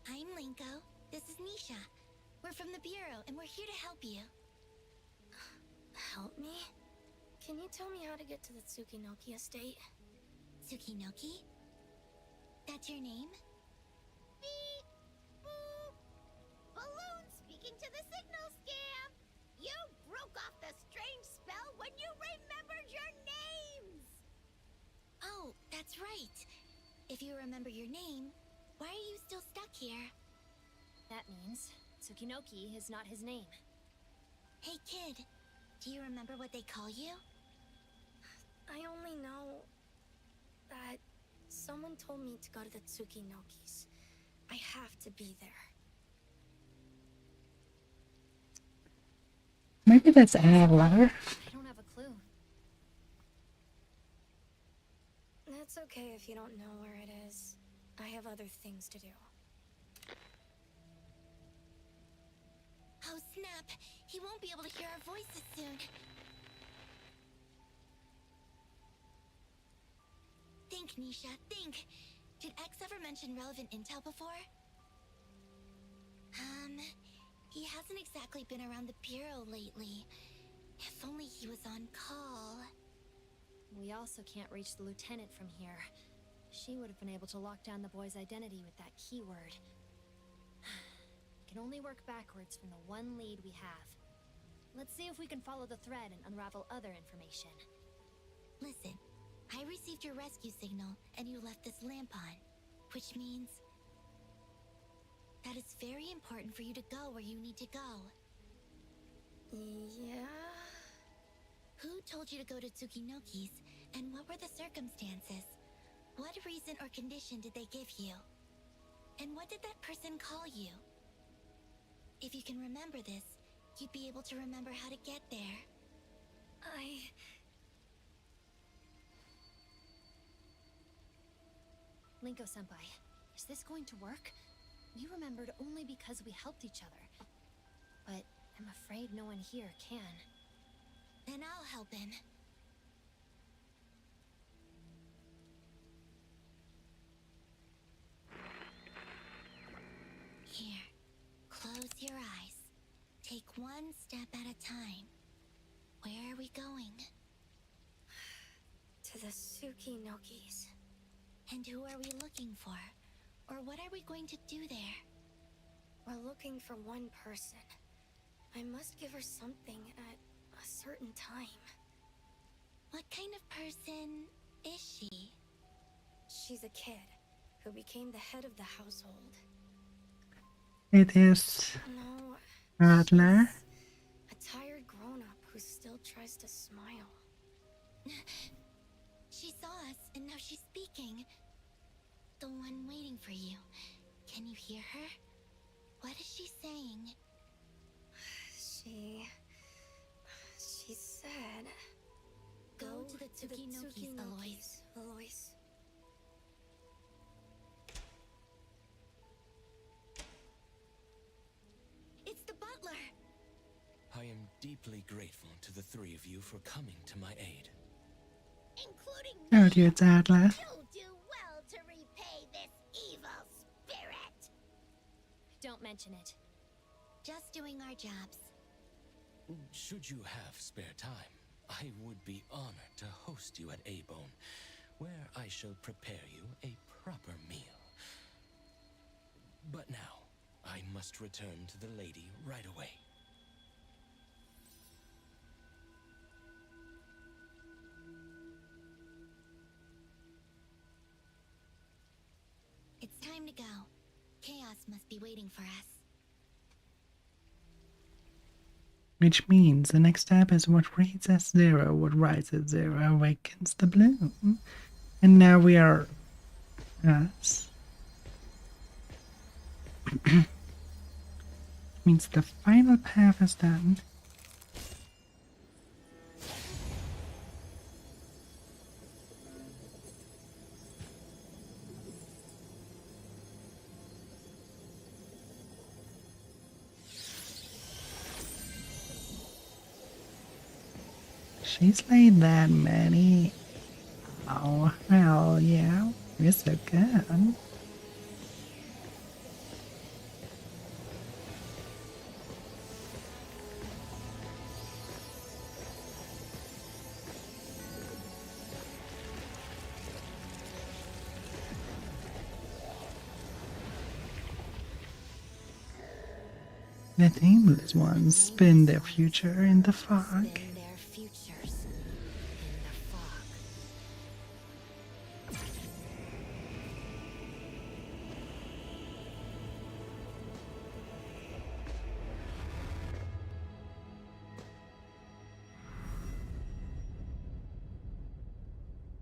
I'm Linko. This is Nisha. We're from the Bureau, and we're here to help you. Help me? Can you tell me how to get to the Tsukinoki estate? Tsukinoki? That's your name? Beep! Boop! Balloon speaking to the signal scam! You broke off the strange spell when you remembered your names! Oh, that's right. If you remember your name, why are you still stuck here? That means Tsukinoki is not his name. Hey kid, do you remember what they call you? I only know that someone told me to go to the Tsukinokis. I have to be there. Maybe that's Adler. I don't have a clue. That's okay if you don't know where it is. I have other things to do. Oh snap, he won't be able to hear our voices soon. Think, Nisha, think. Did X ever mention relevant intel before? He hasn't exactly been around the Bureau lately. If only he was on call. We also can't reach the lieutenant from here. She would have been able to lock down the boy's identity with that keyword. Can only work backwards from the one lead we have. Let's see if we can follow the thread and unravel other information. Listen, I received your rescue signal, and you left this lamp on. Which means that it's very important for you to go where you need to go. Yeah? Who told you to go to Tsukinoki's, and what were the circumstances? What reason or condition did they give you? And what did that person call you? If you can remember this, you'd be able to remember how to get there. Linko-senpai, is this going to work? We remembered only because we helped each other. But I'm afraid no one here can. Then I'll help him. Here, close your eyes. Take one step at a time. Where are we going? To the Tsukinokis. And who are we looking for? Or what are we going to do there? We're looking for one person. I must give her something at a certain time. What kind of person is she? She's a kid who became the head of the household. It is No, Adler. a tired grown-up who still tries to smile. She saw us, and now she's speaking. The one waiting for you. Can you hear her? What is she saying? She said... Go to the Tsukinokis, Alois. Alois. It's the butler! I am deeply grateful to the three of you for coming to my aid. Including Oh dear, it's Adler. You'll do well to repay this evil spirit. Don't mention it. Just doing our jobs. Should you have spare time, I would be honored to host you at Abone, where I shall prepare you a proper meal. But now, I must return to the lady right away. It's time to go. Chaos must be waiting for us. Which means the next step is what reads as 0, what writes as 0 awakens the bloom. And now we are us. Means the final path is done. She's laid that many. Oh, hell yeah. You're so good. Let aimless ones spin their future in the fog. Their futures in the fog.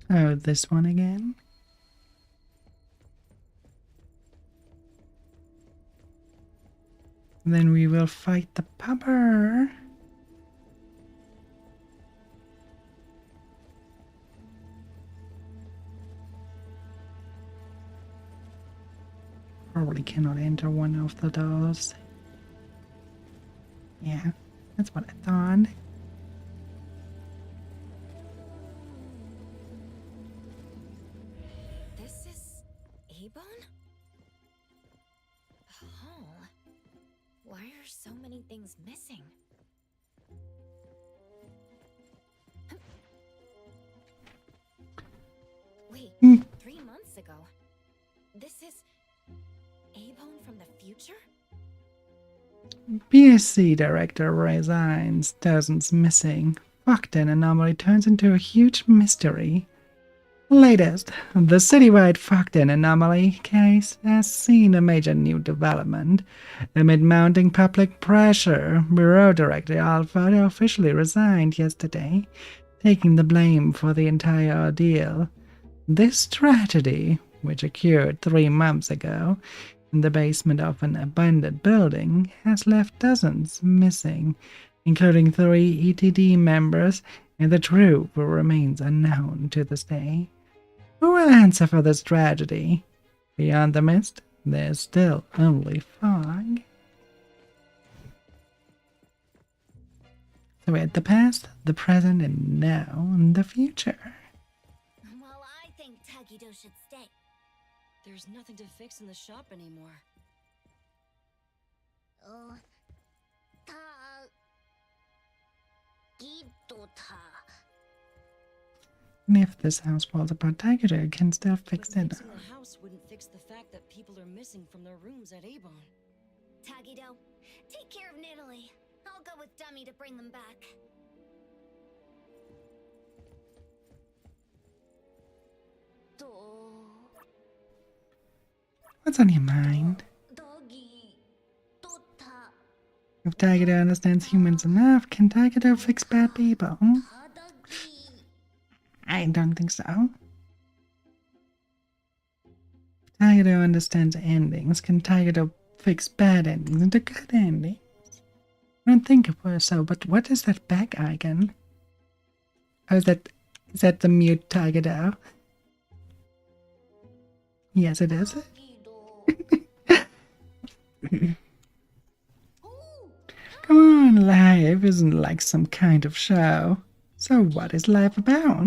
Oh, this one again? Then we will fight the pupper. Probably cannot enter one of the doors. Yeah, that's what I thought. This is Abon? The hall. Why are so many things missing? Wait, 3 months ago. This is Abon from the future? BSC director resigns, dozens missing. Fucked in anomaly turns into a huge mystery. Latest, the citywide fucked in anomaly case has seen a major new development. Amid mounting public pressure, Bureau Director Alpha officially resigned yesterday, taking the blame for the entire ordeal. This tragedy, which occurred 3 months ago in the basement of an abandoned building, has left dozens missing, including 3 ETD members, and the truth remains unknown to this day. Who will answer for this tragedy? Beyond the mist, there's still only fog. So we had the past, the present, and now the future. Well, I think Tagido should stay. There's nothing to fix in the shop anymore. And if this house falls apart, Tiger can still fix it. Fixing the house wouldn't fix the fact that people are missing from their rooms at Abon. Tagido, take care of Natalie. I'll go with Dummy to bring them back. What's on your mind? If Tiger understands humans enough, can Tiger fix bad people? I don't think so. If Tiger understands endings, can Tiger fix bad endings into good endings? I don't think it so, but what is that back icon? Oh, is that the mute Tiger? Yes, it is. Come on, life isn't like some kind of show. So what is life about?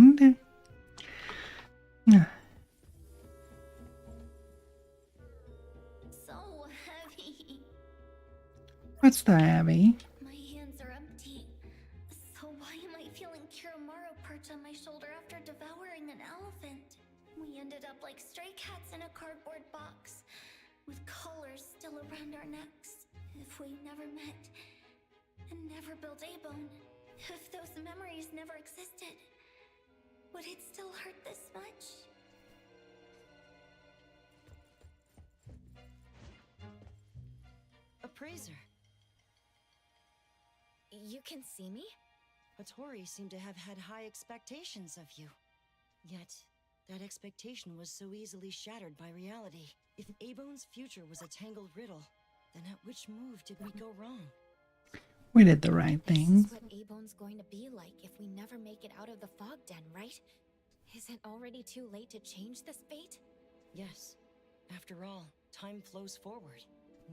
So heavy. What's the heavy? My hands are empty. So why am I feeling Kiramaru perch on my shoulder after devouring an elephant? We ended up like stray cats in a cardboard box, with collars still around our necks. If we never met, and never built Abon, if those memories never existed, would it still hurt this much? Appraiser. You can see me? Hattori seemed to have had high expectations of you. Yet, that expectation was so easily shattered by reality. If Abone's future was a tangled riddle, then at which move did we go wrong? We did the right thing. This is what Abone's going to be like if we never make it out of the fog den, right? Is it already too late to change this fate? Yes. After all, time flows forward.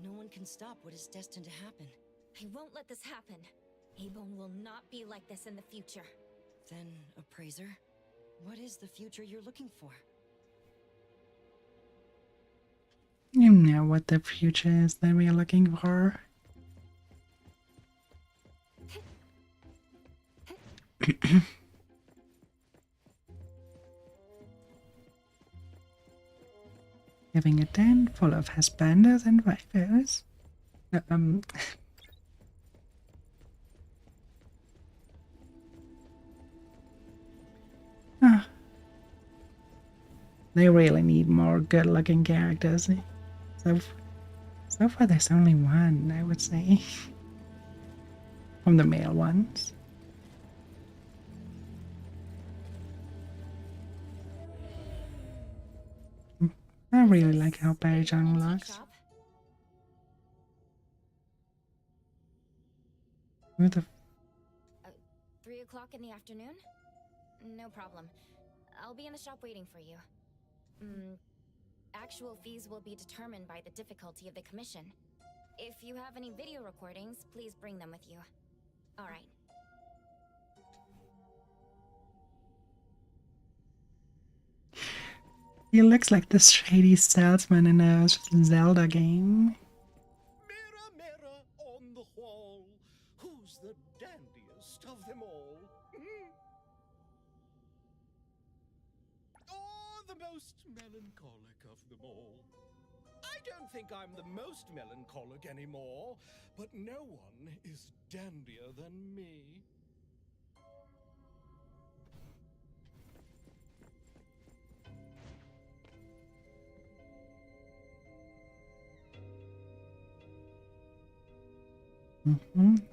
No one can stop what is destined to happen. I won't let this happen. Abone will not be like this in the future. Then, Appraiser, what is the future you're looking for? You know what the future is that we are looking for. Having a den full of husbandos and waifus. Ah. They really need more good-looking characters. So far there's only one, I would say. From the male ones. I really like how Beijing looks. Who the 3 o'clock in the afternoon? No problem. I'll be in the shop waiting for you. Actual fees will be determined by the difficulty of the commission. If you have any video recordings, please bring them with you. Alright. He looks like the shady salesman in a Zelda game. Mirror, mirror on the wall, who's the dandiest of them all? Or the most melancholic of them all? I don't think I'm the most melancholic anymore, but no one is dandier than me.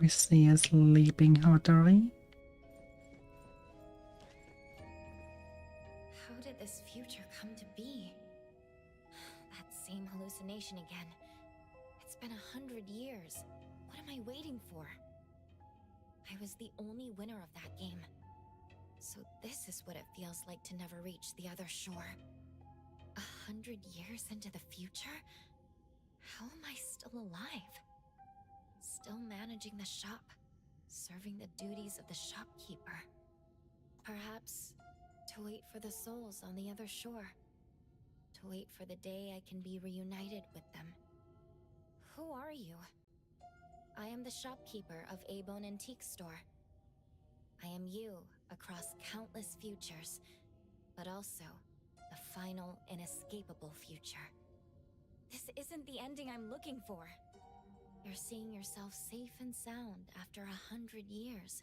We see a sleeping Hattori. How did this future come to be? That same hallucination again. It's been 100 years. What am I waiting for? I was the only winner of that game. So this is what it feels like to never reach the other shore. 100 years into the future? How am I still alive? Still managing the shop, serving the duties of the shopkeeper. Perhaps to wait for the souls on the other shore. To wait for the day I can be reunited with them. Who are you? I am the shopkeeper of Abone Antique Store. I am you across countless futures, but also the final, inescapable future. This isn't the ending I'm looking for. You're seeing yourself safe and sound after 100 years.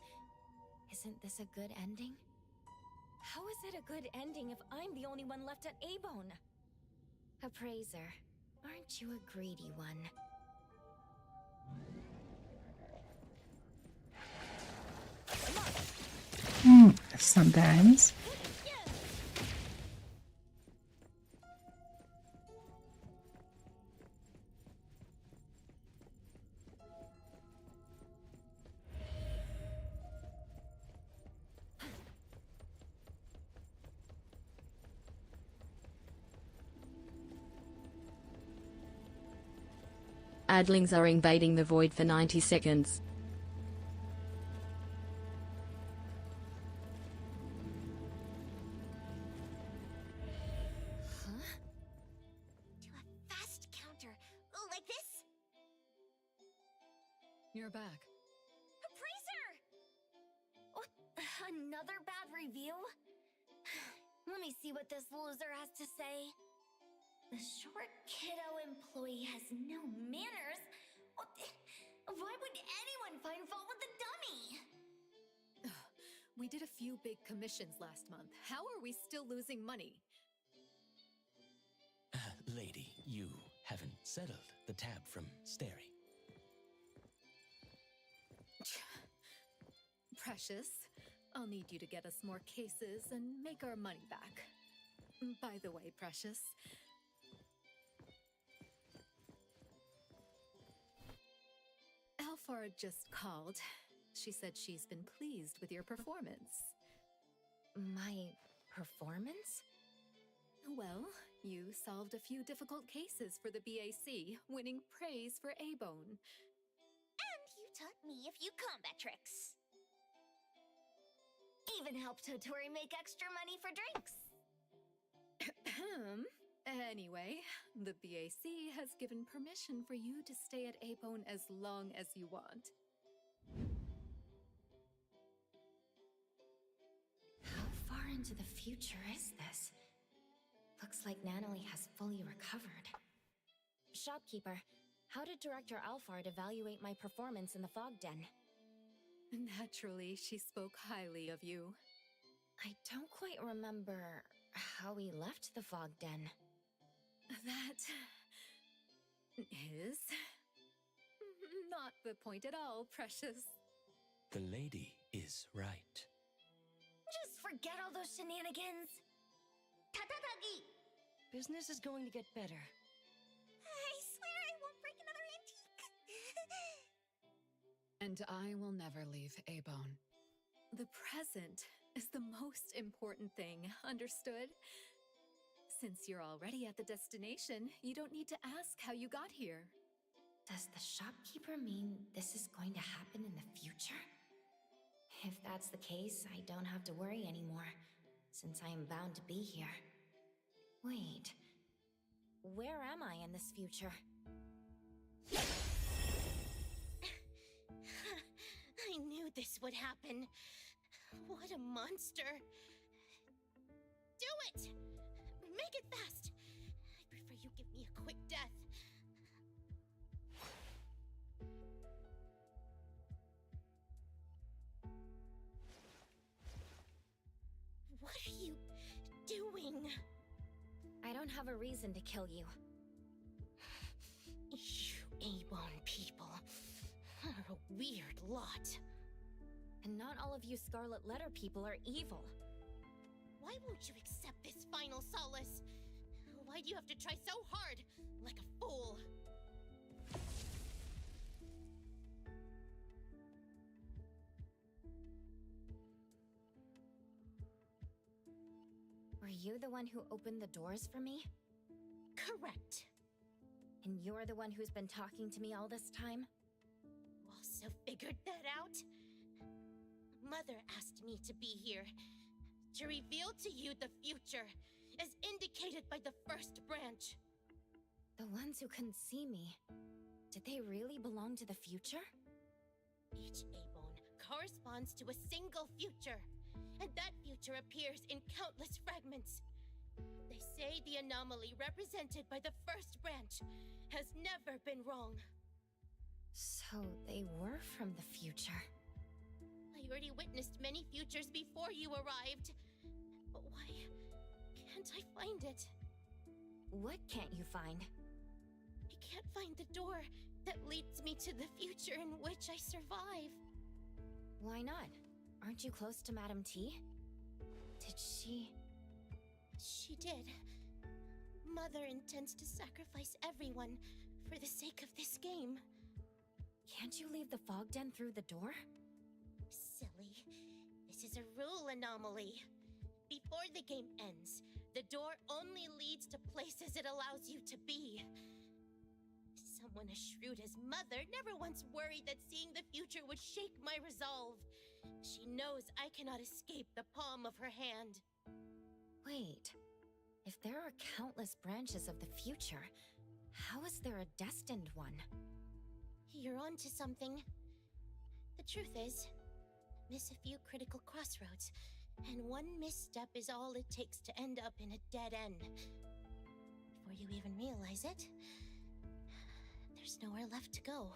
Isn't this a good ending? How is it a good ending if I'm the only one left at Abone? Appraiser, aren't you a greedy one? Sometimes. Adlings are invading the void for 90 seconds. Fast counter. Like this? You're back. Appraiser! What? Another bad review? Let me see what this loser has to say. The short kiddo employee has no manners. Why would anyone find fault with the dummy? We did a few big commissions last month. How are we still losing money? Lady, you haven't settled the tab from Steri. Precious. I'll need you to get us more cases and make our money back. By the way, Precious, Alphard just called. She said she's been pleased with your performance. My performance? Well, you solved a few difficult cases for the BAC, winning praise for A-Bone. And you taught me a few combat tricks. Even helped Totori make extra money for drinks. Anyway, the BAC has given permission for you to stay at A-Bone as long as you want. How far into the future is this? Looks like Natalie has fully recovered. Shopkeeper, how did Director Alphard evaluate my performance in the fog den? Naturally, she spoke highly of you. I don't quite remember how we left the fog den. That is not the point at all, Precious. The lady is right. Just forget all those shenanigans. Tatatagi! Business is going to get better. I swear I won't break another antique. And I will never leave A-Bone. The present is the most important thing, understood? Since you're already at the destination, you don't need to ask how you got here. Does the shopkeeper mean this is going to happen in the future? If that's the case, I don't have to worry anymore, since I am bound to be here. Wait, where am I in this future? I knew this would happen. What a monster. Do it! Make it fast! I prefer you give me a quick death. What are you doing? I don't have a reason to kill you. You A-Bone people are a weird lot. And not all of you Scarlet Letter people are evil. Why won't you accept this final solace? Why do you have to try so hard, like a fool? Were you the one who opened the doors for me? Correct. And you're the one who's been talking to me all this time? You also figured that out? Mother asked me to be here, to reveal to you the future, as indicated by the first branch. The ones who couldn't see me, did they really belong to the future? Each A-Bone corresponds to a single future, and that future appears in countless fragments. They say the anomaly represented by the first branch has never been wrong. So they were from the future. I already witnessed many futures before you arrived. But why can't I find it? What can't you find? I can't find the door that leads me to the future in which I survive. Why not? Aren't you close to Madame T? Did she... She did. Mother intends to sacrifice everyone for the sake of this game. Can't you leave the fog den through the door? Silly. This is a rule anomaly. Before the game ends, the door only leads to places it allows you to be. Someone as shrewd as Mother never once worried that seeing the future would shake my resolve. She knows I cannot escape the palm of her hand. Wait. If there are countless branches of the future, how is there a destined one? You're onto something. The truth is, miss a few critical crossroads, and one misstep is all it takes to end up in a dead end. Before you even realize it, there's nowhere left to go.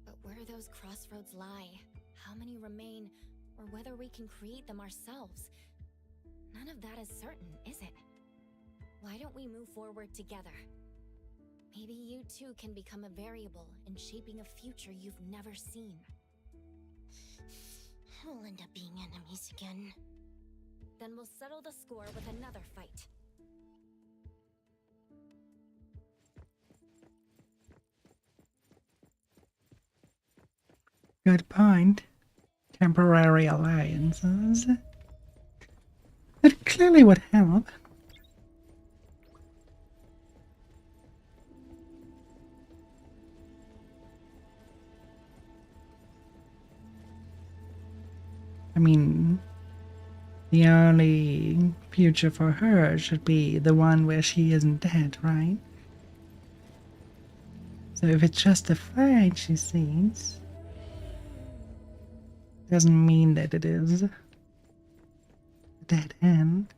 But where those crossroads lie, how many remain, or whether we can create them ourselves, none of that is certain, is it? Why don't we move forward together? Maybe you too can become a variable in shaping a future you've never seen. We'll end up being enemies again. Then we'll settle the score with another fight. Good point. Temporary alliances. That clearly would help. I mean, the only future for her should be the one where she isn't dead, right? So if it's just a fight she sees, doesn't mean that it is a dead end.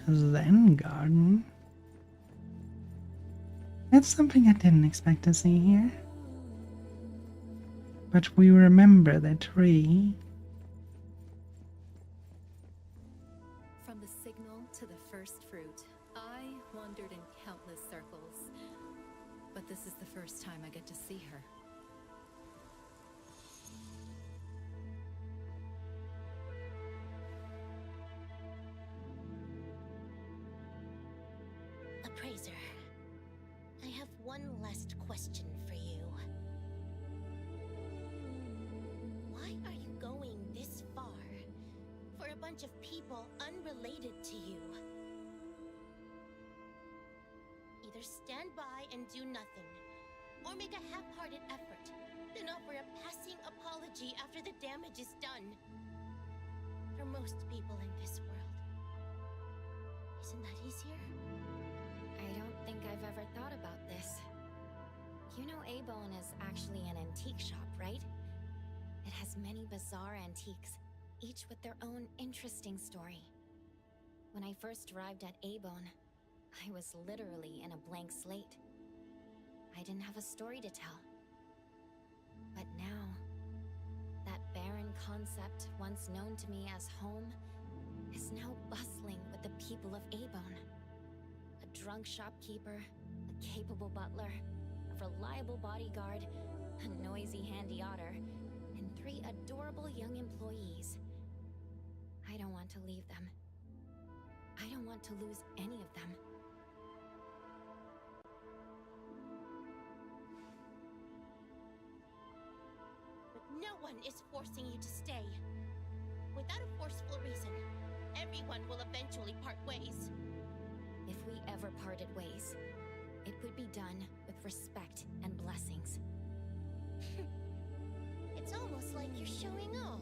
Zen Garden. That's something I didn't expect to see here. But we remember the tree. From the signal to the first fruit, I wandered in countless circles. But this is the first time I get to see her. Appraiser, I have one last question for you. Why are you going this far for a bunch of people unrelated to you? Either stand by and do nothing, or make a half-hearted effort, then offer a passing apology after the damage is done. For most people in this world, isn't that easier? I don't think I've ever thought about this. You know Abone is actually an antique shop, right? It has many bizarre antiques, each with their own interesting story. When I first arrived at Abone, I was literally in a blank slate. I didn't have a story to tell. But now, that barren concept once known to me as home is now bustling with the people of Abone. A drunk shopkeeper, a capable butler, a reliable bodyguard, a noisy handy otter, and 3 adorable young employees. I don't want to leave them. I don't want to lose any of them. But no one is forcing you to stay. Without a forceful reason, everyone will eventually part ways. If we ever parted ways, it would be done with respect and blessings. It's almost like you're showing off.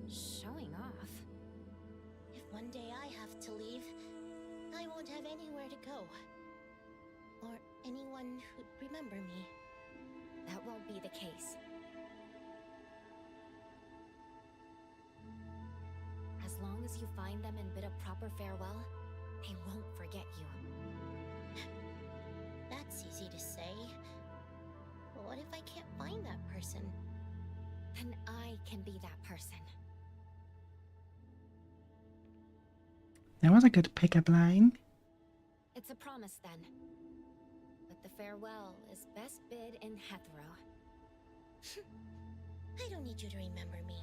Showing off? If one day I have to leave, I won't have anywhere to go. Or anyone who'd remember me. That won't be the case. As long as you find them and bid a proper farewell, they won't forget you. That's easy to say. But what if I can't find that person? Then I can be that person. That was a good pickup line. It's a promise then. But the farewell is best bid in Hethro. I don't need you to remember me.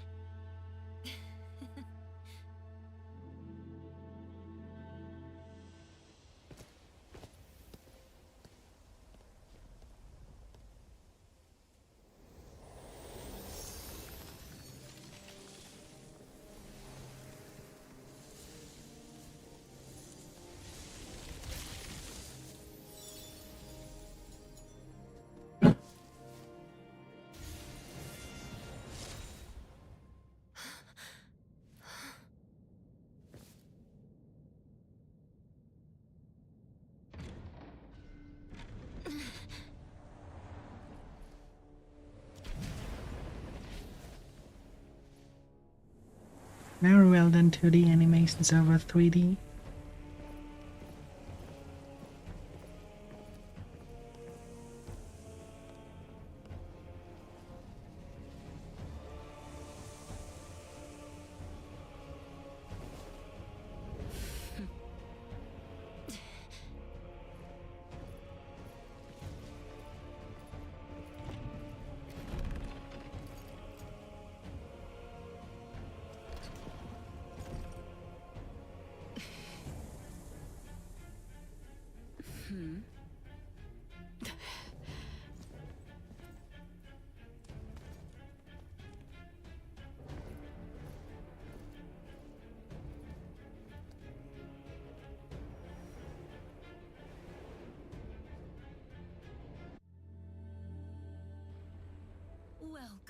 Very well done 2D animations over 3D.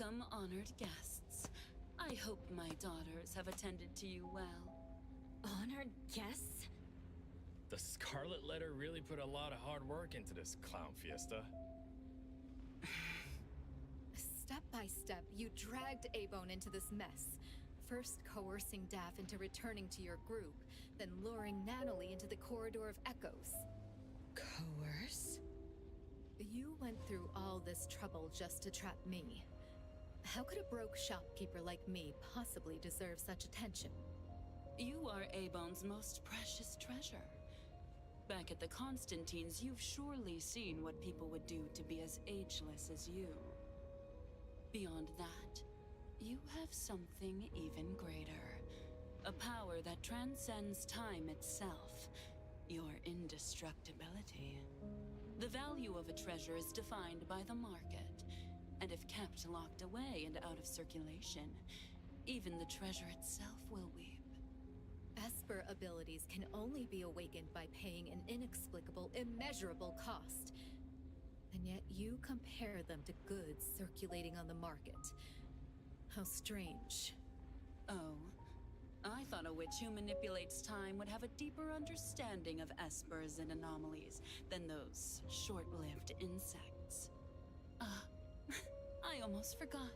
Welcome, honored guests. I hope my daughters have attended to you well. Honored guests? The Scarlet Letter really put a lot of hard work into this clown fiesta. Step by step, you dragged Abone into this mess. First coercing Daff into returning to your group, then luring Natalie into the Corridor of Echoes. Coerce? You went through all this trouble just to trap me. How could a broke shopkeeper like me possibly deserve such attention? You are Abone's most precious treasure. Back at the Constantines, you've surely seen what people would do to be as ageless as you. Beyond that, you have something even greater. A power that transcends time itself. Your indestructibility. The value of a treasure is defined by the market, and if kept locked away and out of circulation, even the treasure itself will weep. Esper abilities can only be awakened by paying an inexplicable, immeasurable cost. And yet you compare them to goods circulating on the market. How strange. Oh, I thought a witch who manipulates time would have a deeper understanding of espers and anomalies than those short-lived insects. I almost forgot.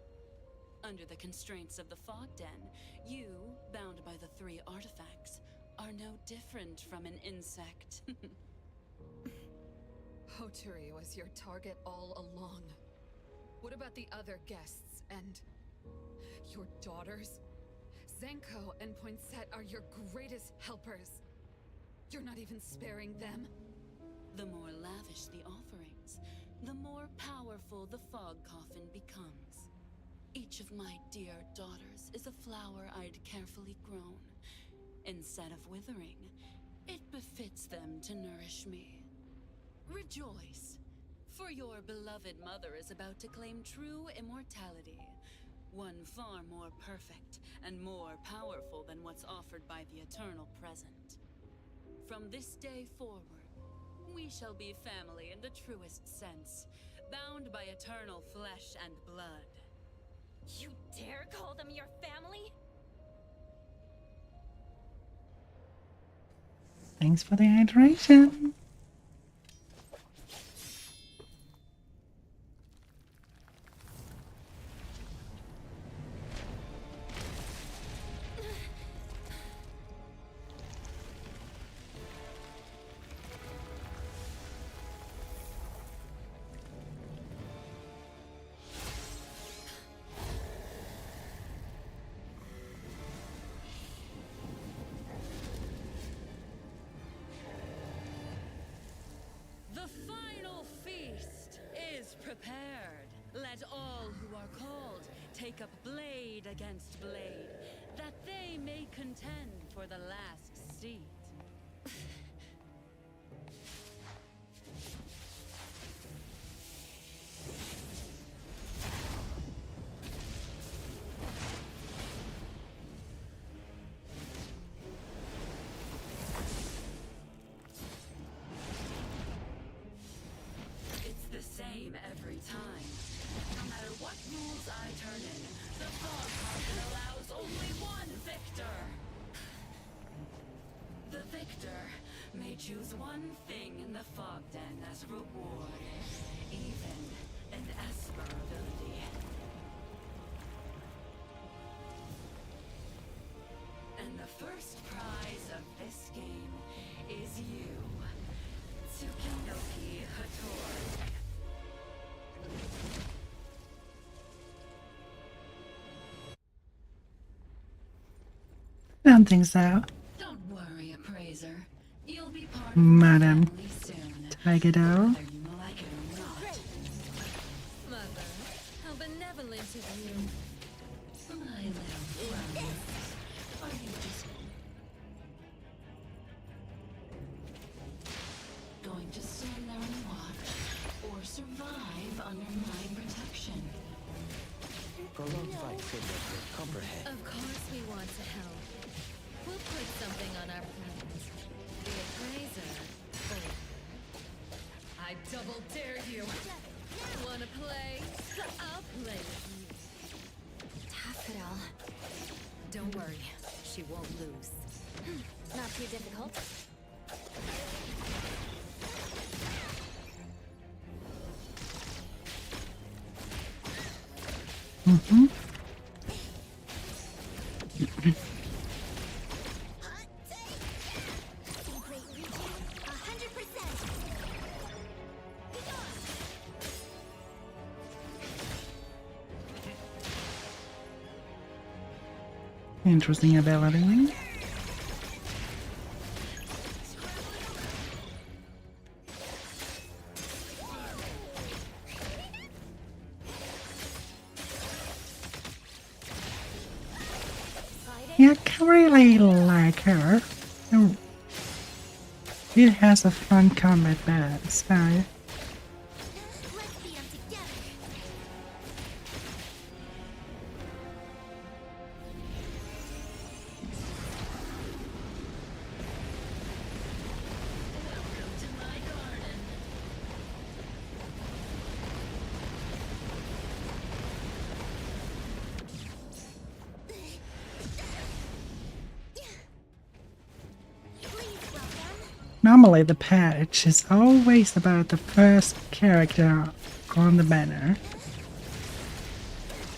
Under the constraints of the Fog Den, you, bound by the 3 artifacts, are no different from an insect. Hoturi was your target all along. What about the other guests and your daughters? Zenko and Poinsett are your greatest helpers. You're not even sparing them. The more lavish the offerings, the more powerful the fog coffin becomes. Each of my dear daughters is a flower I'd carefully grown. Instead of withering, it befits them to nourish me. Rejoice, for your beloved mother is about to claim true immortality. One far more perfect and more powerful than what's offered by the eternal present. From this day forward, we shall be family in the truest sense, bound by eternal flesh and blood. You dare call them your family? Thanks for the hydration. Prepared. Let all who are called take up blade against blade, that they may contend for the last seat. Every time. No matter what rules I turn in, the fog coffin allows only one victor. The victor may choose one thing in the Fog Den as reward, even an Esper ability. And the first prize of this game is you, Tsukinoki Hattori. I don't think so. Don't worry, appraiser. You'll be part of Madam family soon. aygedo. Whether you like it or not. Mother, how benevolent of you. My little friend, are you just going to stand there and watch, or survive under my protection? Prolonged fight could make her comprehend. Of course we want to help. We'll put something on our plans. The appraiser. I she won't lose. Not too difficult. Mm-hmm. Interesting ability. Yeah, I really like her. Oh, it has a fun combat style. Normally the patch is always about the first character on the banner.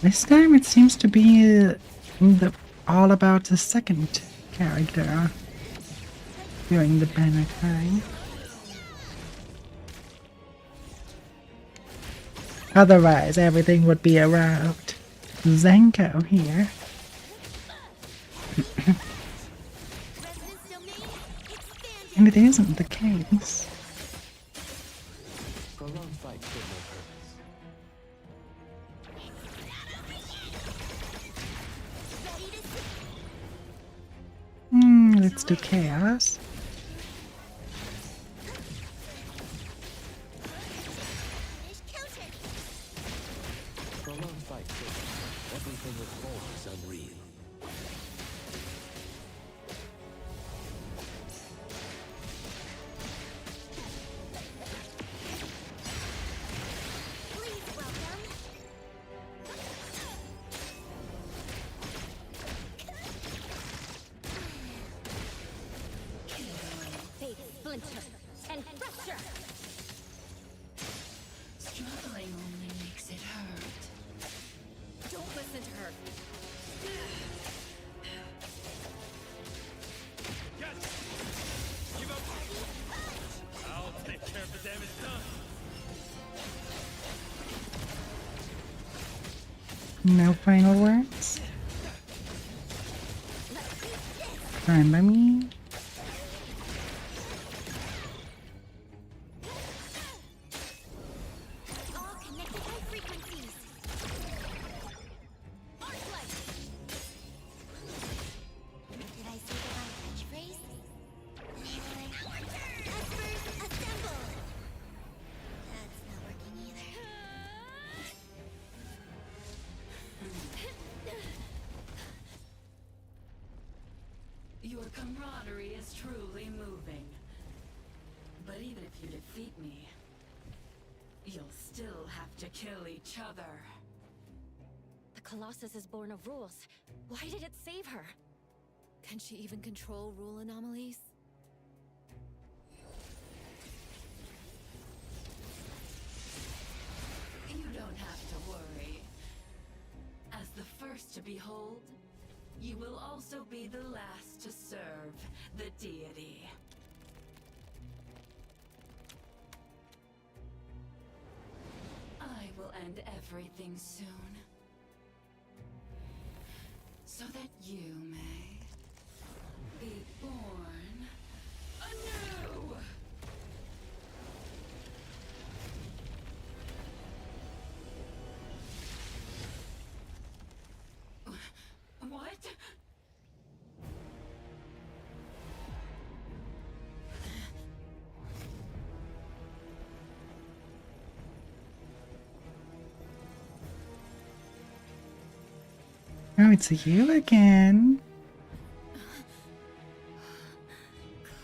This time it seems to be all about the second character during the banner time. Otherwise everything would be around Zenko here. And it isn't the case. Prolonged fight served no purpose. Let's do chaos. Prolonged fight served. Everything with form is unreal. And fracture! Struggling only makes it hurt. Don't listen to her. Yes! Give up! I'll take care of the damage done! No final words? Fine by me. Your camaraderie is truly moving. But even if you defeat me, you'll still have to kill each other. The Colossus is born of rules. Why did it save her? Can she even control rule anomalies? You don't have to worry. As the first to behold, you will also be the last to serve the deity. I will end everything soon, so that you may be born anew! What? Oh, it's you again.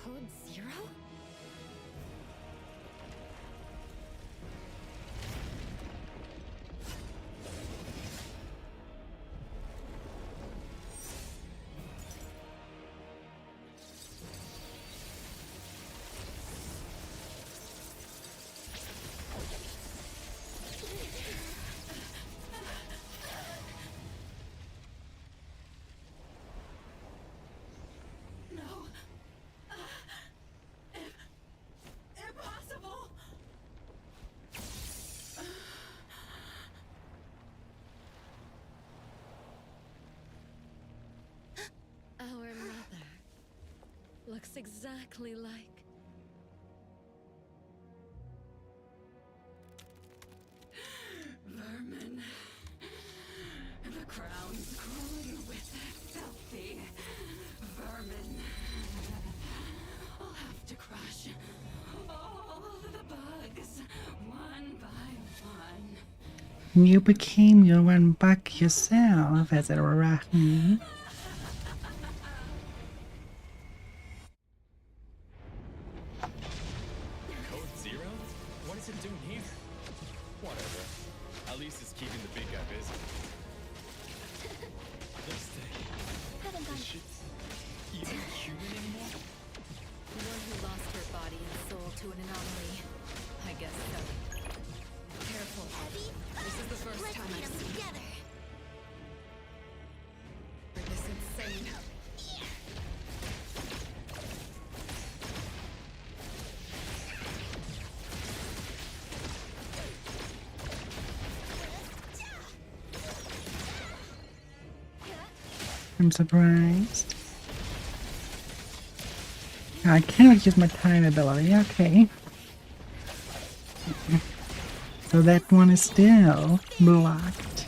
Code Zero? looks exactly like... Vermin. The crown's crawling with filthy vermin. I'll have to crush all the bugs one by one. You became your one bug yourself as a arachne. Code Zero? What is it doing here? Whatever. At least it's keeping the big guy busy. This thing. Is she even human anymore? The one who lost her body and soul to an anomaly. I guess so. Careful. This is the first time I've seen together. this insane. I'm surprised. I cannot use my time ability, okay. So that one is still blocked.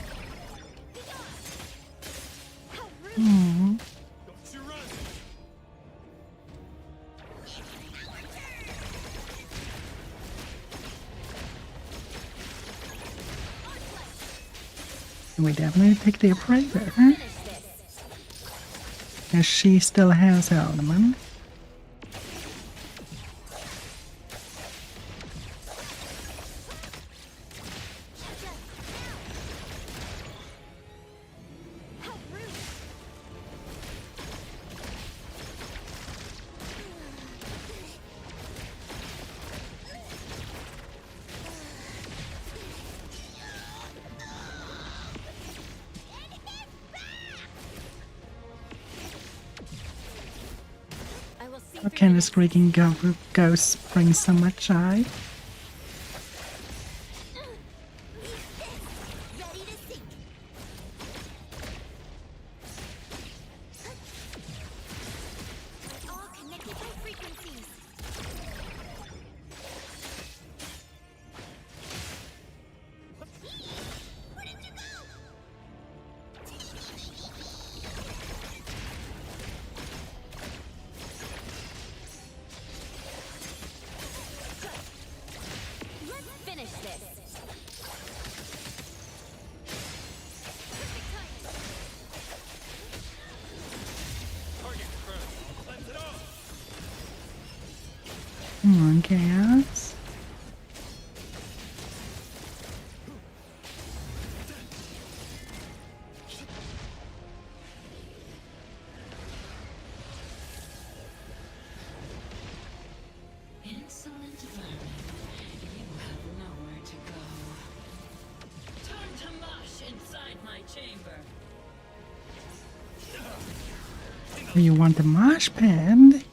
Hmm. We definitely pick the appraiser, as she still has her element. What kind of squeaking ghosts bring so much joy? Come on, Chaos. Insolent vermin, you have nowhere to go. Turn to mush inside my chamber. You want the mosh pad?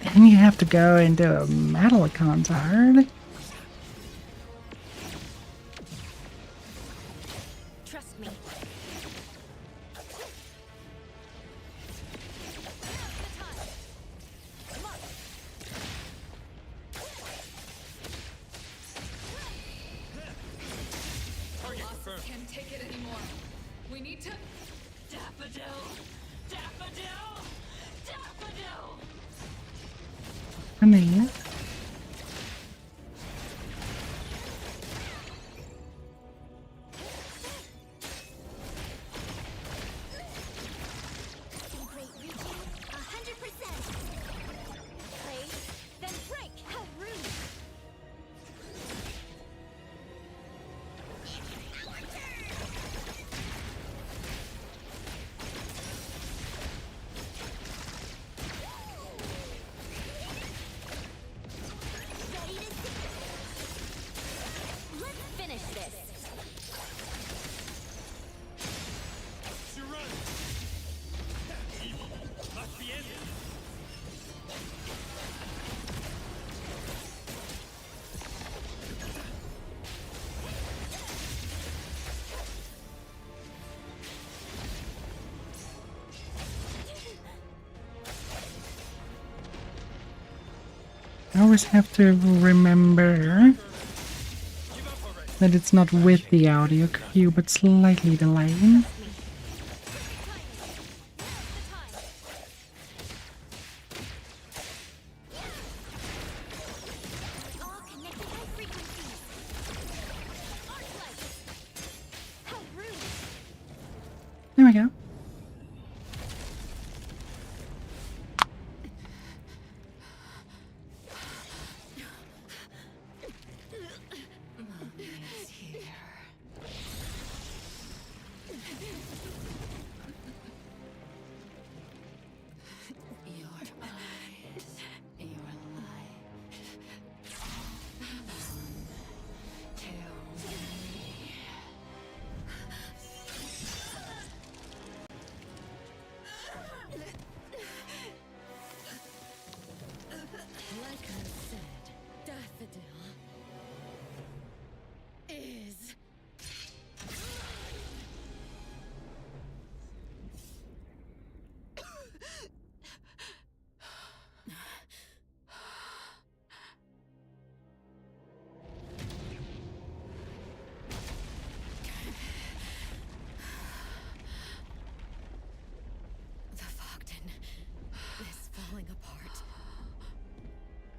Then you have to go into a metal concert. Trust me. Bosses can't take it anymore. We need to... Daffodil! Daffodil! Daffodil! Honey. Great reaching, 100%. Play, then break. How rude. I always have to remember that it's not with the audio cue, but slightly delayed. There we go.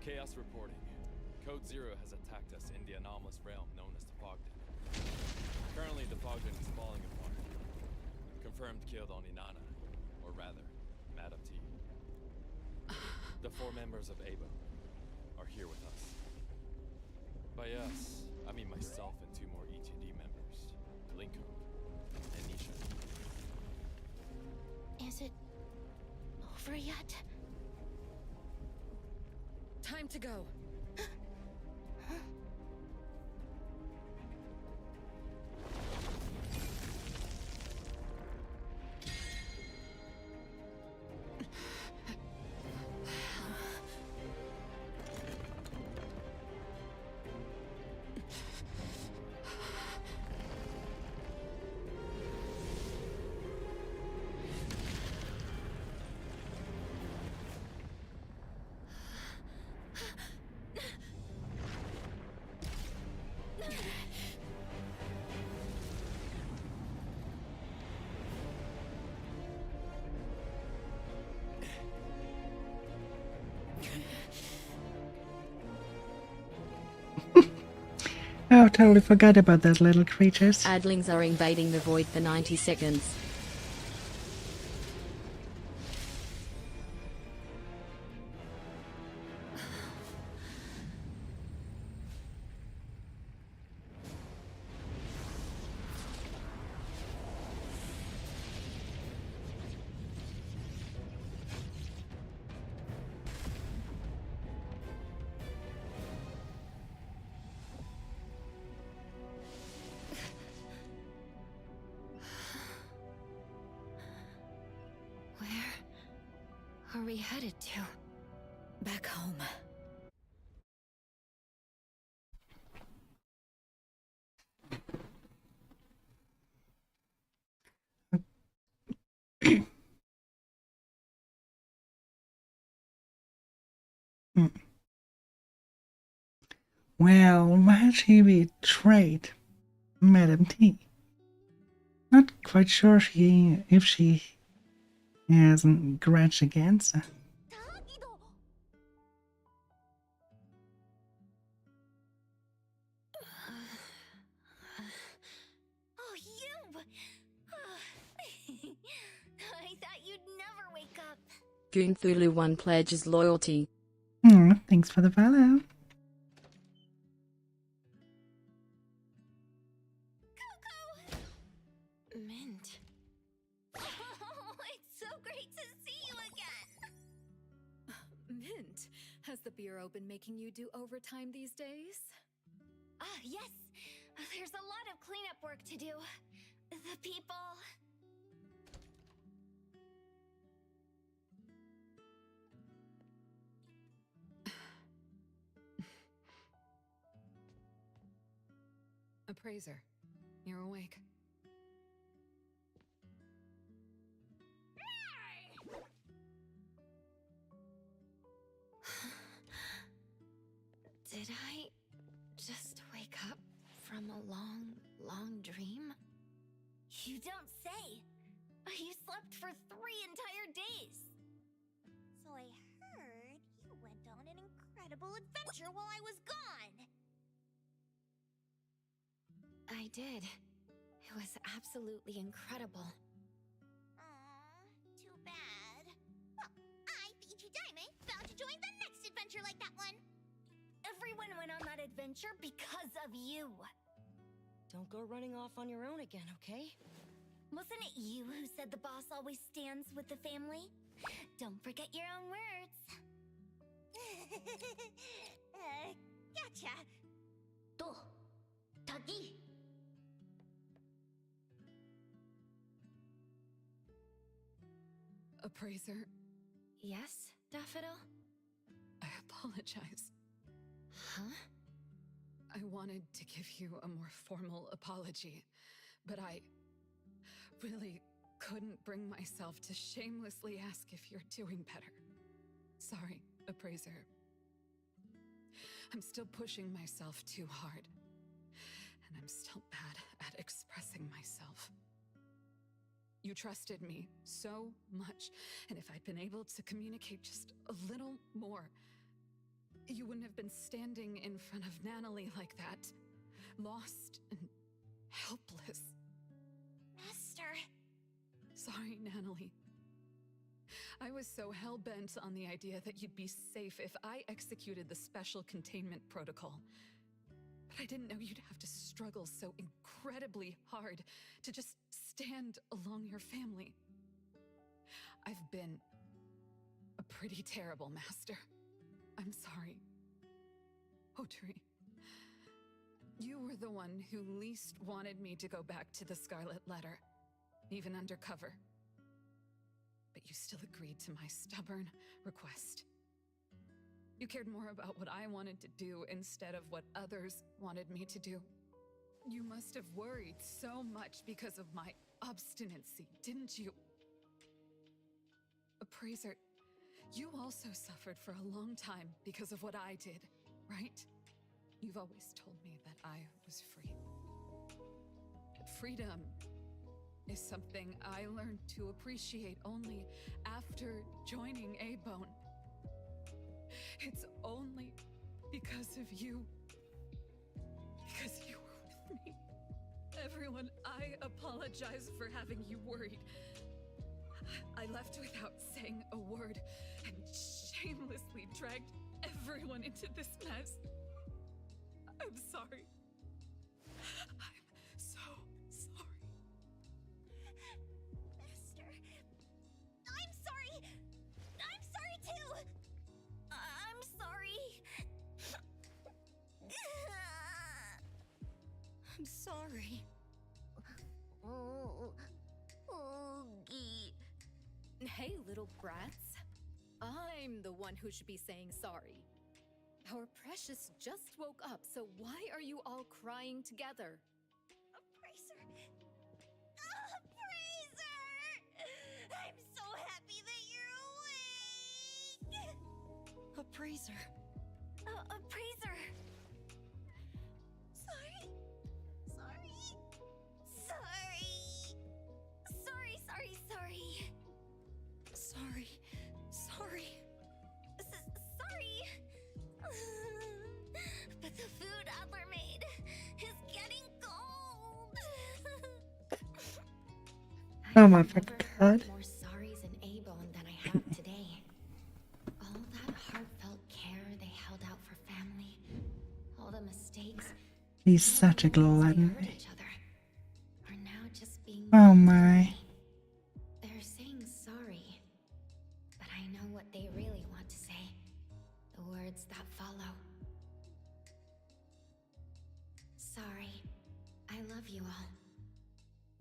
Chaos reporting. Code Zero has attacked us in the anomalous realm known as the Fogden. Currently, the Fogden is falling apart. Confirmed killed only Nana, or rather, Madam T. The 4 members of AYGO are here with us. By us, I mean myself and 2 more ETD members, Linko and Nisha. Is it over yet? Time to go. Oh, totally forgot about those little creatures. Adlings are invading the void for 90 seconds. Are we headed to? Back home. Well, why she betrayed Madam T? Not quite sure if she has a grudge against her. Oh, you! I thought you'd never wake up. Goonthulu 1 pledges loyalty. Thanks for the follow. Mint. Oh, it's so great to see you again! Mint, has the Bureau been making you do overtime these days? Yes. There's a lot of cleanup work to do. The people... Appraiser, you're awake. dream? You don't say! You slept for 3 entire days! So I heard you went on an incredible adventure while I was gone! I did. It was absolutely incredible. Aw, too bad. Well, I, the Ichidaime, vowed to join the next adventure like that one! Everyone went on that adventure because of you! Don't go running off on your own again, okay? Wasn't it you who said the boss always stands with the family? Don't forget your own words. Gotcha. To, Taki. Appraiser, Yes, Daffodil? I apologize. Huh? I wanted to give you a more formal apology, but I really couldn't bring myself to shamelessly ask if you're doing better. Sorry, Appraiser. I'm still pushing myself too hard, and I'm still bad at expressing myself. You trusted me so much, and if I'd been able to communicate just a little more, you wouldn't have been standing in front of Natalie like that, lost and helpless. Master. Sorry, Natalie. I was so hell-bent on the idea that you'd be safe if I executed the special containment protocol. But I didn't know you'd have to struggle so incredibly hard to just stand along your family. I've been a pretty terrible master. I'm sorry. Otri, you were the one who least wanted me to go back to the Scarlet Letter, even undercover. But you still agreed to my stubborn request. You cared more about what I wanted to do instead of what others wanted me to do. You must have worried so much because of my obstinacy, didn't you? Appraiser, you also suffered for a long time because of what I did, right? You've always told me that I was free. But freedom is something I learned to appreciate only after joining A-Bone. It's only because of you. Because you were with me. Everyone, I apologize for having you worried. I left without saying a word and shamelessly dragged everyone into this mess. I'm sorry. I'm so sorry. Master. I'm sorry. I'm sorry too. I'm sorry. I'm sorry. Oh, Oogie. Hey, little brats. I'm the one who should be saying sorry. Our precious just woke up, so why are you all crying together? Appraiser. Appraiser! I'm so happy that you're awake! Appraiser. Appraiser! Sorry. Sorry. Sorry. Sorry, sorry, sorry. Sorry. Sorry. Sorry. But the food Adler made is getting cold. Oh my fucking god. More sorries in A-Bone than I have today. All that heartfelt care they held out for family, all the mistakes. He's such a glutton. Each other are now just being. Oh my. They're saying sorry, but I know what they really want to say. The words that follow. Sorry. I love you all.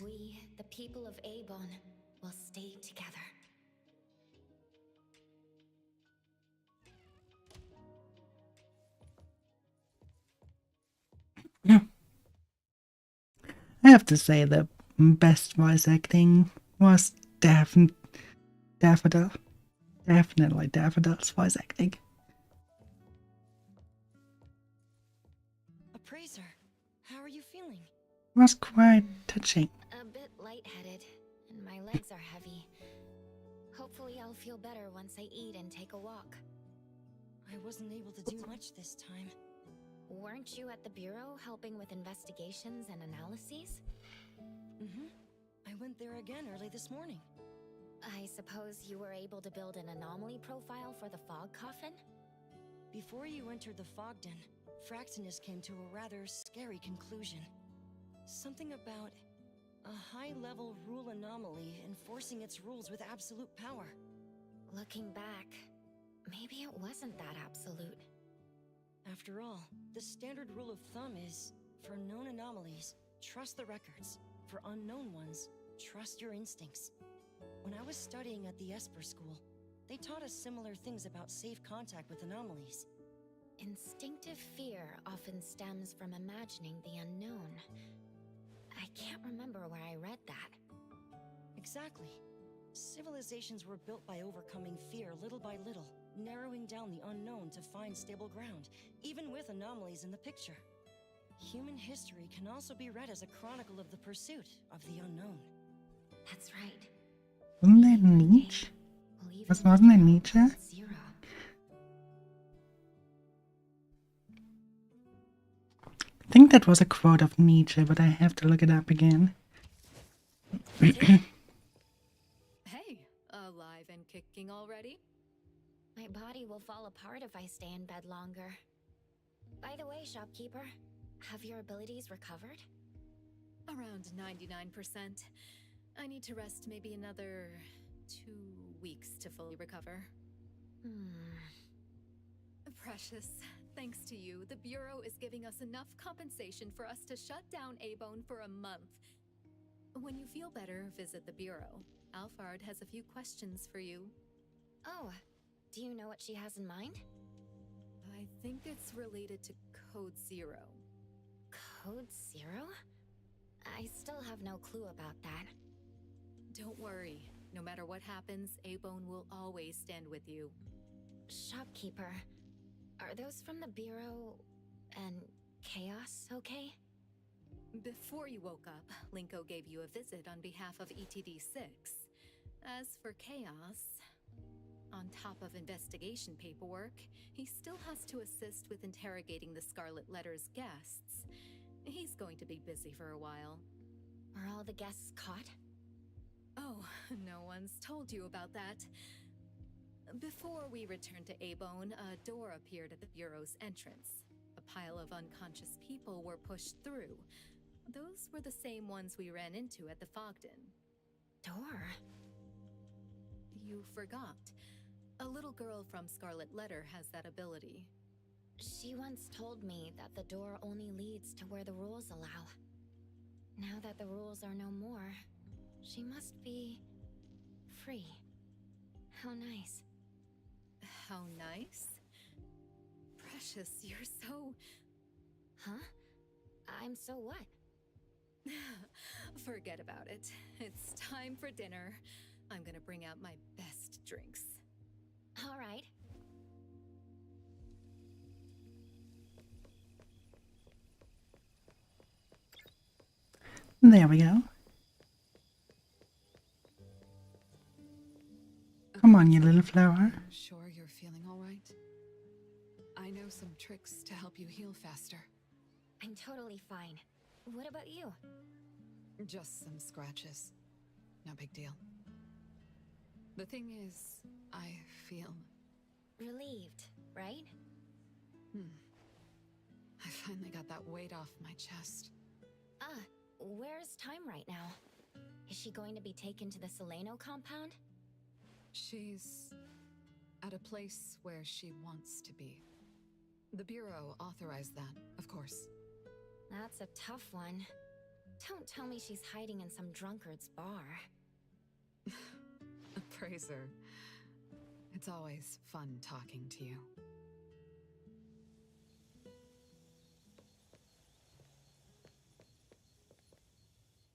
We, the people of A-Bone, will stay together. I have to say the best voice acting was Daffodil. Definitely Daffodil's voice acting. Appraiser, how are you feeling? was quite touching. A bit lightheaded, and my legs are heavy. Hopefully I'll feel better once I eat and take a walk. I wasn't able to do much this time. Weren't you at the Bureau helping with investigations and analyses? Mm-hmm. I went there again early this morning. I suppose you were able to build an anomaly profile for the fog coffin? Before you entered the fog den, Fraxinus came to a rather scary conclusion. Something about a high-level rule anomaly enforcing its rules with absolute power. Looking back, maybe it wasn't that absolute. After all, the standard rule of thumb is, for known anomalies, trust the records. For unknown ones, trust your instincts. When I was studying at the Esper School, they taught us similar things about safe contact with anomalies. Instinctive fear often stems from imagining the unknown. I can't remember where I read that. Exactly. Civilizations were built by overcoming fear little by little, narrowing down the unknown to find stable ground, even with anomalies in the picture. Human history can also be read as a chronicle of the pursuit of the unknown. That's right. Wasn't that Nietzsche? Wasn't that Nietzsche? Zero. I think that was a quote of Nietzsche, but I have to look it up again. Hey, alive and kicking already? My body will fall apart if I stay in bed longer. By the way, shopkeeper, have your abilities recovered? Around 99%. I need to rest maybe another 2 weeks to fully recover. Precious, thanks to you, the Bureau is giving us enough compensation for us to shut down A-Bone for a month. When you feel better, visit the Bureau. Alphard has a few questions for you. Oh, do you know what she has in mind? I think it's related to Code Zero. Code Zero? I still have no clue about that. Don't worry. No matter what happens, A-Bone will always stand with you. Shopkeeper, are those from the Bureau and Chaos okay? Before you woke up, Linko gave you a visit on behalf of ETD-6. As for Chaos, on top of investigation paperwork, he still has to assist with interrogating the Scarlet Letter's guests. He's going to be busy for a while. Were all the guests caught? Oh, no one's told you about that. Before we returned to A-Bone, a door appeared at the Bureau's entrance. A pile of unconscious people were pushed through. Those were the same ones we ran into at the Fogden. Door? You forgot. A little girl from Scarlet Letter has that ability. She once told me that the door only leads to where the rules allow. Now that the rules are no more, she must be free. How nice. How nice? Precious, you're so... Huh? I'm so what? Forget about it. It's time for dinner. I'm gonna bring out my best drinks. All right. There we go. Come on, you little flower. Sure you're feeling all right? I know some tricks to help you heal faster. I'm totally fine. What about you? Just some scratches. No big deal. The thing is, I feel... relieved, right? I finally got that weight off my chest. Where's Time right now? Is she going to be taken to the Seleno compound? She's at a place where she wants to be. The Bureau authorized that, of course. That's a tough one. Don't tell me she's hiding in some drunkard's bar. Praise her. It's always fun talking to you.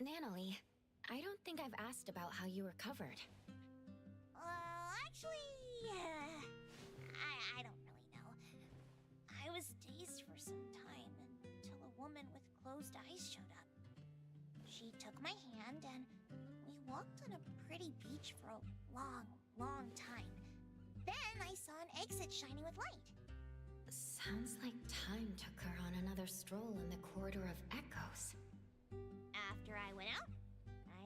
Natalie, I don't think I've asked about how you recovered. Actually, I don't really know. I was dazed for some time until a woman with closed eyes showed up. She took my hand and we walked on a pretty beach for a long, long time. Then I saw an exit shining with light. Sounds like time took her on another stroll in the corridor of echoes. After I went out,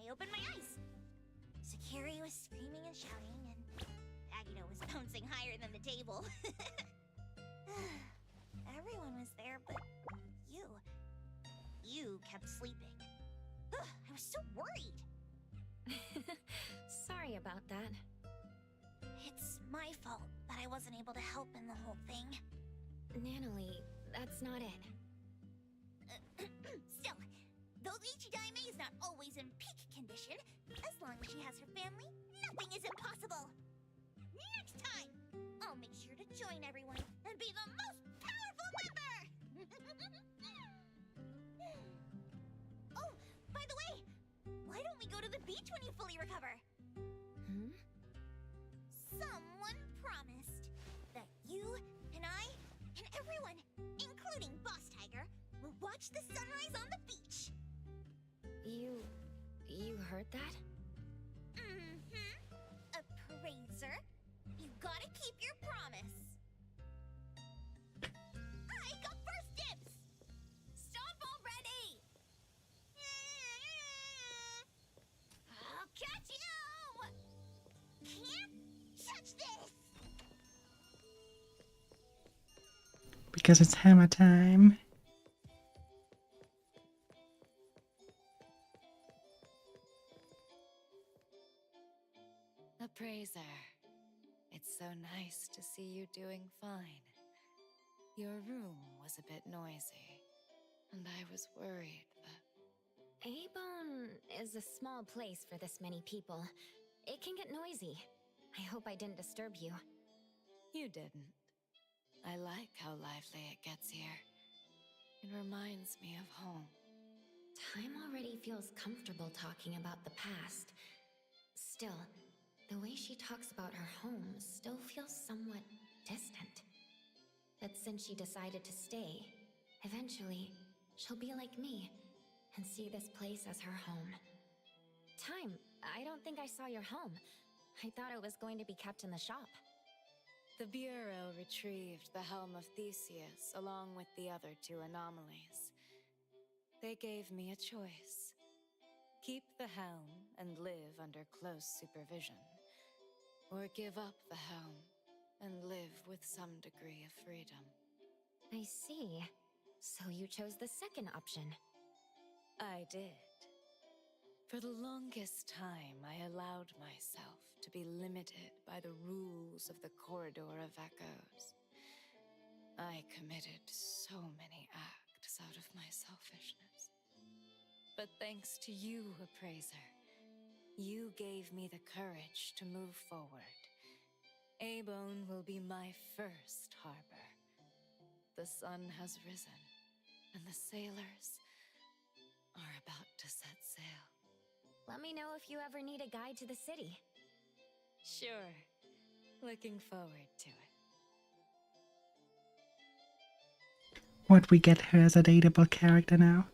I opened my eyes. Sakiri was screaming and shouting, and Aygedo was bouncing higher than the table. Everyone was there, but you kept sleeping. I was so worried. Sorry about that. It's my fault that I wasn't able to help in the whole thing. Nanalie, that's not it. Still, though Ichidaime is not always in peak condition, as long as she has her family, nothing is impossible. Next time, I'll make sure to join everyone and be the most powerful member! Oh, by the way, why don't we go to the beach when you fully recover? Someone promised that you and I and everyone, including Boss Tiger, will watch the sunrise on the beach. You heard that? Appraiser, you gotta keep your promise. I got first dibs! Stop already! I'll catch you! Can't touch this! Because it's hammer time. Appraiser, it's so nice to see you doing fine. Your room was a bit noisy, and I was worried that... Abone is a small place for this many people. It can get noisy. I hope I didn't disturb you. You didn't. I like how lively it gets here. It reminds me of home. Time already feels comfortable talking about the past. Still, the way she talks about her home still feels somewhat distant. But since she decided to stay, eventually, she'll be like me and see this place as her home. Time, I don't think I saw your home. I thought it was going to be kept in the shop. The Bureau retrieved the Helm of Theseus along with the other two anomalies. They gave me a choice. Keep the helm and live under close supervision, or give up the helm and live with some degree of freedom. I see. So you chose the second option. I did. For the longest time, I allowed myself to be limited by the rules of the Corridor of Echoes. I committed so many acts out of my selfishness. But thanks to you, Appraiser, you gave me the courage to move forward. Abone will be my first harbor. The sun has risen, and the sailors are about to set sail. Let me know if you ever need a guide to the city. Sure. Looking forward to it. What, we get her as a dateable character now?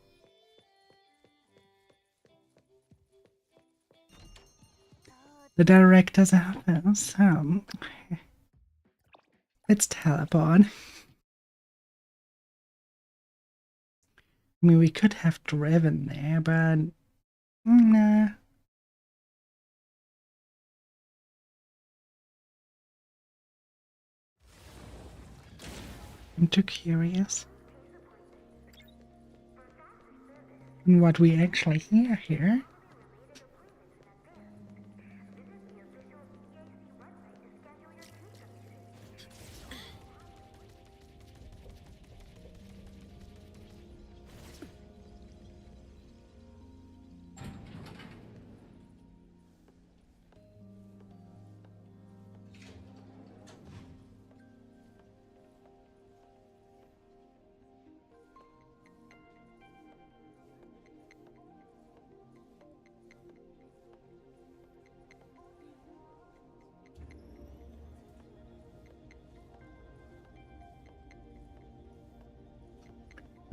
The director's office. Let's teleport. I mean, we could have driven there, but nah. I'm too curious. And what we actually hear here.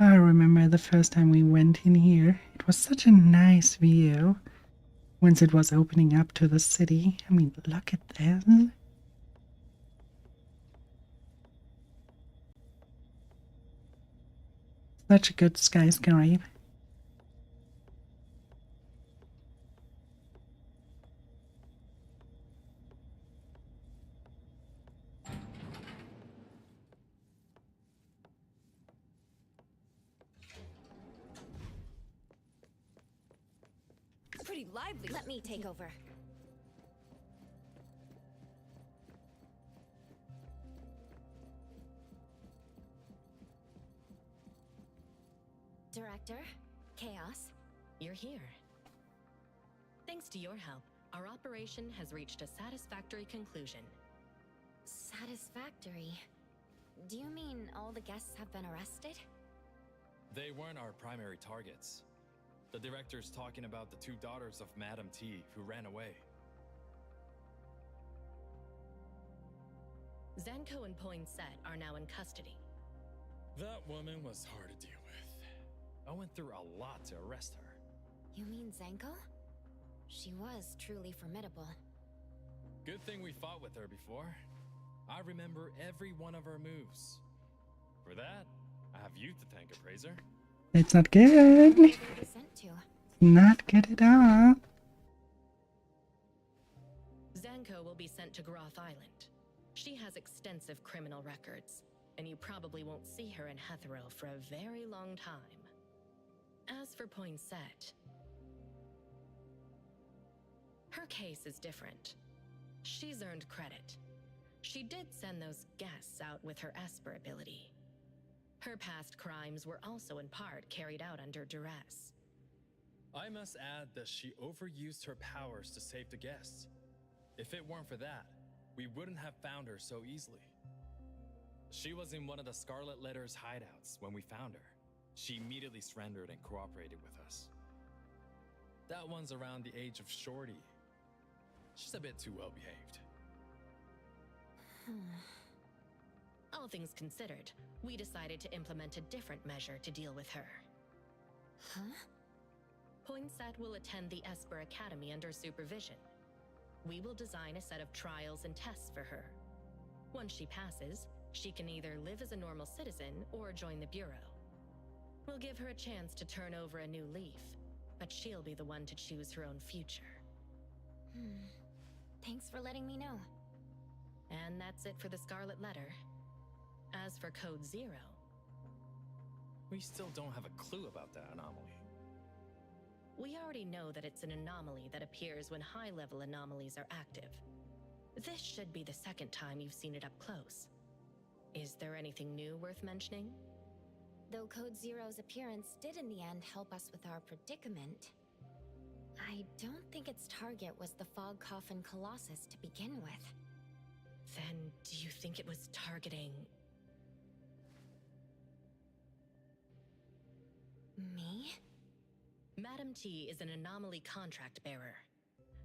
I remember the first time we went in here, it was such a nice view once it was opening up to the city. I mean, look at this. Such a good skyscraper. Pretty lively. Let me take over. Director, Chaos. You're here. Thanks to your help, our operation has reached a satisfactory conclusion. Satisfactory? Do you mean all the guests have been arrested? They weren't our primary targets. The director's talking about the two daughters of Madame T who ran away. Zanko and Poinsett are now in custody. That woman was hard to deal with. I went through a lot to arrest her. You mean Zanko? She was truly formidable. Good thing we fought with her before. I remember every one of her moves. For that, I have you to thank, Appraiser. It's not good. Sent to. Not good at all. Zanko will be sent to Groth Island. She has extensive criminal records, and you probably won't see her in Hetheril for a very long time. As for Poinsett, her case is different. She's earned credit. She did send those guests out with her Esper ability. Her past crimes were also in part carried out under duress. I must add that she overused her powers to save the guests. If it weren't for that, we wouldn't have found her so easily. She was in one of the Scarlet Letter's hideouts when we found her. She immediately surrendered and cooperated with us. That one's around the age of Shorty. She's a bit too well behaved. All things considered, we decided to implement a different measure to deal with her. Huh? Poinsett will attend the Esper Academy under supervision. We will design a set of trials and tests for her. Once she passes, she can either live as a normal citizen or join the Bureau. We'll give her a chance to turn over a new leaf, but she'll be the one to choose her own future. Thanks for letting me know. And that's it for the Scarlet Letter. As for Code Zero, we still don't have a clue about that anomaly. We already know that it's an anomaly that appears when high-level anomalies are active. This should be the second time you've seen it up close. Is there anything new worth mentioning? Though Code Zero's appearance did in the end help us with our predicament, I don't think its target was the Fog Coffin Colossus to begin with. Then do you think it was targeting... Me? Madame T is an anomaly contract bearer.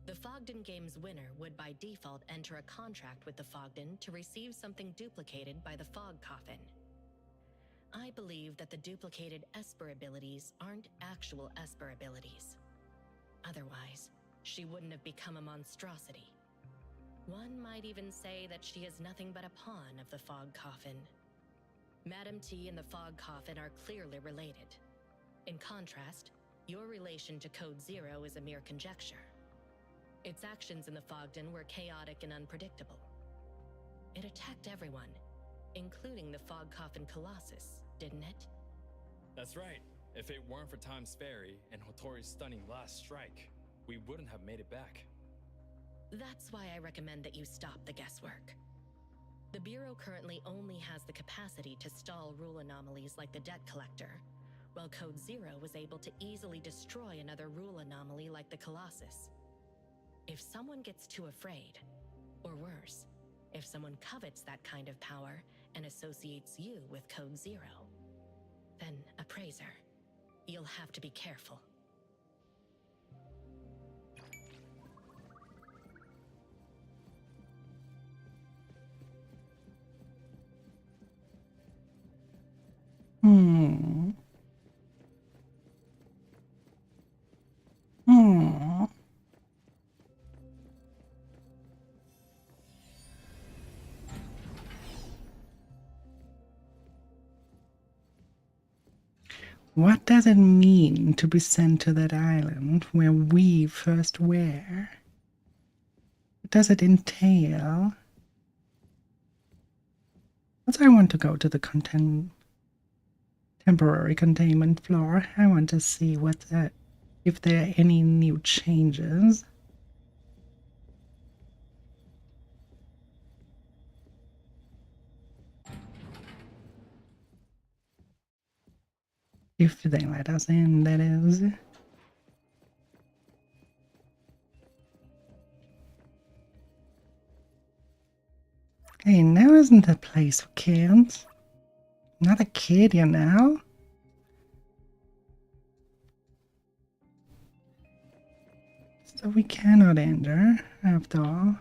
The Fogden Games winner would by default enter a contract with the Fogden to receive something duplicated by the Fog Coffin. I believe that the duplicated Esper abilities aren't actual Esper abilities. Otherwise, she wouldn't have become a monstrosity. One might even say that she is nothing but a pawn of the Fog Coffin. Madame T and the Fog Coffin are clearly related. In contrast, your relation to Code Zero is a mere conjecture. Its actions in the Fogden were chaotic and unpredictable. It attacked everyone, including the Fog Coffin Colossus, didn't it? That's right. If it weren't for Time's Fairy and Hotori's stunning last strike, we wouldn't have made it back. That's why I recommend that you stop the guesswork. The Bureau currently only has the capacity to stall rule anomalies like the Debt Collector, while Code Zero was able to easily destroy another rule anomaly like the Colossus. If someone gets too afraid, or worse, if someone covets that kind of power and associates you with Code Zero, then, Appraiser, you'll have to be careful. What does it mean to be sent to that island where we first were? What does it entail? Also, I want to go to the temporary containment floor. I want to see if there are any new changes. If they let us in, that is. Hey, now isn't the place for kids. Not a kid, you know? So we cannot enter, after all.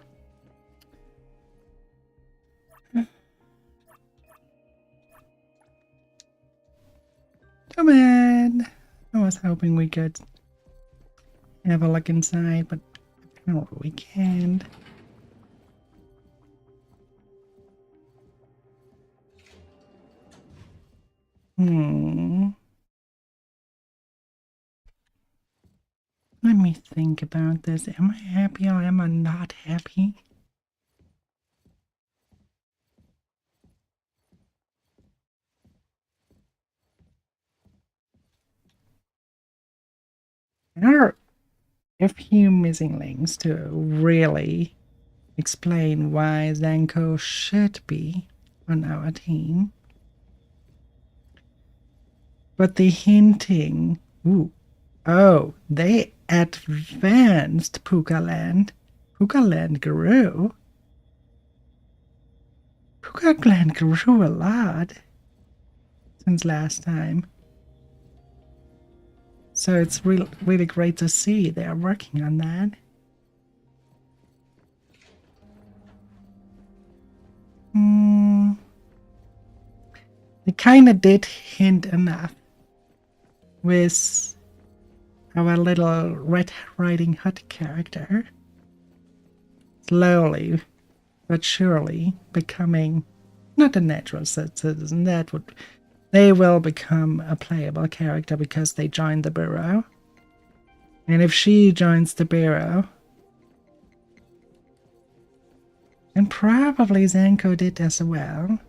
Too bad. I was hoping we could have a look inside, but apparently we can't. Let me think about this. Am I happy or am I not happy? There are a few missing links to really explain why Zanko should be on our team. But the hinting... Oh, they advanced Puka Land. Puka Land grew. Puka Land grew a lot since last time. So it's really great to see they are working on that. They kind of did hint enough with our little Red Riding Hood character slowly but surely becoming not a natural citizen. They will become a playable character because they joined the Bureau. And if she joins the Bureau, and probably Zanko did as well,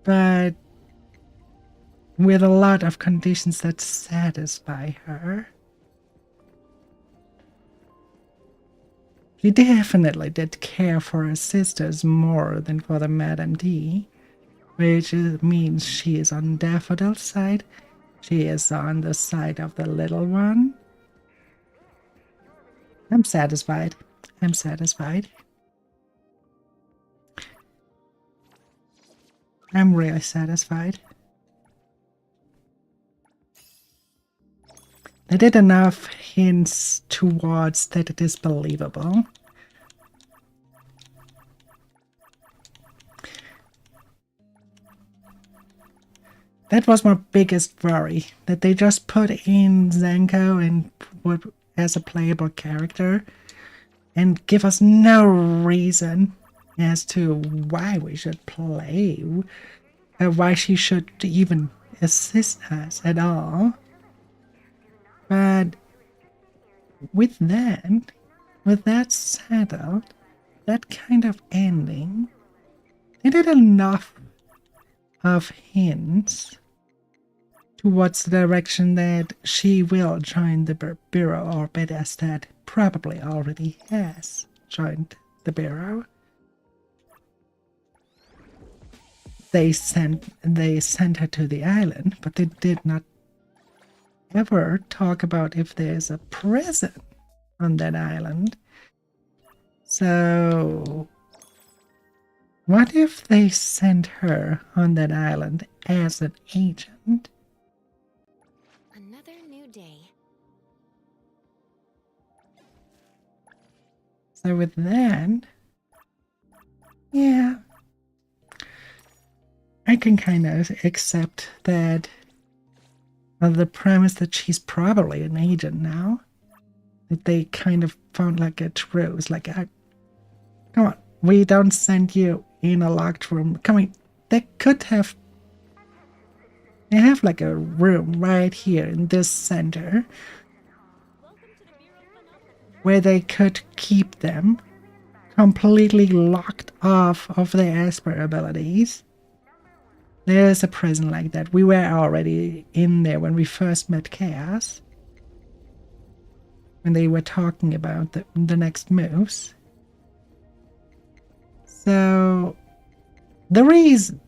but with a lot of conditions that satisfy her. She definitely did care for her sisters more than for the Madame D, which means she is on Daffodil's side. She is on the side of the little one. I'm satisfied. I'm satisfied. I'm really satisfied. They did enough hints towards that it is believable. That was my biggest worry, that they just put in Zanko and as a playable character and give us no reason as to why we should play, why she should even assist us at all. But with that settled, that kind of ending, they did enough of hints towards the direction that she will join the Bureau, or better said, probably already has joined the Bureau. They sent her to the island, but they did not ever talk about if there's a prison on that island. So what if they sent her on that island as an agent? Another new day. So with that, yeah, I can kind of accept that the premise that she's probably an agent now. That they kind of found like a truce, like, come on, we don't send you in a locked room. Come they could have. They have like a room right here in this center where they could keep them completely locked off of their Esper abilities. There's a prison like that. We were already in there when we first met Chaos. When they were talking about the next moves. So the reason,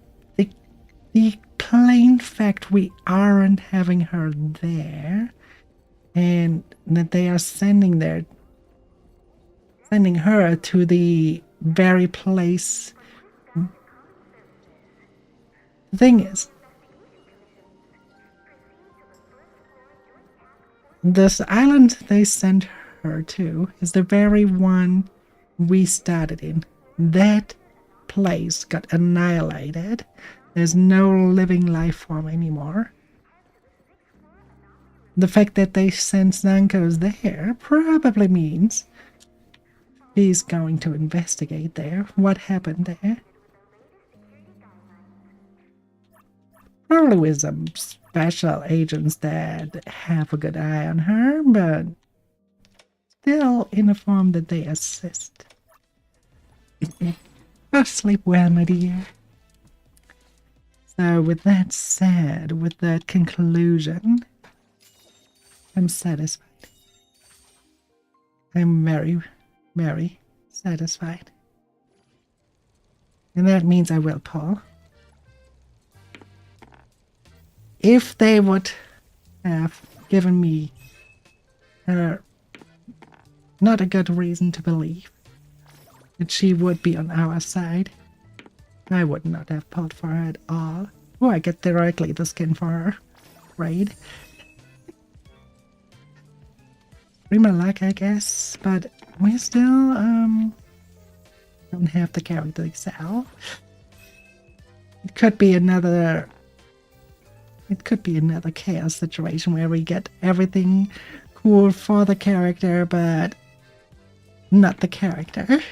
the plain fact we aren't having her there, and that they are sending her to the very place. The thing is, this island they sent her to is the very one we started in. That place got annihilated. There's no living life form anymore. The fact that they sent Zankos there probably means he's going to investigate there. What happened there? Probably with some special agents that have a good eye on her, but still in a form that they assist. Oh, sleep well, my dear. So with that said, with that conclusion, I'm satisfied. I'm very, very satisfied. And that means I will pull. If they would have given me not a good reason to believe that she would be on our side, I would not have pulled for her at all. Oh, I get directly the skin for her. Raid. Prima luck, I guess, but we still don't have the character itself. It could be another chaos situation where we get everything cool for the character, but not the character.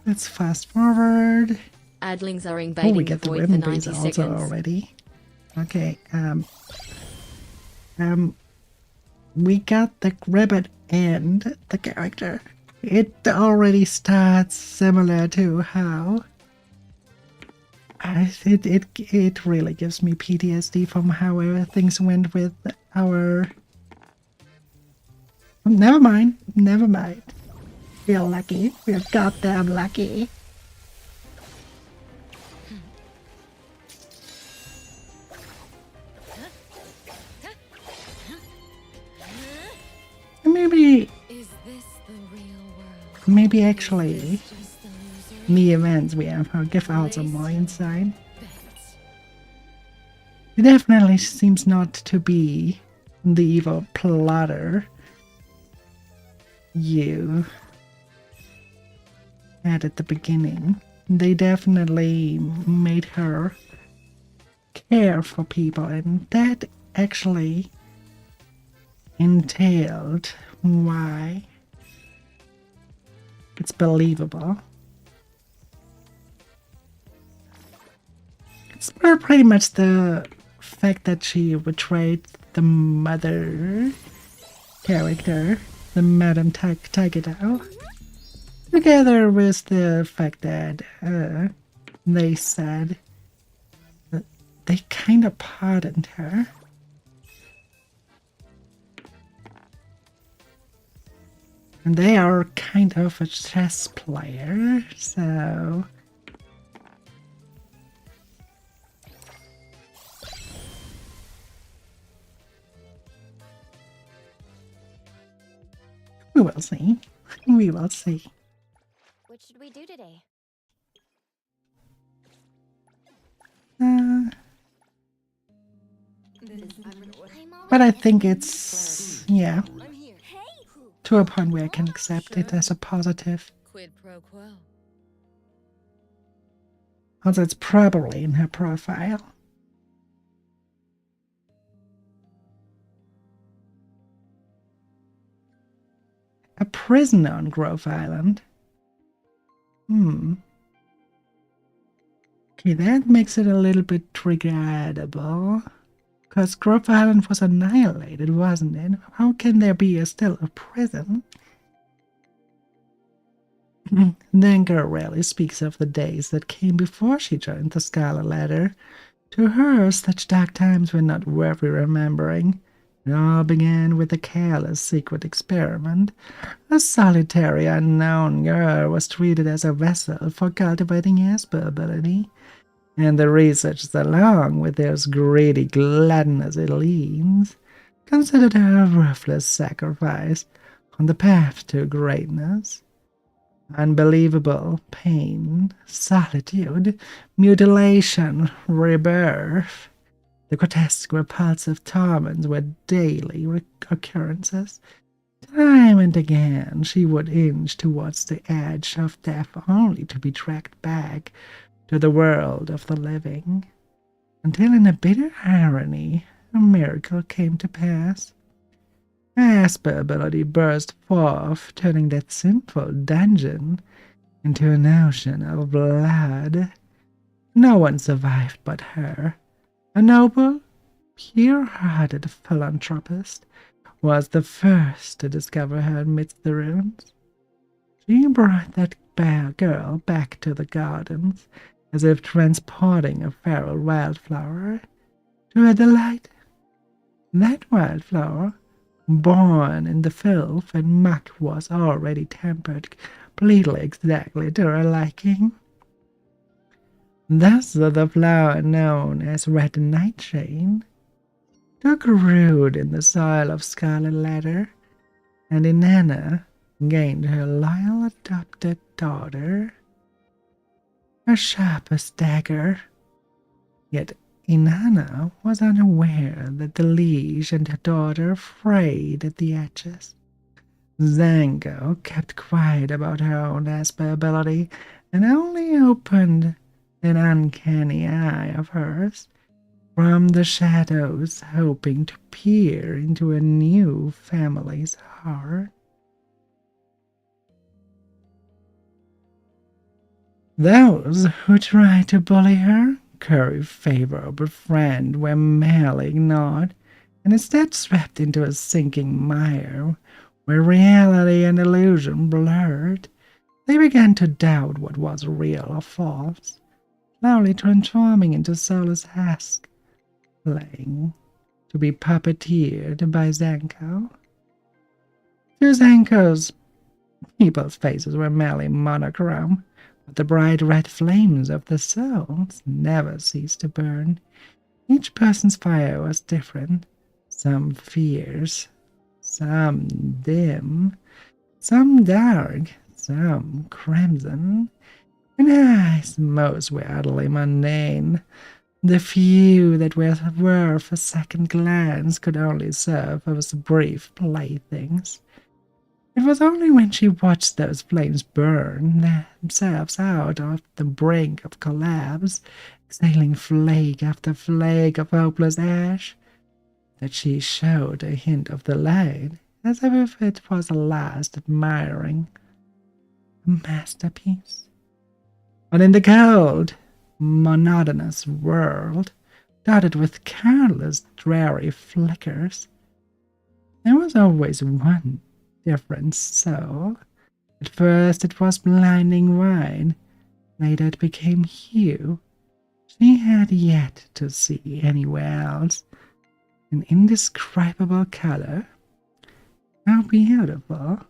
Let's fast forward. Adlings are invading we get the the void ribbon for 90 breeze also seconds. already. Okay, we got the ribbon and the character. It already starts similar to how it really gives me PTSD from how things went with our. Never mind. We're lucky. We're goddamn lucky. Maybe actually in the events we have her give out some more insight. It definitely seems not to be the evil plotter you had at the beginning. They definitely made her care for people, and that actually entailed why it's believable. It's pretty much the fact that she betrayed the mother character, the Madame Takedo, together with the fact that they said that they kind of pardoned her. And they are kind of a chess player, so we will see. We will see. What should we do today? But I think it's, yeah, to a point where I can accept it as a positive. Quid pro quo. Also, it's probably in her profile. prisoner on Grove Island. Okay, that makes it a little bit regrettable. Because Grove Island was annihilated, wasn't it? How can there be still a prison? Denker rarely speaks of the days that came before she joined the Scarlet Ladder. To her, such dark times were not worth remembering. It all began with a careless secret experiment. A solitary unknown girl was treated as a vessel for cultivating Esper ability, and the researchers, along with those greedy, gluttonous elites, considered her a ruthless sacrifice on the path to greatness. Unbelievable pain, solitude, mutilation, rebirth. The grotesque, repulsive torments were daily occurrences. Time and again she would inch towards the edge of death only to be dragged back to the world of the living, until in a bitter irony a miracle came to pass. Esper ability burst forth, turning that sinful dungeon into an ocean of blood. No one survived but her. A noble, pure-hearted philanthropist was the first to discover her amidst the ruins. She brought that girl back to the gardens, as if transporting a feral wildflower. To her delight, that wildflower, born in the filth and muck, was already tempered completely exactly to her liking. Thus the flower known as Red Nightshade took root in the soil of Scarlet Ladder, and Inanna gained her loyal adopted daughter, her sharpest dagger. Yet Inanna was unaware that the leash and her daughter frayed at the edges. Zango kept quiet about her own Esper ability and only opened an uncanny eye of hers from the shadows, hoping to peer into a new family's heart. Those who tried to bully her, curry favor or befriend, were merely ignored and instead swept into a sinking mire where reality and illusion blurred. They began to doubt what was real or false, slowly transforming into soulless husks, playing to be puppeteered by Zanko. To Zanko's, people's faces were merely monochrome, but the bright red flames of the souls never ceased to burn. Each person's fire was different, some fierce, some dim, some dark, some crimson, and eyes most were utterly mundane. The few that were worth a second glance could only serve as brief playthings. It was only when she watched those flames burn themselves out on the brink of collapse, exhaling flake after flake of hopeless ash, that she showed a hint of the light, as if it was a last admiring masterpiece. But in the cold, monotonous world, dotted with countless dreary flickers, there was always one different soul. At first it was blinding white, later it became hue. She had yet to see anywhere else an indescribable color, how beautiful,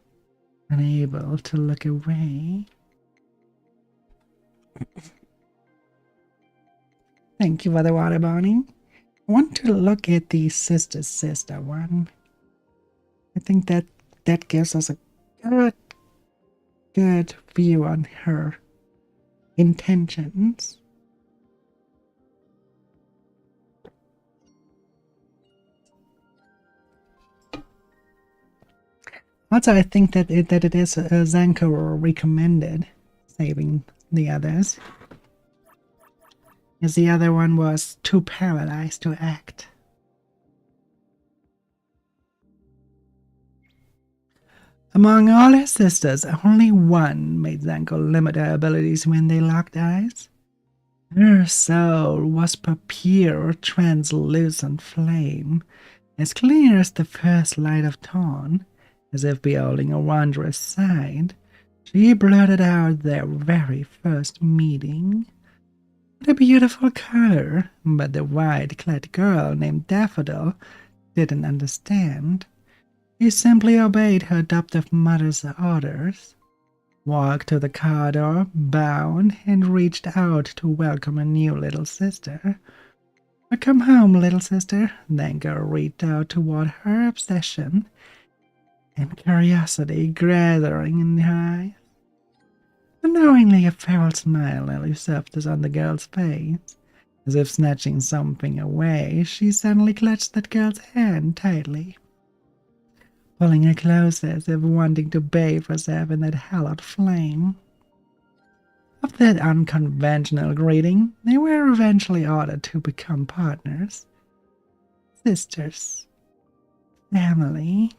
unable to look away. Thank you for the water, Bonnie. I want to look at the sister one. I think that gives us a good view on her intentions. Also, I think that it is Zanko recommended saving the others, as the other one was too paralyzed to act. Among all her sisters, only one made Zanko limit her abilities when they locked eyes. Her soul was pure translucent flame, as clear as the first light of dawn. As if beholding a wondrous sight, she blurted out their very first meeting. What a beautiful color, but the white-clad girl named Daffodil didn't understand. She simply obeyed her adoptive mother's orders, walked to the car door, bowed, and reached out to welcome her new little sister. Welcome home, little sister. Dango reached out toward her obsession and curiosity gathering in her eyes. Unknowingly, a feral smile nearly surfaced on the girl's face. As if snatching something away, she suddenly clutched that girl's hand tightly, pulling her closer as if wanting to bathe herself in that hallowed flame. After that unconventional greeting, they were eventually ordered to become partners, sisters, family.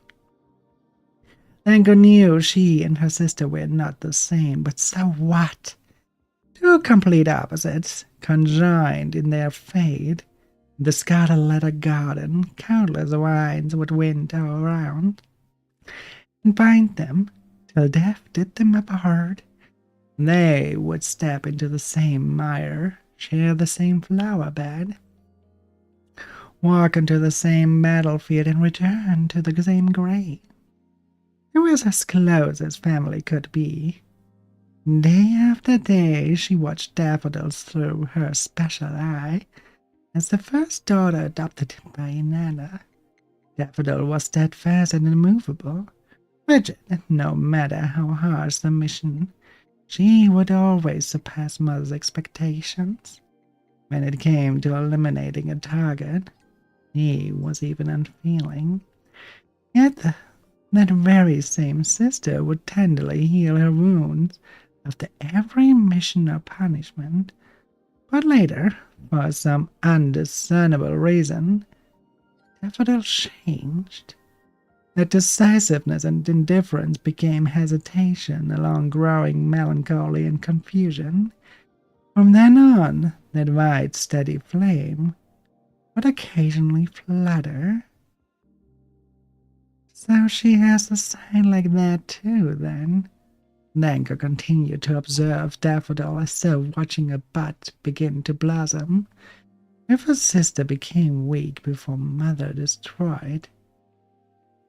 Dango knew she and her sister were not the same, but so what? Two complete opposites, conjoined in their fate. The Scarlet Letter Garden, countless vines would winter around and bind them till death did them apart. They would step into the same mire, share the same flower bed, walk into the same battlefield, and return to the same grave. It was as close as family could be. Day after day, she watched daffodils through her special eye. As the first daughter adopted by Nana, Daffodil was steadfast and immovable, rigid, no matter how harsh the mission. She would always surpass Mother's expectations. When it came to eliminating a target, he was even unfeeling. Yet that very same sister would tenderly heal her wounds after every mission or punishment. But later, for some undiscernible reason, Daffodil changed. That decisiveness and indifference became hesitation, along growing melancholy and confusion. From then on, that white, steady flame would occasionally flutter. So she has a sign like that too, then? Dango continued to observe Daffodil as though watching a bud begin to blossom. If her sister became weak before Mother destroyed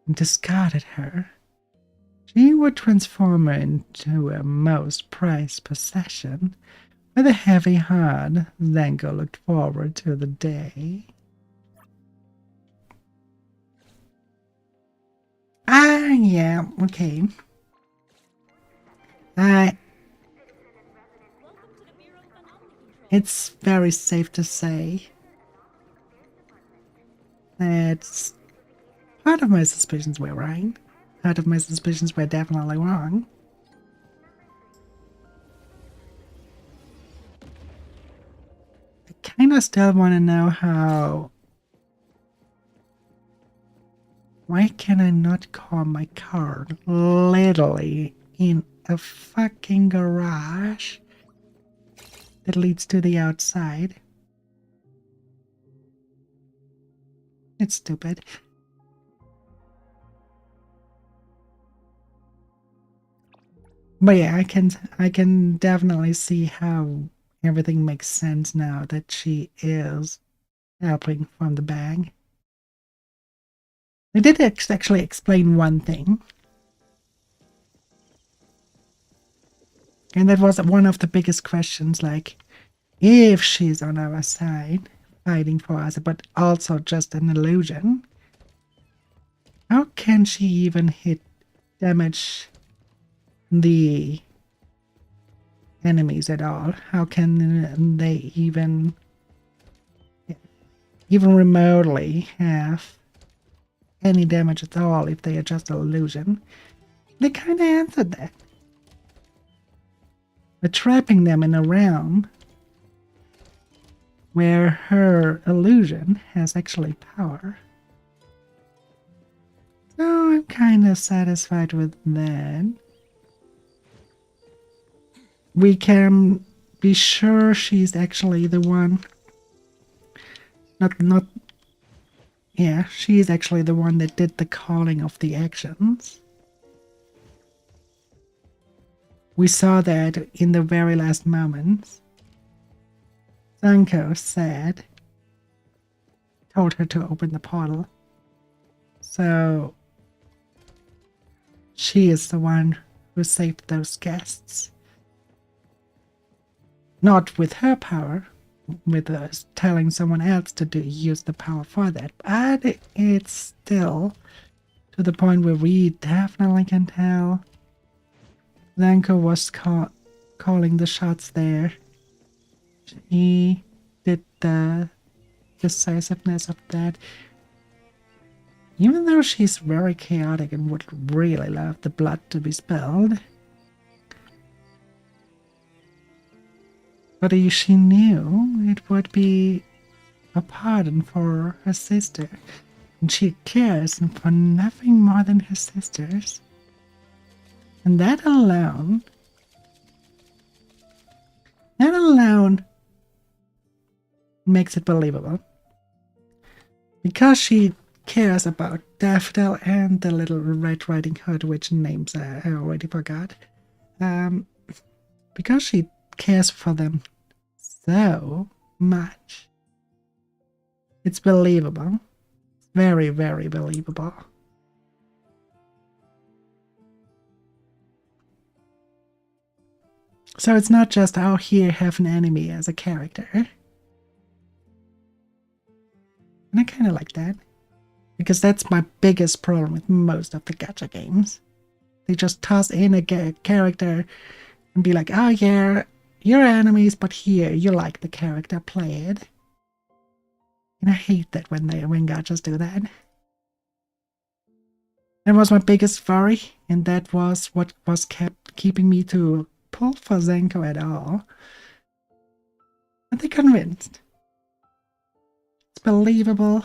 and discarded her, she would transform her into a most prized possession. With a heavy heart, Dango looked forward to the day. Yeah, okay. It's very safe to say that part of my suspicions were right. Part of my suspicions were definitely wrong. I kinda still want to know how... Why can I not call my car literally in a fucking garage that leads to the outside? It's stupid. But yeah, I can definitely see how everything makes sense now that she is helping from the bag. They did actually explain one thing. And that was one of the biggest questions, like, if she's on our side, fighting for us, but also just an illusion, how can she even damage the enemies at all? How can they even remotely have any damage at all if they are just an illusion? They kind of answered that. But trapping them in a realm where her illusion has actually power. So I'm kind of satisfied with that. We can be sure she's actually the one. Yeah, she's actually the one that did the calling of the actions. We saw that in the very last moments. Zanko told her to open the portal. So she is the one who saved those guests. Not with her power, with us telling someone else to use the power for that, but it's still to the point where we definitely can tell Zanko was calling the shots there. She did the decisiveness of that. Even though she's very chaotic and would really love the blood to be spilled. But she knew it would be a pardon for her sister. And she cares for nothing more than her sisters. And that alone makes it believable. Because she cares about Daffodil and the little Red Riding Hood, which names I already forgot. Because she cares for them so much. It's believable. Very, very believable. So it's not just, oh, here, have an enemy as a character. And I kind of like that. Because that's my biggest problem with most of the gacha games. They just toss in a character and be like, oh yeah, you're enemies, but here, you like the character, play it. And I hate that when gachas do that. That was my biggest worry, and that was what was keeping me to pull for Zanko at all. But they're convinced. It's believable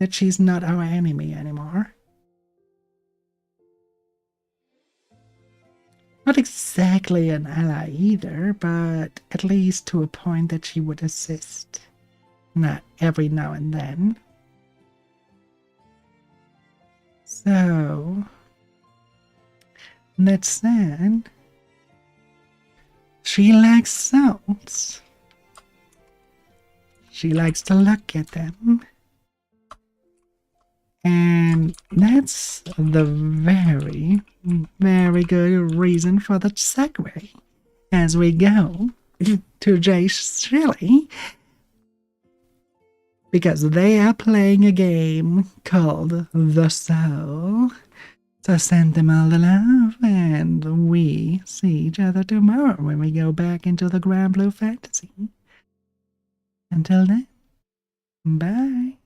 that she's not our enemy anymore. Not exactly an ally either, but at least to a point that she would assist. Not every now and then. So, that said, she likes sounds. She likes to look at them. And that's the very, very good reason for the segue as we go to Jay Shrilly, because they are playing a game called The Soul. So send them all the love, and we see each other tomorrow when we go back into the Grand Blue Fantasy. Until then, bye.